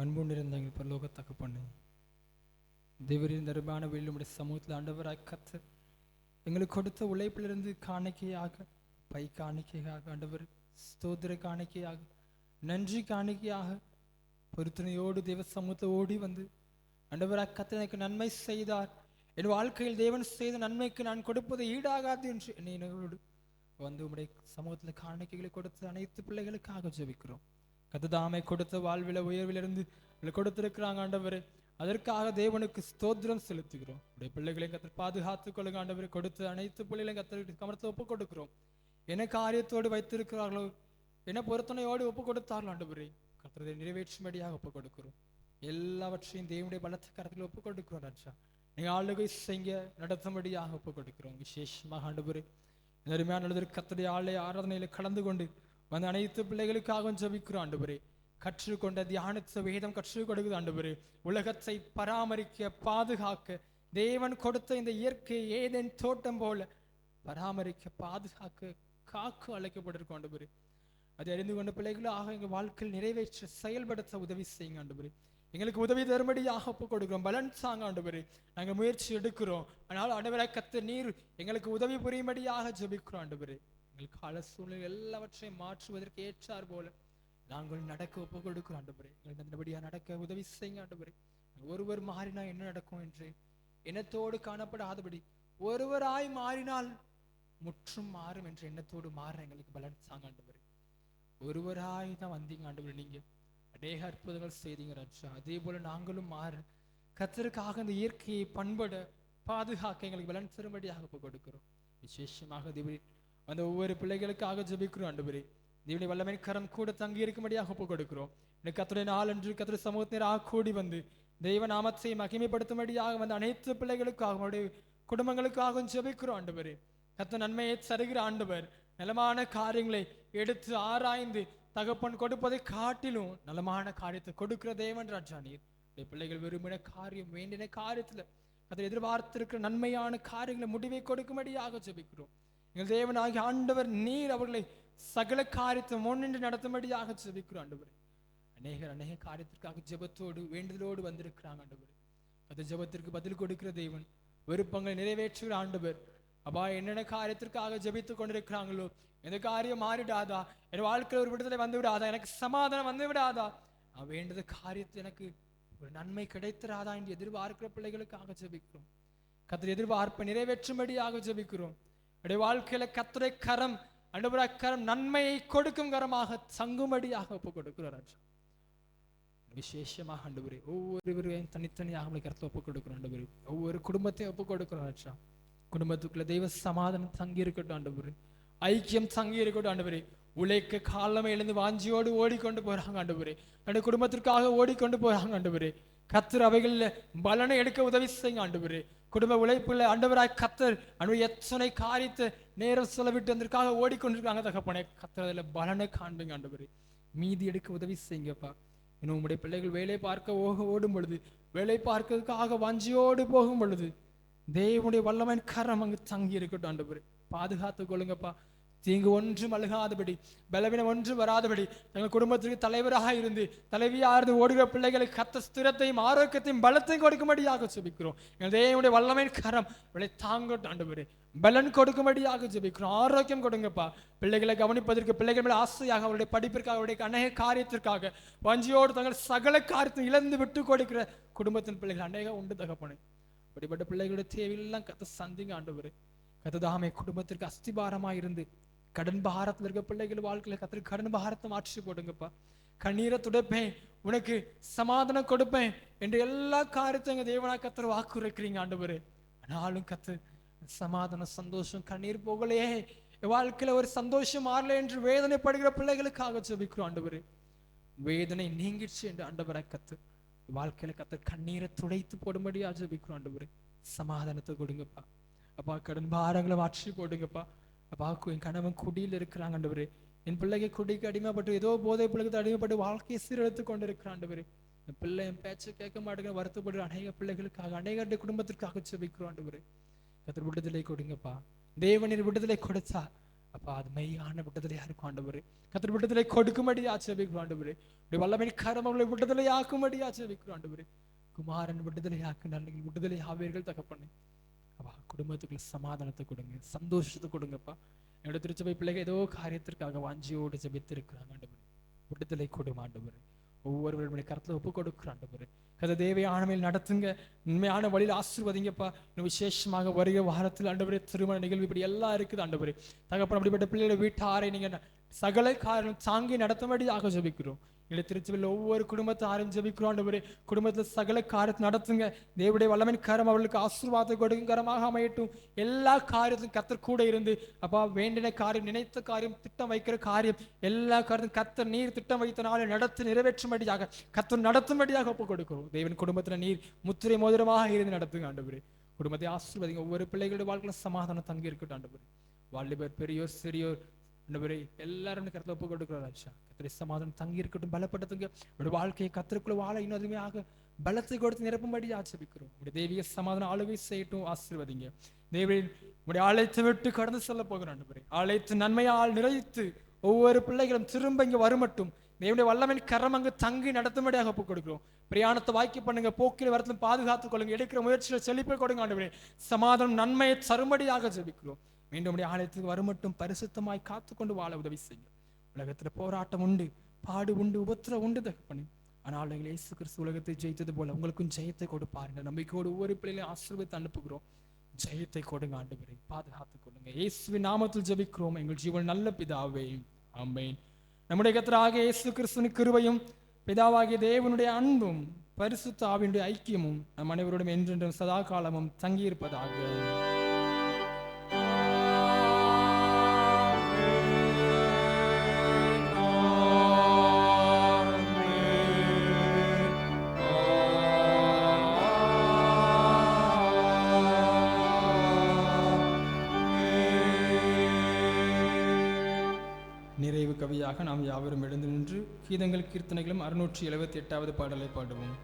அன்பு நிறைந்த எங்கள் பரலோக தகப்பனே, தேவரின் தருமான வெள்ளுமுடைய சமூகத்தில் ஆண்டவராய் கர்த்தர் எங்களுக்கு கொடுத்த உழைப்பிலிருந்து காணிக்கையாக, பை காணிக்கையாக, ஆண்டவர் ஸ்தோத்திர காணிக்கையாக, நன்றி காணிக்கையாக பொருத்தனையோடு தேவ சமூகத்தை ஓடி வந்து ஆண்டவராய் கர்த்தர் எனக்கு நன்மை செய்தார், என் வாழ்க்கையில் தேவன் செய்த நன்மைக்கு நான் கொடுப்பது ஈடாகாது என்று என்னோடு வந்து உம்முடைய சமூகத்தில் காணிக்கைகளை கொடுத்த அனைத்து பிள்ளைகளுக்காக ஜெபிக்கிறோம். கர்த்தர் கொடுத்த வாழ்வில உயர்விலிருந்து கொடுத்திருக்கிறாங்க ஆண்டவரே, அதற்காக தேவனுக்கு ஸ்தோத்திரம் செலுத்துகிறோம். உடைய பிள்ளைகளை கர்த்தர் பாதுகாத்துக் கொள்ளுங்க ஆண்டவரே. கொடுத்த அனைத்து பிள்ளைகளையும் கர்த்தருக்கு கமர்த்து ஒப்பு கொடுக்கிறோம். என்ன காரியத்தோடு வைத்திருக்கிறார்களோ, என்ன பொருத்தனையோடு ஒப்பு கொடுத்தார்களோ ஆண்டவரே, கர்த்தரை நிறைவேற்றும்படியாக ஒப்பு கொடுக்கிறோம். எல்லாவற்றையும் தேவனுடைய பலத்த கரத்தில் ஒப்பு கொடுக்கிறோம். ராஜா, நீங்க ஆளுகை செய்ய நடத்தும்படியாக ஒப்பு கொடுக்கிறோம். விசேஷமாக ஆண்டவரே, அருமையான கர்த்தருடைய ஆலய ஆராதனையில கலந்து கொண்டு வந்த அனைத்து பிள்ளைகளுக்காகவும் ஜெபிக்கிறோம் ஆண்டவரே. கற்றுக்கொண்ட தியானித்த வேதம் கற்றுக் கொடுக்குது ஆண்டவரே. உலகத்தை பராமரிக்க, பாதுகாக்க, தேவன் கொடுத்த இந்த இயற்கை ஏதேன் தோட்டம் போல பராமரிக்க, பாதுகாக்க, காக்க அழைக்கப்பட்டிருக்கும் ஆண்டவரே. அதை அறிந்து கொண்ட பிள்ளைகளாக எங்கள் வாழ்க்கையில் நிறைவேற்ற, செயல்படுத்த உதவி செய்யுங்க ஆண்டவரே. எங்களுக்கு உதவி தரும்படியாக ஒப்பு கொடுக்கிறோம். பலன் சாங்க ஆண்டவரே, நாங்கள் முயற்சி எடுக்கிறோம். ஆனால் ஆண்டவராய் கர்த்தர் நீர் எங்களுக்கு உதவி புரியும்படியாக ஜெபிக்கிறோம் ஆண்டவரே. எங்கள் கால சூழ்நிலை எல்லாவற்றையும் மாற்றுவதற்கு ஏற்றார் போல நாங்கள் நடக்க ஒப்பு கொடுக்கிறோம் ஆண்டவரே. எங்களுக்கு நல்லபடியாக நடக்க உதவி செய்யுங்க ஆண்டவரே. ஒருவர் மாறினா என்ன நடக்கும் என்று எண்ணத்தோடு காணப்படாதபடி, ஒருவராய் மாறினால் முற்றும் மாறும் என்ற எண்ணத்தோடு மாற எங்களுக்கு பலன் சாங்க ஆண்டவரே. ஒருவராய் தான் வந்தீங்க ஆண்டவரே, நீங்க அநேக அற்புதங்கள் செய்தீங்க ராஜா. அதே போல நாங்களும் மாற கர்த்தருக்காக இந்த இயற்கையை பண்பட, பாதுகாக்க எங்களுக்கு பலன் தரும்படியாக ஒப்பு கொடுக்கிறோம். விசேஷமாக தேவரே அந்த ஒவ்வொரு பிள்ளைகளுக்காக ஜெபிக்கிறோம் ஆண்டவரே. தேவனுடைய வல்லமை கரம் கூட தங்கி இருக்கும்படியாக ஒப்பு கொடுக்கிறோம். கர்த்தருடைய நாள் என்று கர்த்தருடைய சமூகத்தினராக கூடி வந்து தெய்வ நாமத்தை மகிமைப்படுத்தும்படியாக வந்து அனைத்து பிள்ளைகளுக்காக, அவருடைய குடும்பங்களுக்காகவும் ஜெபிக்கிறோம் ஆண்டவரே. கர்த்தர் நன்மையை தருகிற ஆண்டவர், நலமான காரியங்களை எடுத்து ஆராய்ந்து தகப்பன் கொடுப்பதை காட்டிலும் நலமான காரியத்தை கொடுக்கிற தேவன் ராஜா நீர். பிள்ளைகள் விரும்பின காரியம், வேண்டின காரியத்துல அதை எதிர்பார்த்திருக்கிற நன்மையான காரியங்களை முடிவை கொடுக்கும்படியாக ஜெபிக்கிறோம். எங்கள் தேவனாகிய ஆண்டவர் நீர் அவர்களை சகல காரியத்தை முன்னின்று நடத்தும்படியாக ஜெபிக்கிறோம் ஆண்டவர். அநேக காரியத்திற்காக ஜெபத்தோடு வேண்டுதலோடு வந்திருக்கிறாங்க ஆண்டவர். அந்த ஜெபத்திற்கு பதில் கொடுக்கிற தேவன், விருப்பங்களை நிறைவேற்றுகிற ஆண்டவர். அப்பா, என்னென்ன காரியத்திற்காக ஜெபித்துக் கொண்டிருக்கிறாங்களோ, எந்த காரியம் மாறிடாதா, என் வாழ்க்கையில் ஒரு விடுதலை வந்து விடாதா, எனக்கு சமாதானம் வந்து விடாதா, நான் வேண்டது காரியத்தை எனக்கு ஒரு நன்மை கிடைத்திராதா என்று எதிர்பார்க்கிற பிள்ளைகளுக்காக ஜெபிக்கிறோம். கர்த்தர் எதிர்பார்ப்பை நிறைவேற்றும்படியாக ஜெபிக்கிறோம். என்னுடைய வாழ்க்கையில கர்த்தருடைய கரம், ஆண்டவருடைய கரம் நன்மையை கொடுக்கும் கரமாக தங்கும்படியாக ஒப்பு கொடுக்கிறார். விசேஷமாக ஆண்டவரே, ஒவ்வொருவரையும் தனித்தனியாக கருத்தை ஒப்பு கொடுக்கிறோம் ஆண்டவரே. ஒவ்வொரு குடும்பத்தையும் ஒப்பு கொடுக்கிறார். குடும்பத்துக்குள்ள தெய்வ சமாதானம் தங்கி இருக்கட்டும் ஆண்டவரே. ஐக்கியம் தங்கி இருக்கட்டும் ஆண்டவரே. உழைக்க காலமே எழுந்து வாஞ்சியோடு ஓடிக்கொண்டு போறாங்க ஆண்டவரே. என்னுடைய குடும்பத்திற்காக ஓடிக்கொண்டு போறாங்க ஆண்டவரே. கர்த்தர் அவைகளில் பலனை எடுக்க உதவி செய்யுங்க ஆண்டவரே. குடும்ப உழைப்புல ஆண்டவராய் கர்த்தர் எத்தனை காரியத்தை நேரம் செலவிட்டு அதற்காக ஓடிக்கொண்டிருக்காங்க தகப்பனே. கர்த்தர் அதில் பலனை காண்பீங்க ஆண்டவரே. மீதி எடுக்க உதவி செய்யுங்கப்பா. இன்னும் உங்களுடைய பிள்ளைகள் வேலை பார்க்க ஓடும் பொழுது, வேலை பார்க்கிறதுக்காக வாஞ்சியோடு போகும் பொழுது, தேவனுடைய வல்லமையின் கரம் அங்கு தங்கி இருக்கட்டும் ஆண்டவரே. பாதுகாத்துக் கொள்ளுங்கப்பா. தீங்கு ஒன்றும் அழுகாதபடி, பலவீனம் ஒன்றும் வராதபடி, தங்கள் குடும்பத்திற்கு தலைவராக இருந்து தலைவியா இருந்து ஓடுகிற பிள்ளைகளுக்கு கர்த்தர் ஸ்திரத்தையும் ஆரோக்கியத்தையும் பலத்தையும் கொடுக்கும்படியாக ஜெபிக்கிறோம். எங்கள் தேவனுடைய வல்லமையின் கரம் இவளை தாங்கட்டும் ஆண்டவரே. பலன் கொடுக்கும்படியாக ஜெபிக்கிறோம். ஆரோக்கியம் கொடுங்கப்பா. பிள்ளைகளை கவனிப்பதற்கு, பிள்ளைகள் மேல ஆசையாக, அவருடைய படிப்பிற்காக, அவருடைய அநேக காரியத்திற்காக வஞ்சியோடு தங்கள் சகல காரியத்தை இழந்து விட்டு கொடுக்கிற குடும்பத்தின் பிள்ளைகள் அநேக உண்டு தகப்பனே. அப்படிப்பட்ட பிள்ளைகளுடைய தேவையெல்லாம் கர்த்தர் சந்திங்க ஆண்டவரே. கர்த்தர் தாமே குடும்பத்திற்கு அஸ்திபாரமா இருந்து கடன் பாரத்தில் இருக்க பிள்ளைகள் வாழ்க்கையில கர்த்தர் கடன் பாரத்தை மாற்றி போடுங்கப்பா. கண்ணீரை துடைப்பேன், உனக்கு சமாதானம் கொடுப்பேன் என்று எல்லா காரியத்தையும் எங்க தேவனா கர்த்தர் வாக்குரைக்கிறீங்க ஆண்டவரே. ஆனாலும் கர்த்தர் சமாதானம், சந்தோஷம், கண்ணீர் போகலையே, வாழ்க்கையில ஒரு சந்தோஷம் மாறல என்று வேதனைப்படுகிற பிள்ளைகளுக்காக ஜெபிக்கிறோம் ஆண்டவரே. வேதனை நீங்கிடுச்சு என்று ஆண்டவரை கர்த்தர் வாழ்க்கையில கர்த்தர் கண்ணீரை துடைத்து போடும்படியா ஜெபிக்கிறோம் ஆண்டவரே. சமாதானத்தை கொடுங்கப்பா. அப்பா, கடன் பாரங்களை மாற்றி போடுங்கப்பா. அப்பா, என் கணவன் குடியில் இருக்கிறாங்க ஆண்டவரே. என் பிள்ளைக்கு குடிக்கு அடிமைப்பட்டு, ஏதோ போதை பிள்ளைக்கு அடிமைப்பட்டு வாழ்க்கையை சீரழித்து கொண்டு இருக்கிற ஆண்டவரே. என் பிள்ளை என் பேச்சை கேட்க மாட்டேங்கிற வருத்தப்படுற அநேக பிள்ளைகளுக்காக, அநேக குடும்பத்திற்காக ஜெபிக்கிறோம் ஆண்டவரே. கர்த்தர் விடுதலை கொடுங்கப்பா. தேவனின் விடுதலை கொடுத்தா அப்பா அது மெய்யான விடுதலையா இருக்கும் ஆண்டவரே. கர்த்தர் விடுதலை கொடுக்கும்படி ஆச்சரிக்கிறோம் ஆண்டவரே. உடைய வல்லமை கரம் அவர்களை விடுதலை ஆக்கும்படி ஆச்சரிக்கிறோம் ஆண்டவரே. குமாரன் விடுதலை ஆக்குனால விடுதலை ஆவீர்கள் தகப்பனே. அப்பா குடும்பத்துக்குள்ள சமாதானத்தை கொடுங்க, சந்தோஷத்தை கொடுங்கப்பா. என்னோட திருச்சபை பிள்ளைகள் ஏதோ காரியத்திற்காக வாஞ்சியோடு ஜெபித்து இருக்கிறாங்க ஆண்டவரே. விடுதலை கொடும் ஆண்டவரே. ஒவ்வொருவருடைய கருத்துல ஒப்பு கொடுக்குற ஆண்டவரே. கதை தேவையான மேல் நடத்துங்க, உண்மையான வழியில் ஆசீர்வதிங்கப்பா. இன்னும் விசேஷமாக வருகிற வாரத்தில் ஆண்டவரே திருமண நிகழ்வு இப்படி எல்லாம் இருக்குது ஆண்டவரே. தகப்பன் அப்படிப்பட்ட பிள்ளைகளை வீட்டாரை நீங்க சகல காரணம் தாங்கி நடத்தும்படியாக ஜெபிக்கிறோம். இல்லை திருச்சபையில் ஒவ்வொரு குடும்பத்தாரையும் ஜெபிக்கிறோம் ஆண்டவரே. குடும்பத்தில் சகல காரியத்தை நடத்துங்க. தேவனுடைய வல்லமையின் கரம் அவர்களுக்கு ஆசீர்வாதத்தை கொடுக்கும் கரமாக அமையட்டும். எல்லா காரியத்திலும் கர்த்தர் கூட இருந்து அப்பா வேண்டின காரியம், நினைத்த காரியம், திட்டம் வைக்கிற காரியம், எல்லா காரியத்தையும் கர்த்தர் நீர் திட்டம் வைத்தனால நடத்தி நிறைவேற்றும்படியாக கர்த்தர் நடத்தும்படியாக ஒப்பு கொடுக்கிறோம். தேவன் குடும்பத்தில் நீர் முத்திரை மோதிரமாக இருந்து நடத்துங்க ஆண்டவரே. குடும்பத்தை ஆசீர்வதிங்க. ஒவ்வொரு பிள்ளைகளுடைய வாழ்க்கையில சமாதானம் தங்கி இருக்கட்டும் ஆண்டவரே. வாலிபர், பெரியோர், சிறியோர் ஆண்டவரே எல்லாரும் கருத்துல ஒப்பு கொடுக்கிறார். ராஜா கர்த்தரை சமாதானம் தங்கி இருக்கட்டும், பலப்படுத்துங்க. உடைய வாழ்க்கையை கர்த்தருக்குள்ள வாழ இன்னும் அதுமையாக பலத்தை கொடுத்து நிரப்பும்படி ஆச்சரிக்கிறோம். உடைய தெய்வீக சமாதானம் ஆளுகை செய்யட்டும், ஆசீர்வதிங்க. தேவன் உடைய ஆலயத்தை விட்டு கடந்து செல்ல போகிறோம் ஆண்டவரே. ஆலயத்து நன்மையால் நிறைத்து ஒவ்வொரு பிள்ளைகளும் திரும்ப இங்க வருமட்டும் தேவனுடைய வல்லமையின் கரம் அங்கு தங்கி நடத்தும்படியாக ஒப்பு கொடுக்கிறோம். பிரயாணத்தை வாய்க்கு பண்ணுங்க, போக்கில் வரத்திலும் பாதுகாத்துக் கொள்ளுங்க, எடுக்கிற முயற்சியில செழிப்பை கொடுங்க ஆண்டவரே. சமாதானம் நன்மையை தரும்படியாக ஜெபிக்கிறோம். மீண்டும் ஆலயத்துக்கு வருமட்டும் பரிசுத்தமாய் காத்துக்கொண்டு வாழ உதவி செய்யும். உலகத்துல போராட்டம் உண்டு, பாடு உண்டு, உபத்திரம் உண்டு தகப்பனே. ஆனால் எங்கள் இயேசு கிறிஸ்து உலகத்தை ஜெயித்தது போல உங்களுக்கும் ஜெயத்தை கொடுப்பாருங்க. நம்பிக்கையோடு ஒவ்வொரு பிள்ளைகளையும் ஆசீர்வதித்து அனுப்புகிறோம். ஜெயத்தை கொடுங்க ஆண்டவரே, பாதுகாத்துக் கொள்ளுங்க. இயேசுவின் நாமத்தில் ஜெபிக்கிறோம் எங்கள் ஜீவன் நல்ல பிதாவே, ஆமென். நம்முடைய கர்த்தராகிய இயேசு கிறிஸ்துவின் கிருபையும் பிதாவாகிய தேவனுடைய அன்பும் பரிசுத்த ஆவியினுடைய ஐக்கியமும் நம் அனைவரோடும் என்றென்றும் சதா காலமும் தங்கியிருப்பதாக. நிறைவு கவியாக நாம் யாவரும் எழுந்து நின்று கீதங்கள் கீர்த்தனைகளும் 678வது பாடலை பாடுவோம்.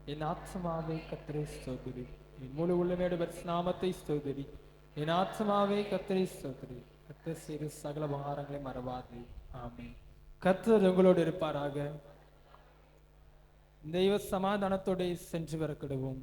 என் ஆத்மாவே கர்த்தரை ஸ்தோத்திரி, என் முழு உள்ளமையோட பரிசுநாமத்தை ஸ்தோத்திரி. என் ஆத்மாவே கர்த்தரை ஸ்தோத்திரி, கர்த்தர் செய்த சகல உபகாரங்களை மறவாது. ஆமென். கர்த்தர் உங்களோடு இருப்பாராக. தெய்வ சமாதானத்தோடு சென்று வரக்கிடுவோம்.